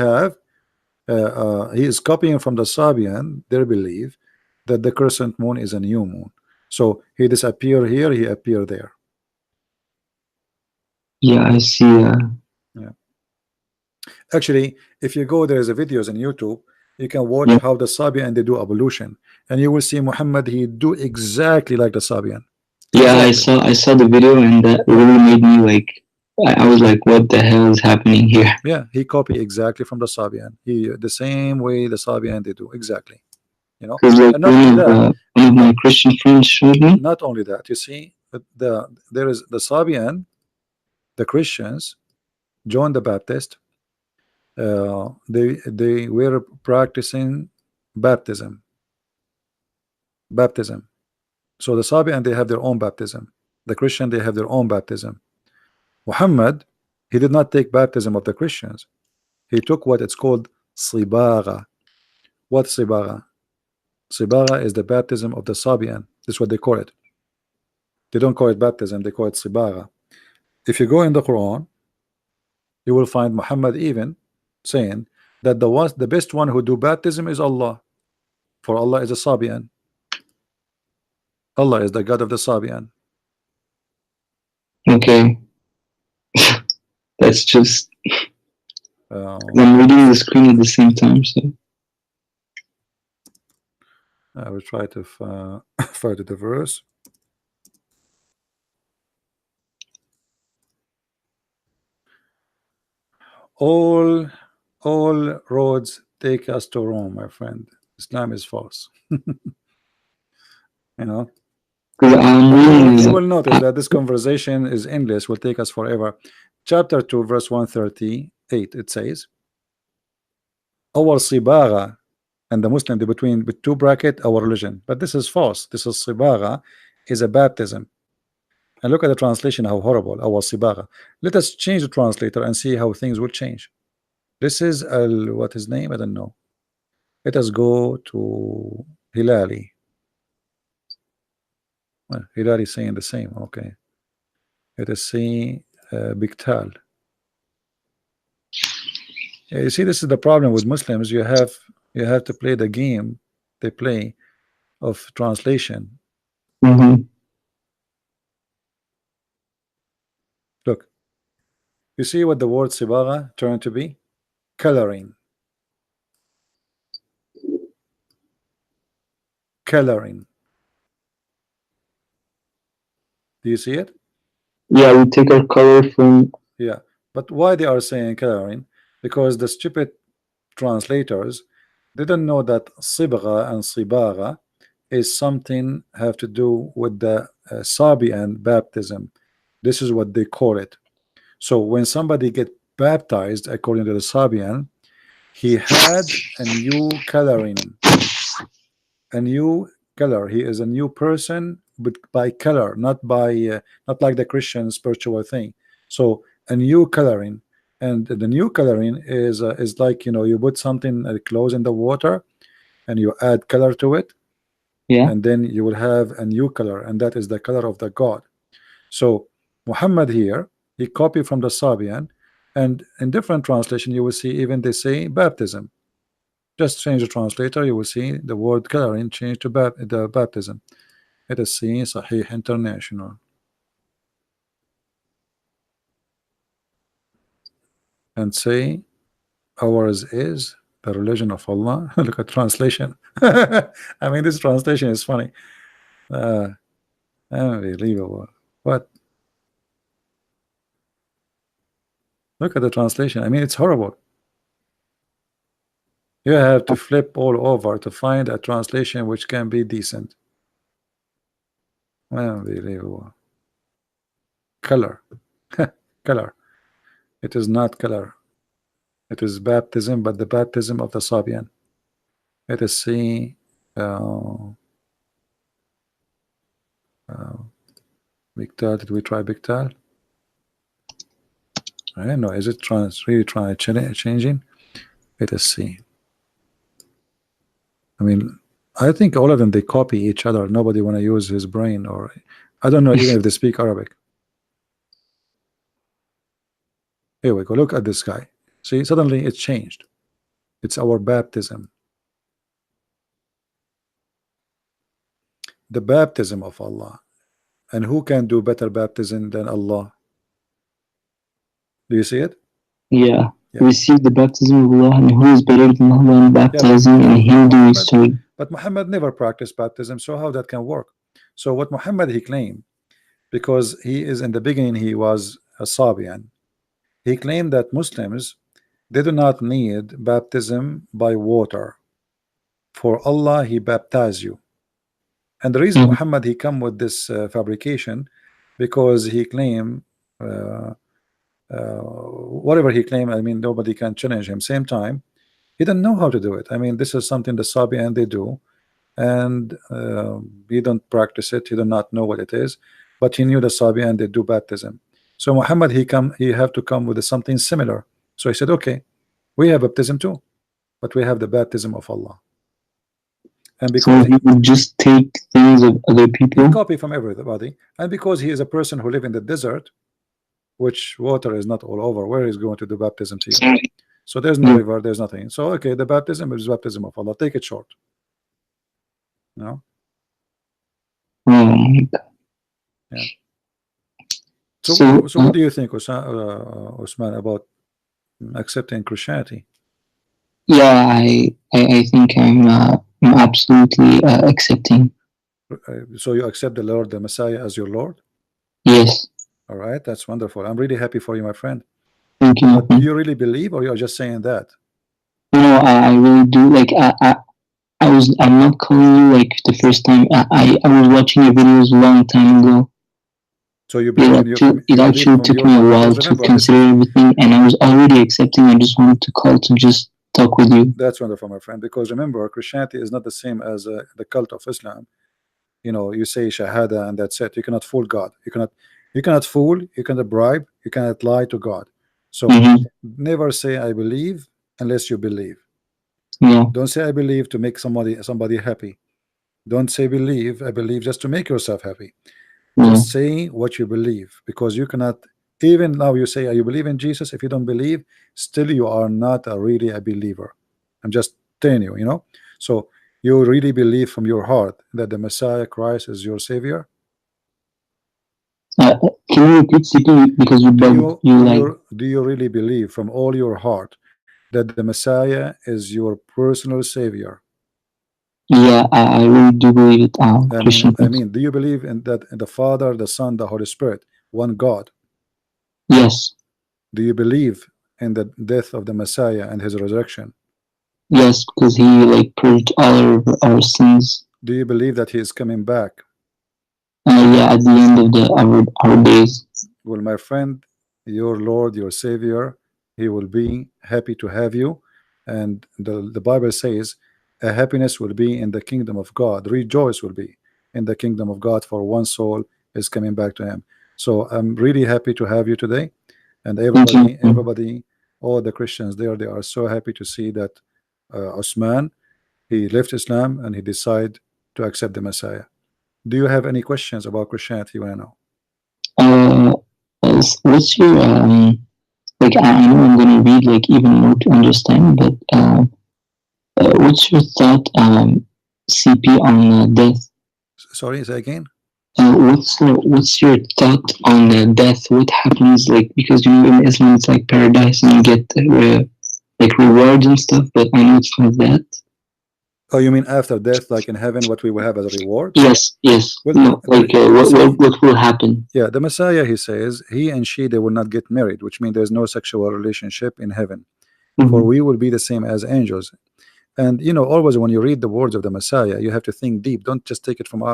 is copying from the Sabian their belief that the crescent moon is a new moon. So he disappear here, he appear there. Yeah, I see. Yeah. Actually, if you go, there is a videos on YouTube. You can watch how the Sabian they do ablution, and you will see Muhammad. He do exactly like the Sabian. Yeah, exactly. I saw the video, and that really made me like. I was like, what the hell is happening here? Yeah, he copy exactly from the Sabian. He the same way the Sabian they do exactly. you know. Because like And not only that, one of not my Christian friends showed me. not only that, you see, there is the Sabian, the Christians, John the Baptist, they were practicing baptism. Baptism. So the Sabian, they have their own baptism. The Christian, they have their own baptism. Muhammad, he did not take baptism of the Christians. He took what it's called Sibagha. What Sibagha? Sibagha is the baptism of the Sabian. That's what they call it. They don't call it baptism, they call it Sibagha. If you go in the Quran, you will find Muhammad even saying that the best one who do baptism is Allah, for Allah is a Sabian. Allah is the God of the Sabian. Okay, that's just. Uh, I'm reading the screen at the same time, so. I will try to find the verse. All roads take us to Rome, my friend. Islam is false. You know. Because I'm reading. You will notice that this conversation is endless. Will take us forever. Chapter 2, verse 138. It says, "Our sibagha," and the Muslim, between with two bracket, our religion. But this is false. This is sibagha, is a baptism. And look at the translation, how horrible. Our sibagha. Let us change the translator and see how things will change. This is what his name? I don't know. Let us go to Hilali. Well, Hilali is saying the same. Okay. Let us see Biktal. You see, this is the problem with Muslims. You have to play the game they play of translation. Mm-hmm. Look, you see what the word sibagha turned to be? Coloring. Coloring. Do you see it? Yeah, we take our color from. Yeah, but why they are saying coloring? Because the stupid translators didn't know that sibgha and sibagha is something have to do with the Sabian baptism. This is what they call it. So when somebody get baptized according to the Sabian, he had a new coloring, a new color. He is a new person, but by color, not by not like the Christian spiritual thing. So a new coloring, and the new coloring is like, you know, you put something close in the water and you add color to it, Yeah. and then you will have a new color, and that is the color of the God. So Muhammad here, he copied from the Sabian, and in different translation you will see even they say baptism. Just change the translator, you will see the word coloring change to the baptism. Let us see Sahih International and say ours is the religion of Allah. Look at translation. I mean, this translation is funny. Unbelievable. What? Look at the translation. I mean, it's horrible. You have to flip all over to find a translation which can be decent. Unbelievable. Color. Color. It is not color. It is baptism, but the baptism of the Sabian. Let us see. Biktal. Did we try Biktal? I don't know. Is it really trying changing? Let us see. I mean, I think all of them, they copy each other. Nobody want to use his brain, or I don't know even if they speak Arabic. Here we go. Look at this guy. See, suddenly it changed. It's our baptism. The baptism of Allah. And who can do better baptism than Allah? Do you see it? Yeah. Yeah. Receive the baptism of Allah, and who is better than Allah in baptizing and him doing so? But Muhammad never practiced baptism, so how that can work? So what Muhammad he claimed, because he is in the beginning he was a Sabian, he claimed that Muslims, they do not need baptism by water. For Allah he baptized you. And the reason Muhammad he come with this fabrication, because he claim uh, whatever he claim, I mean nobody can challenge him. Same time he didn't know how to do it. I mean this is something the Sabi and they do, and he don't practice it. He do not know what it is, but he knew the Sabi and they do baptism. So Muhammad he have to come with something similar. So he said, okay, we have baptism too, but we have the baptism of Allah. And So because he would just take things of other he people. copy from everybody, and because he is a person who live in the desert, which water is not all over, where is going to do baptism to you? So there's no Yeah. river, there's nothing. So okay, the baptism is baptism of Allah. Take it short. No. Oh my God. Yeah. So, So, so what do you think, Usman, about accepting Christianity? yeah, I think I'm absolutely accepting. So you accept the Lord, the Messiah, as your Lord? Yes. All right, that's wonderful. I'm really happy for you, my friend. Thank you, my But do friend. you really believe, or you're just saying that? No, I really do. Like, I'm not calling you like the first time. I was watching your videos a long time ago. So you believe in your, It you believe actually from took your me a heart, while because to remember, this consider is, everything, and I was already accepting. I just wanted to call to just talk with you. that's wonderful, my friend. Because remember, Christianity is not the same as the cult of Islam. You know, you say Shahada and that's it. You cannot fool God. You cannot fool. You cannot bribe. You cannot lie to God. So Mm-hmm. never say I believe unless you believe. Yeah. Don't say I believe to make somebody happy. Don't say believe, I believe just to make yourself happy. Yeah. Just say what you believe, because you cannot, even now you say you believe in Jesus, if you don't believe, still you are not really a believer. I'm just telling you, you know. So you really believe from your heart that the Messiah Christ is your savior? Can you repeat simply because you Do bugged you you do like? you do you really believe from all your heart that the Messiah is your personal savior? Yeah, I really do believe it. Christian I things. mean, do you believe in that in the Father, the Son, the Holy Spirit, one God? Yes. Do you believe in the death of the Messiah and his resurrection? Yes, because he like purged all our sins. Do you believe that he is coming back? Yeah, at the end of our days. Well, my friend, your Lord, your Savior, he will be happy to have you. And the Bible says, a happiness will be in the kingdom of God. Rejoice will be in the kingdom of God, for one soul is coming back to him. So I'm really happy to have you today. And Thank you. everybody, all the Christians there, they are so happy to see that Osman, he left Islam and he decided to accept the Messiah. Do you have any questions about Christianity you want to know? Uh, what's your like? I know I'm gonna read like even more to understand, but what's your thought, CP, on death? Sorry, say again. What's your thought on death? What happens, like, because you know in Islam it's like paradise and you get like rewards and stuff, but I know it's not that. Oh, you mean after death, like in heaven, what we will have as a reward? Yes, yes. Well, No, like you see, what will happen? yeah, the Messiah, he says, he and she, they will not get married, which means there's no sexual relationship in heaven, for Mm-hmm. we will be the same as angels. And you know, always when you read the words of the Messiah, you have to think deep. Don't just take it from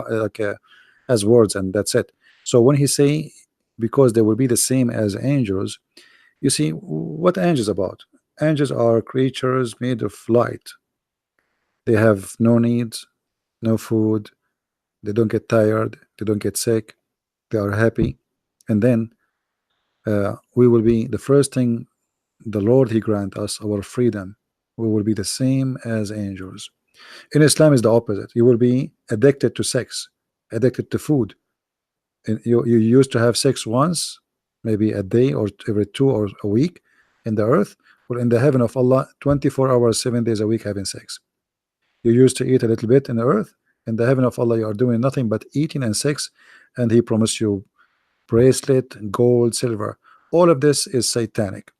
as words and that's it. So when he say, because they will be the same as angels, you see, what angels about? Angels are creatures made of light. They have no needs, no food. They don't get tired. They don't get sick. They are happy. And then we will be the first thing the Lord he grant us our freedom. We will be the same as angels. In Islam is the opposite. You will be addicted to sex, addicted to food. And you used to have sex once, maybe a day or every 2 or a week in the earth. Well, in the heaven of Allah, 24 hours, 7 days a week having sex. You used to eat a little bit in the earth. In the heaven of Allah, you are doing nothing but eating and sex, and He promised you bracelet, gold, silver. All of this is satanic.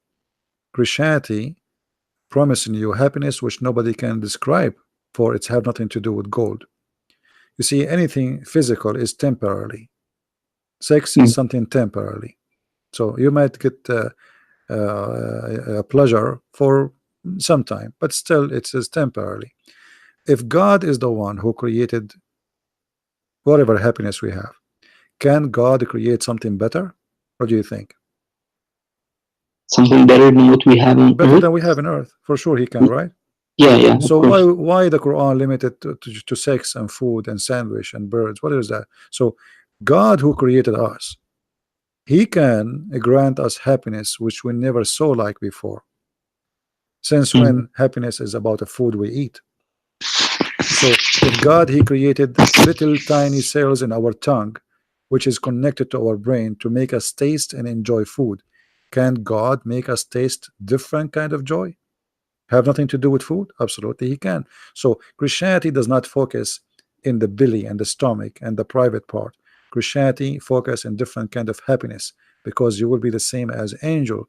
Christianity promising you happiness which nobody can describe, for it's have nothing to do with gold. You see, anything physical is temporarily. Sex is something temporarily. So you might get a pleasure for some time, but still it is temporarily. If God is the one who created whatever happiness we have, can God create something better? What do you think? Something better than what we have on Better Earth. than we have in Earth? For sure he can, right? Yeah, yeah, of So why course. why the Quran limited to sex and food and sandwich and birds? What is that? So God who created us, he can grant us happiness which we never saw like before. Since Mhm. when happiness is about the food we eat? So if God he created little tiny cells in our tongue which is connected to our brain to make us taste and enjoy food, can God make us taste different kind of joy? Have nothing to do with food? Absolutely he can. So Christianity does not focus in the belly and the stomach and the private part. Christianity focus in different kind of happiness, because you will be the same as angel.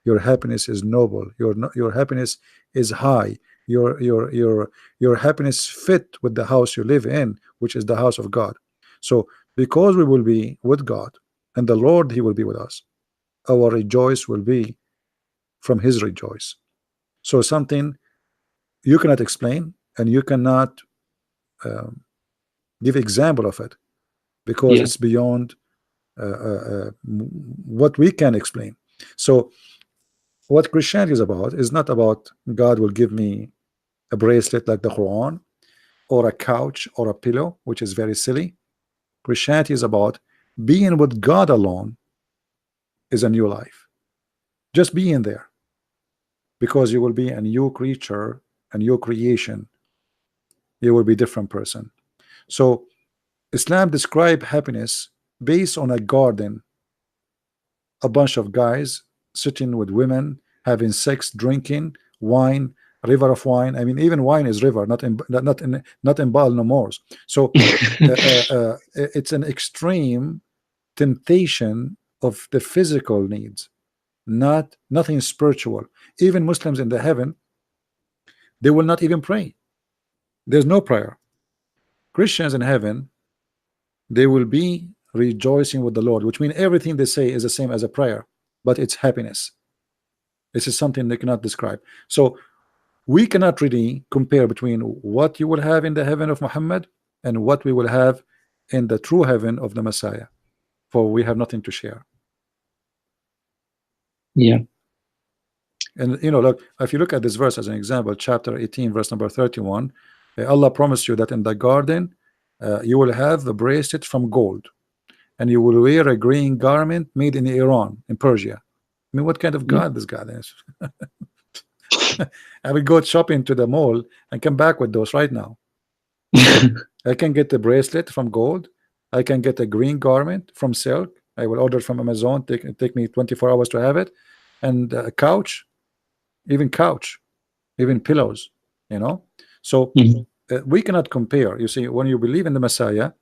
Your happiness is noble, your happiness is high, your happiness fit with the house you live in, which is the house of God. So because we will be with God and the Lord he will be with us, our rejoice will be from his rejoice. So something you cannot explain and you cannot um, give example of it, because Yeah, it's beyond what we can explain. So what Christianity is about is not about God will give me a bracelet like the Quran, or a couch or a pillow, which is very silly. Christianity is about being with God alone is a new life. Just being there, because you will be a new creature, a new creation. You will be a different person. So Islam describe happiness based on a garden, a bunch of guys sitting with women, having sex, drinking wine, river of wine. I mean, even wine is river, not in Baal no more. So it's an extreme temptation of the physical needs, nothing spiritual. Even Muslims in the heaven, they will not even pray. There's no prayer. Christians in heaven, they will be rejoicing with the Lord, which means everything they say is the same as a prayer, but it's happiness. This is something they cannot describe. So we cannot really compare between what you will have in the heaven of Muhammad and what we will have in the true heaven of the Messiah, for we have nothing to share. yeah, And look, if you look at this verse as an example, chapter 18, verse number 31, Allah promised you that in the garden you will have a bracelet from gold, and you will wear a green garment made in Iran, in Persia. I mean, what kind of yeah. God this God is? I will go shopping to the mall and come back with those right now. I can get a bracelet from gold. I can get a green garment from silk. I will order from Amazon. Take me 24 hours to have it, and a couch, couch, even pillows. You know, so Mhm. we cannot compare. You see, when you believe in the Messiah,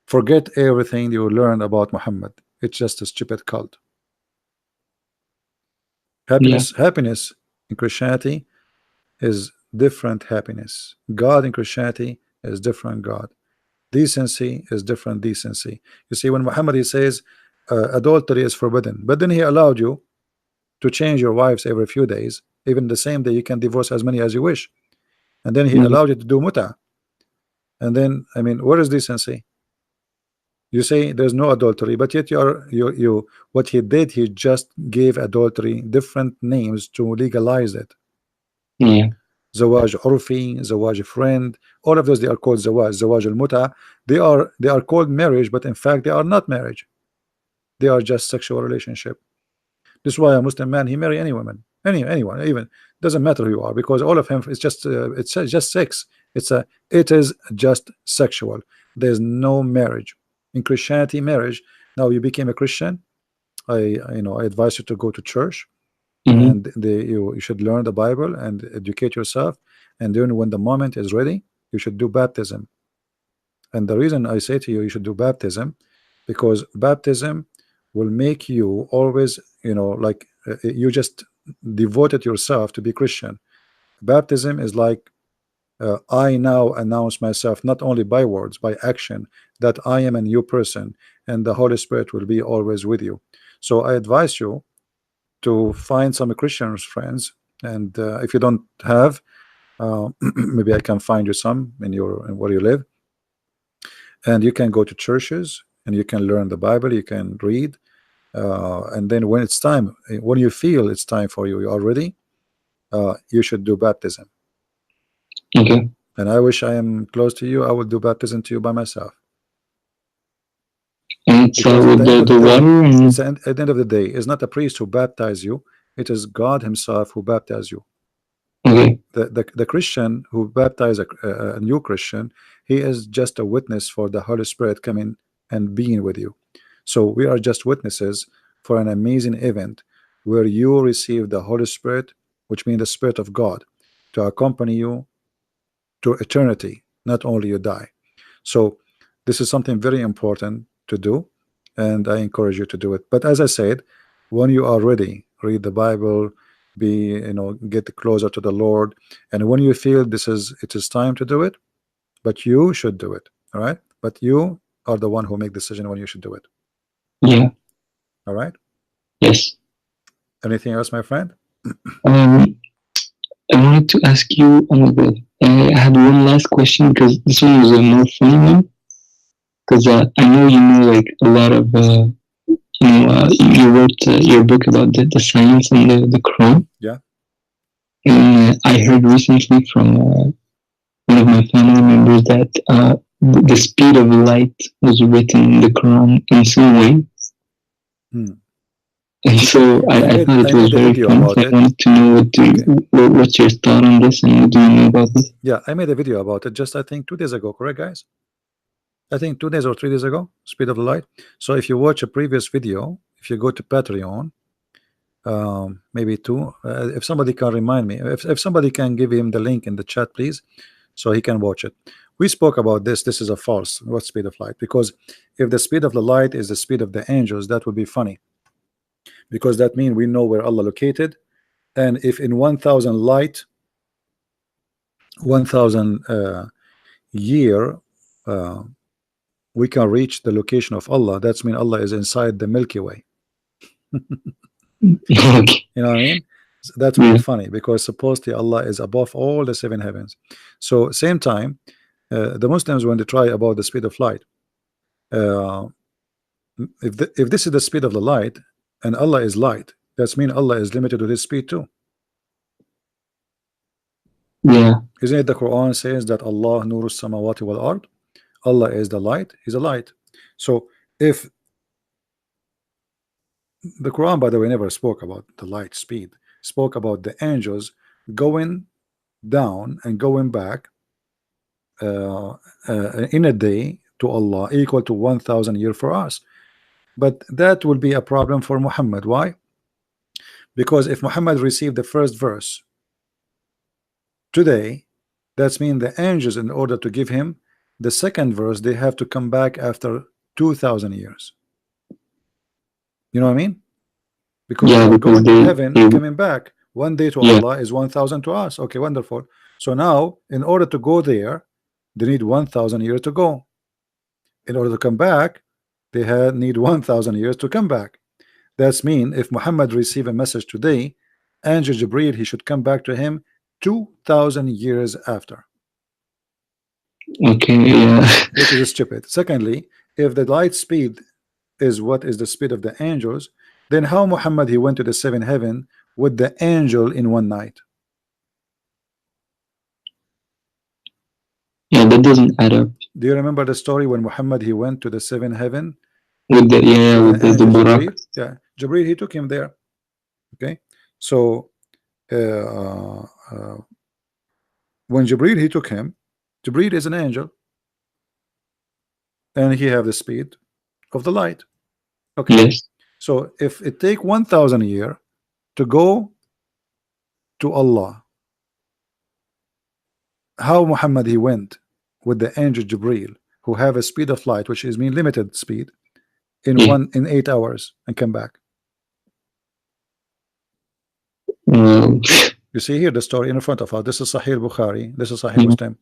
forget everything you learned about Muhammad. It's just a stupid cult. Yeah, Happiness in Christianity is different happiness. God in Christianity is different God. Decency is different decency. You see, when Muhammad he says adultery is forbidden, but then he allowed you to change your wives every few days, even the same day you can divorce as many as you wish, and then he mhm. allowed you to do muta. And then, I mean, where is decency? You say there's no adultery, but yet you what he did, he just gave adultery different names to legalize it. Yeah, Zawaj urfi, zawaj friend, all of those they are called zawaj al-muta. They are called marriage, but in fact they are not marriage. They are just sexual relationship. This is why a Muslim man he marry any woman, anyone, even doesn't matter who you are, because all of him is just it's just sex. It is just sexual. There's no marriage in Christianity. Marriage. Now you became a Christian. I advise you to go to church, mhm. and you should learn the Bible and educate yourself. And then when the moment is ready, you should do baptism. And the reason I say to you, you should do baptism, because baptism will make you always, like you just devoted yourself to be Christian. Baptism is like I now announce myself not only by words, by action, that I am a new person, and the Holy Spirit will be always with you. So I advise you to find some Christian friends, and if you don't have, maybe I can find you some in where you live, and you can go to churches and you can learn the Bible, you can read, and then when it's time, when you feel it's time for you, you are ready, you should do baptism. Okay. And I wish I am close to you, I will do baptism to you by myself. And it's Because at with the end of the the day, water and it's at the end of the day, it's not a priest who baptize you, it is God himself who baptize you. okay. The Christian who baptize a new Christian, he is just a witness for the Holy Spirit coming and being with you. So we are just witnesses for an amazing event where you receive the Holy Spirit, which means the Spirit of God, to accompany you to eternity, not only you die. So this is something very important to do, and I encourage you to do it. But as I said, when you are ready, read the Bible, be, get closer to the Lord, and when you feel it is time to do it, but you should do it. All right, but you are the one who make decision when you should do it. yeah. All right. Yes. Anything else, my friend? Um, I wanted to ask you. Oh my god. I had one last question because this one was a more funny one. Because I know you know like a lot of you wrote your book about the science and the Quran. Yeah. And I heard recently from one of my family members that the speed of light was written in the Quran in some way. Hmm. And so I thought it I was made a very video fun. about So I it. wanted to know what's your thought on this and what do you know about this? Yeah, I made a video about it just I think 2 days ago, correct guys? I think 2 days or 3 days ago, speed of the light. So if you watch a previous video, if you go to Patreon, maybe two, if somebody can remind me, if somebody can give him the link in the chat, please, so he can watch it. We spoke about this is a false, what speed of light? Because if the speed of the light is the speed of the angels, that would be funny, because that means we know where Allah located, and if in 1,000 light, 1,000 year, uh, we can reach the location of Allah, that's mean Allah is inside the Milky Way. Okay. You know what I mean? That would be Yeah. funny, because supposedly Allah is above all the 7 heavens. So same time, the Muslims, when they try about the speed of light, uh, if this is the speed of the light and Allah is light, that's mean Allah is limited to this speed too. Yeah. Isn't it the Quran says that Allah nurus samawati wal ard, Allah is the light, he's a light. So if the Quran, by the way, never spoke about the light speed, spoke about the angels going down and going back in a day to Allah, equal to 1,000 years for us. But that will be a problem for Muhammad. Why? Because if Muhammad received the first verse today, that's mean the angels, in order to give him the second verse, they have to come back after 2,000 years. You know what I mean? Because they Yeah, are because going to heaven they and coming back. One day to yeah. Allah is 1,000 to us. Okay, wonderful. So now, in order to go there, they need 1,000 years to go. In order to come back, they need 1,000 years to come back. That's mean if Muhammad receive a message today, Angel Jibreel, he should come back to him 2,000 years after, Okay, yeah. which is stupid. Secondly, if the light speed is what is the speed of the angels, then how Muhammad he went to the 7 heaven with the angel in one night? Yeah, that doesn't add up. Do you remember the story when Muhammad he went to the 7 heaven With the with with the the angel Burak. Jibreel? Yeah, Jibreel he took him there. Okay, so when Jibreel he took him, Jibreel is an angel and he have the speed of the light. Okay, Yes. so if it take 1,000 year to go to Allah, how Muhammad he went with the angel Jibreel, who have a speed of light, which is mean limited speed, Yeah. in 8 hours and come back? Well, You see here the story in front of us. This is Sahih Bukhari, this is Sahih yeah. Muslim.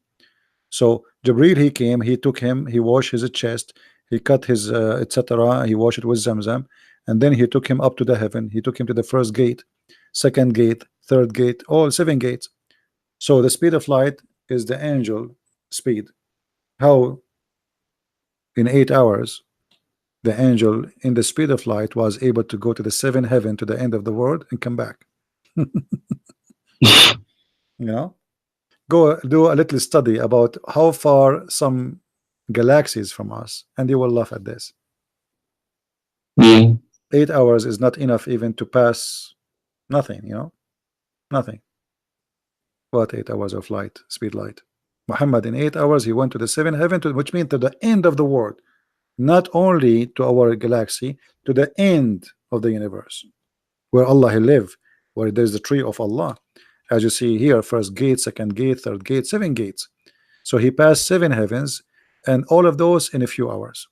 So Jibreel he came, he took him, he washed his chest, he cut his etc. He washed it with Zamzam, and then he took him up to the heaven. He took him to the first gate, second gate, third gate, all 7 gates. So the speed of light is the angel speed. How in 8 hours the angel in the speed of light was able to go to the seventh heaven to the end of the world and come back. You know, go do a little study about how far some galaxies from us, and you will laugh at this. Yeah. 8 hours is not enough even to pass nothing, you know, nothing. What 8 hours of light, speed light? Muhammad in 8 hours he went to the seventh heaven, to, which means to the end of the world, not only to our galaxy, to the end of the universe, where Allah live, where there's the tree of Allah. As you see here, first gate, second gate, third gate, seven gates. So he passed seven heavens, and all of those in a few hours.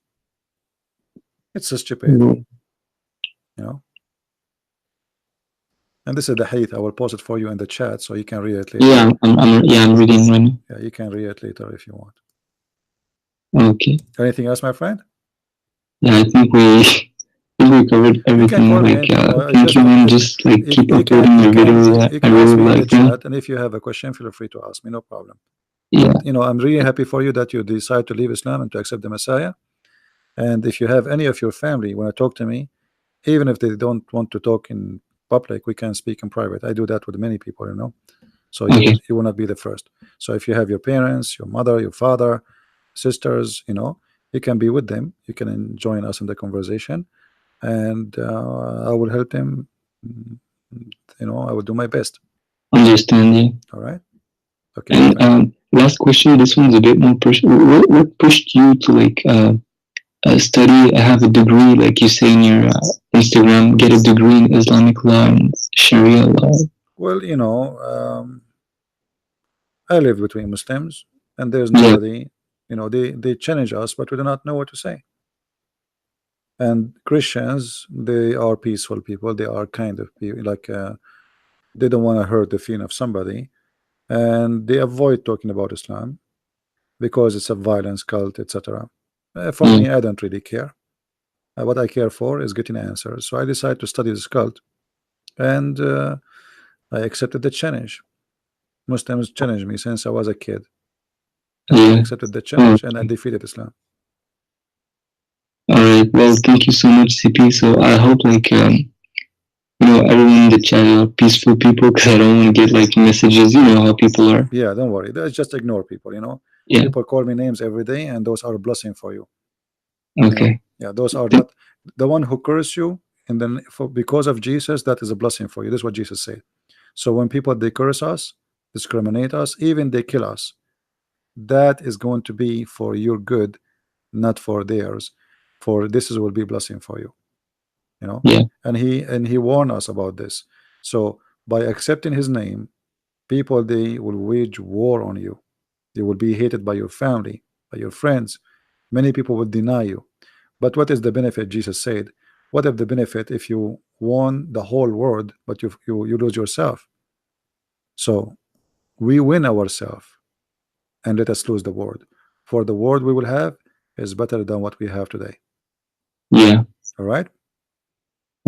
It's so stupid, Mhm. you know. And this is the hadith. I will post it for you in the chat so you can read it later. Yeah, I'm reading right now. Yeah, you can read it later if you want. Okay. Anything else, my friend? Yeah, I think we covered You can everything. call me Like, anytime. thank you, man. Just like keep uploading your videos. You I can ask really me in the like them. chat, and if you have a question, feel free to ask me. No problem. Yeah. But, you know, I'm really happy for you that you decide to leave Islam and to accept the Messiah. And if you have any of your family want to talk to me, even if they don't want to talk in public, we can speak in private. I do that with many people, you know. So Okay. you will not be the first. So if you have your parents, your mother, your father, sisters, you know, you can be with them. You can join us in the conversation, and I will help them. You know, I will do my best. Understand you. All right. Okay, my And friend. last question. This one's a bit more personal. What pushed you to like study, have a degree, like you say in your Instagram, get a degree in Islamic law and Sharia law? Well, you know, I live between Muslims, and there's Yeah. nobody. You know, they challenge us, but we do not know what to say. And Christians, they are peaceful people. They are kind of people, like they don't want to hurt the feeling of somebody, and they avoid talking about Islam because it's a violence cult, etc. For Yeah. me, I don't really care. What I care for is getting answers. So I decided to study this cult, and I accepted the challenge. Muslims challenged me since I was a kid, and I Yeah. accepted the challenge, and I Okay. defeated Islam. All right. Well, thank you so much, CP. So I hope like everyone in the chat are peaceful people because I don't want to get like messages. You know how people are. Yeah, don't worry. Just ignore people. You know, Yeah. people call me names every day, and those are a blessing for you. You know, Okay. yeah, those are not the one who curse you, and then for because of Jesus, that is a blessing for you. This is what Jesus said. So when people they curse us, discriminate us, even they kill us, that is going to be for your good, not for theirs. For this is will be blessing for you. You know, Yeah. and he warned us about this. So by accepting his name, people they will wage war on you. They will be hated by your family, by your friends. Many people will deny you. But what is the benefit? Jesus said, what if the benefit if you won the whole world, but you lose yourself? So we win ourselves, and let us lose the world. For the world we will have is better than what we have today. Yeah. All right.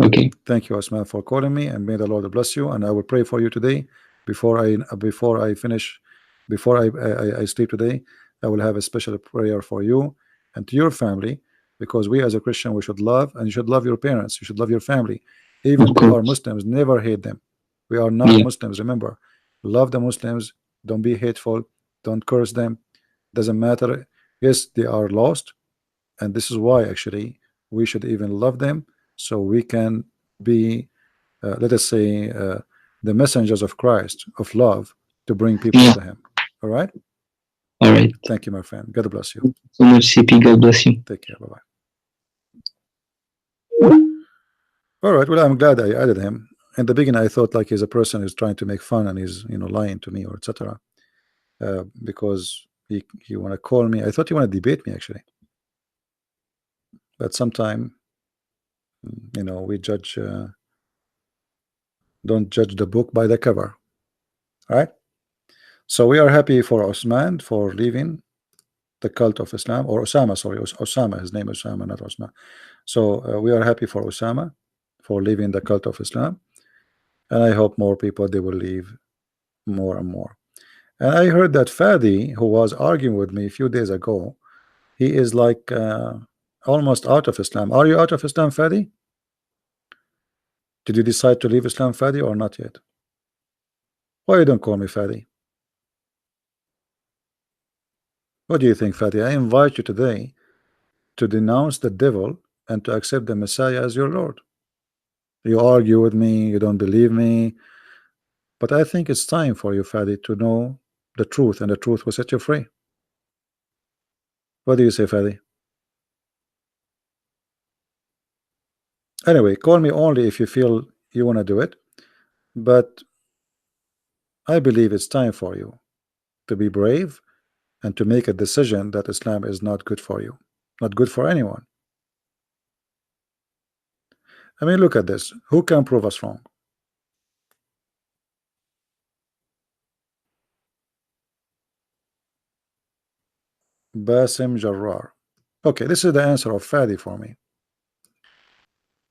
Okay. Thank you, Osman, for calling me, and may the Lord bless you. And I will pray for you today before I finish, before I sleep today. I will have a special prayer for you and to your family, because we as a Christian we should love, and you should love your parents. You should love your family, even Of they are course. Muslims. Never hate them. We are not Yeah. Muslims. Remember, love the Muslims. Don't be hateful. Don't curse them. Doesn't matter. Yes, they are lost, and this is why actually we should even love them, so we can be let us say the messengers of Christ of love to bring people Yeah. to him. All right. All right. Thank you, my friend. God bless you. Thank you so much, CP. God bless you. Take care. Bye bye. All right. Well, I'm glad I added him. In the beginning I thought like he's a person who's trying to make fun and he's lying to me or etc. Because he want to call me. I thought he want to debate me actually, but sometime we judge don't judge the book by the cover. All right. So we are happy for Osman for leaving the cult of Islam, or Osama, sorry, Osama, his name is Osama, not Osman. So we are happy for Osama for leaving the cult of Islam, and I hope more people they will leave more and more. And I heard that Fadi, who was arguing with me a few days ago, he is like almost out of Islam. Are you out of Islam, Fadi? Did you decide to leave Islam, Fadi, or not yet? Why you don't call me Fadi? What do you think, Fadi? I invite you today to denounce the devil and to accept the Messiah as your Lord. You argue with me, you don't believe me, but I think it's time for you, Fadi, to know the truth, and the truth will set you free. What do you say, Fadi? Anyway, call me only if you feel you want to do it, but I believe it's time for you to be brave and to make a decision that Islam is not good for you, not good for anyone. I mean, look at this. Who can prove us wrong? Basim Jarrar. Okay, this is the answer of Fadi for me.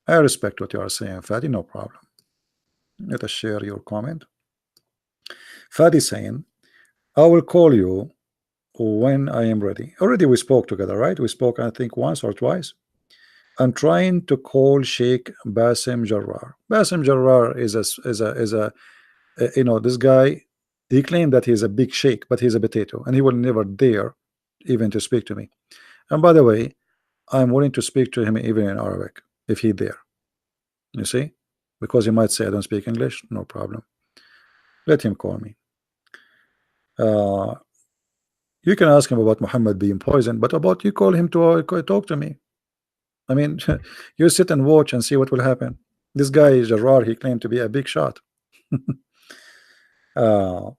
I respect what you are saying, Fadi, no problem. Let us share your comment. Fadi saying, I will call you when I am ready. Already we spoke together, right? We spoke, I think, once or twice. I'm trying to call Sheikh Basim Jarrar. Basim Jarrar is a you know, this guy, he claimed that he's a big sheikh, but he's a potato, and he will never dare even to speak to me. And by the way, I'm willing to speak to him even in Arabic if he dare. You see, because he might say I don't speak English, no problem. Let him call me. You can ask him about Muhammad being poisoned, but about you call him to talk to me. I mean, you sit and watch and see what will happen. This guy Jarrar, he claimed to be a big shot. uh,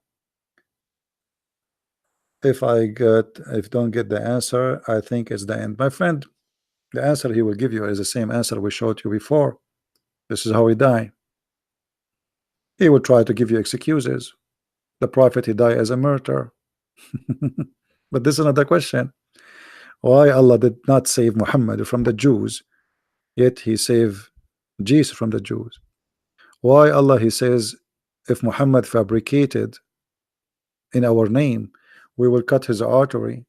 if don't get the answer, I think it's the end, my friend. The answer he will give you is the same answer we showed you before. This is how he died. He will try to give you excuses. The prophet, he died as a martyr. But this is another question. Why Allah did not save Muhammad from the Jews, yet he saved Jesus from the Jews? Why Allah, he says, if Muhammad fabricated in our name, we will cut his artery,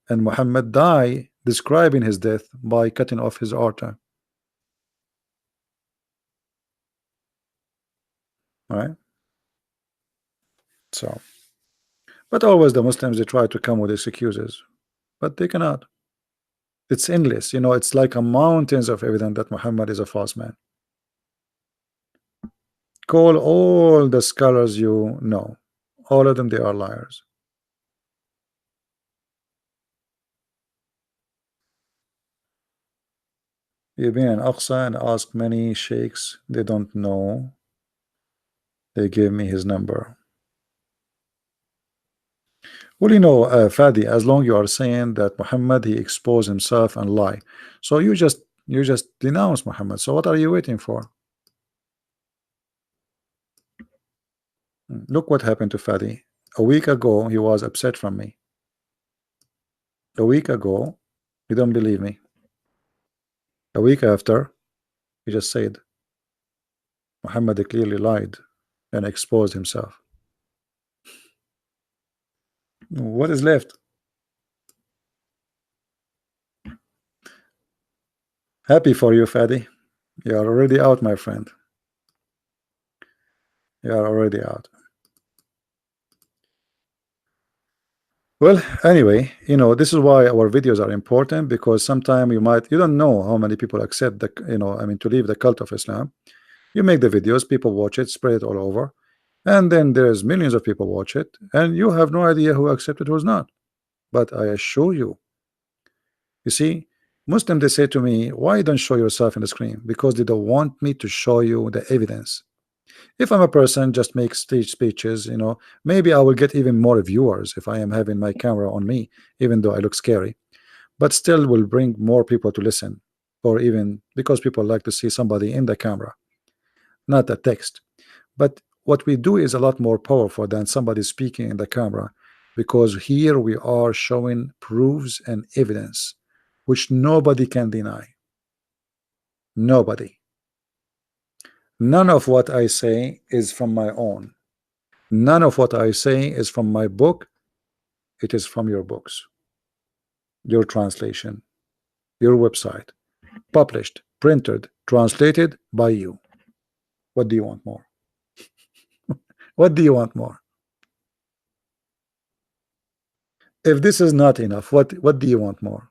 and Muhammad died describing his death by cutting off his artery. Right? So, but always the Muslims, they try to come with excuses, but they cannot. It's endless, you know, it's like a mountains of evidence that Muhammad is a false man. Call all the scholars you know, all of them, they are liars. You've been in Aqsa and asked many sheikhs, they don't know. They gave me his number. Well, you know, Fadi, as long you are saying that Muhammad, he exposed himself and lie, so you just denounce Muhammad. So what are you waiting for? Look what happened to Fadi. A week ago, he was upset from me. A week ago, you don't believe me. A week after, he just said Muhammad clearly lied and exposed himself. What is left? Happy for you, Fadi. You are already out, my friend. You are already out. Well, anyway, you know, this is why our videos are important, because sometimes you don't know how many people accept the, you know, I mean, to leave the cult of Islam. You make the videos, people watch it, spread it all over, and then there's millions of people watch it, and you have no idea who accepted, who's not. But I assure you, you see, Muslims, they say to me, why don't show yourself in the screen? Because they don't want me to show you the evidence. If I'm a person just make stage speeches, you know, maybe I will get even more viewers if I am having my camera on me, even though I look scary, but still will bring more people to listen, or even because people like to see somebody in the camera, not a text. But what we do is a lot more powerful than somebody speaking in the camera, because here we are showing proofs and evidence which nobody can deny. Nobody. None of what I say is from my own. None of what I say is from my book. It is from your books, your translation, your website, published, printed, translated by you. What do you want more? What do you want more? If this is not enough, what do you want more?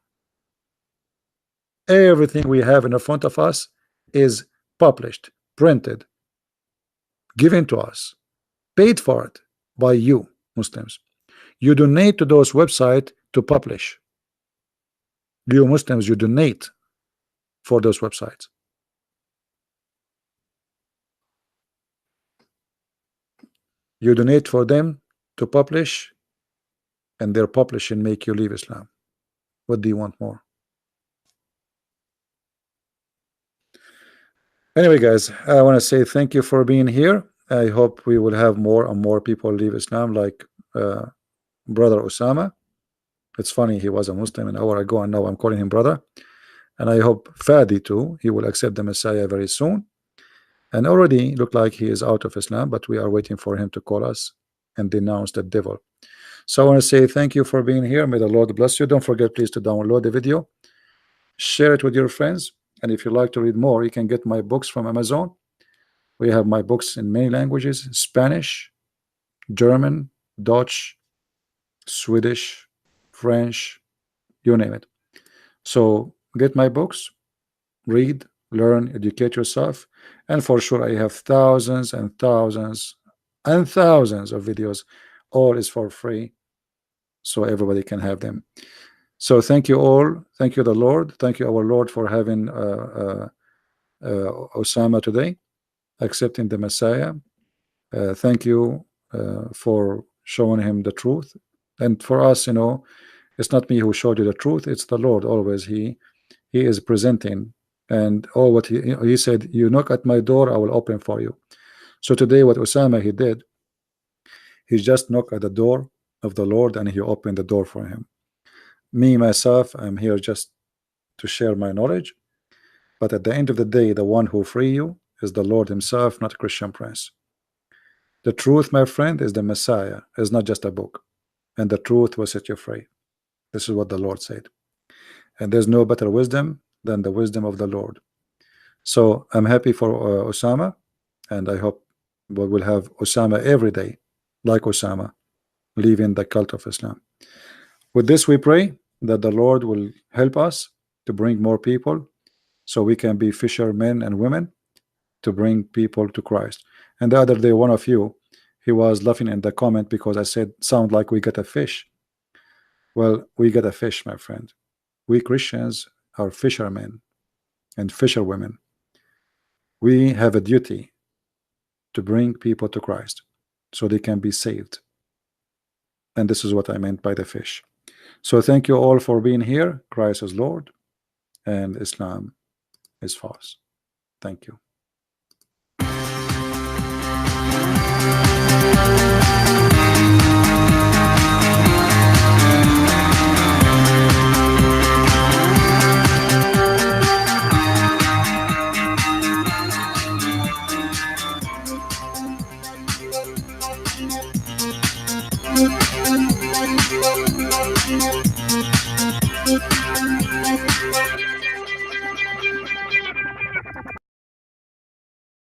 Everything we have in front of us is published, printed, given to us, paid for it by you, Muslims. You donate to those websites to publish. You Muslims, you donate for those websites. You donate for them to publish, and their publishing make you leave Islam. What do you want more? Anyway, guys, I want to say thank you for being here. I hope we will have more and more people leave Islam, like brother Usama. It's funny, he was a Muslim an hour ago, and now I'm calling him brother. And I hope Fadi too, he will accept the Messiah very soon. And already look like he is out of Islam, but we are waiting for him to call us and denounce the devil. So I want to say thank you for being here. May the Lord bless you. Don't forget, please, to download the video, share it with your friends, and if you like to read more, you can get my books from Amazon. We have my books in many languages: Spanish, German, Dutch, Swedish, French, you name it. So get my books, read, learn, educate yourself, and for sure I have thousands and thousands and thousands of videos. All is for free, so everybody can have them. So thank you all. Thank you, the Lord. Thank you, our Lord, for having Osama today, accepting the Messiah. Thank you for showing him the truth. And for us, you know, it's not me who showed you the truth, it's the Lord. Always he is presenting. And all what he said, you knock at my door, I will open for you. So today what Osama he did, he just knocked at the door of the Lord and he opened the door for him. Me myself, I'm here just to share my knowledge, but at the end of the day, the one who free you is the Lord himself, not Christian Prince. The truth, my friend, is the Messiah, is not just a book, and the truth will set you free. This is what the Lord said, and there's no better wisdom than the wisdom of the Lord. So I'm happy for Osama, and I hope we will have Osama every day, like Osama, leaving the cult of Islam. With this, we pray that the Lord will help us to bring more people, so we can be fishermen and women to bring people to Christ. And the other day, one of you, he was laughing in the comment because I said, sound like we get a fish. Well, we get a fish, my friend. We Christians are fishermen and fisherwomen. We have a duty to bring people to Christ so they can be saved. And this is what I meant by the fish. So thank you all for being here. Christ is Lord and Islam is false. Thank you. Thank you.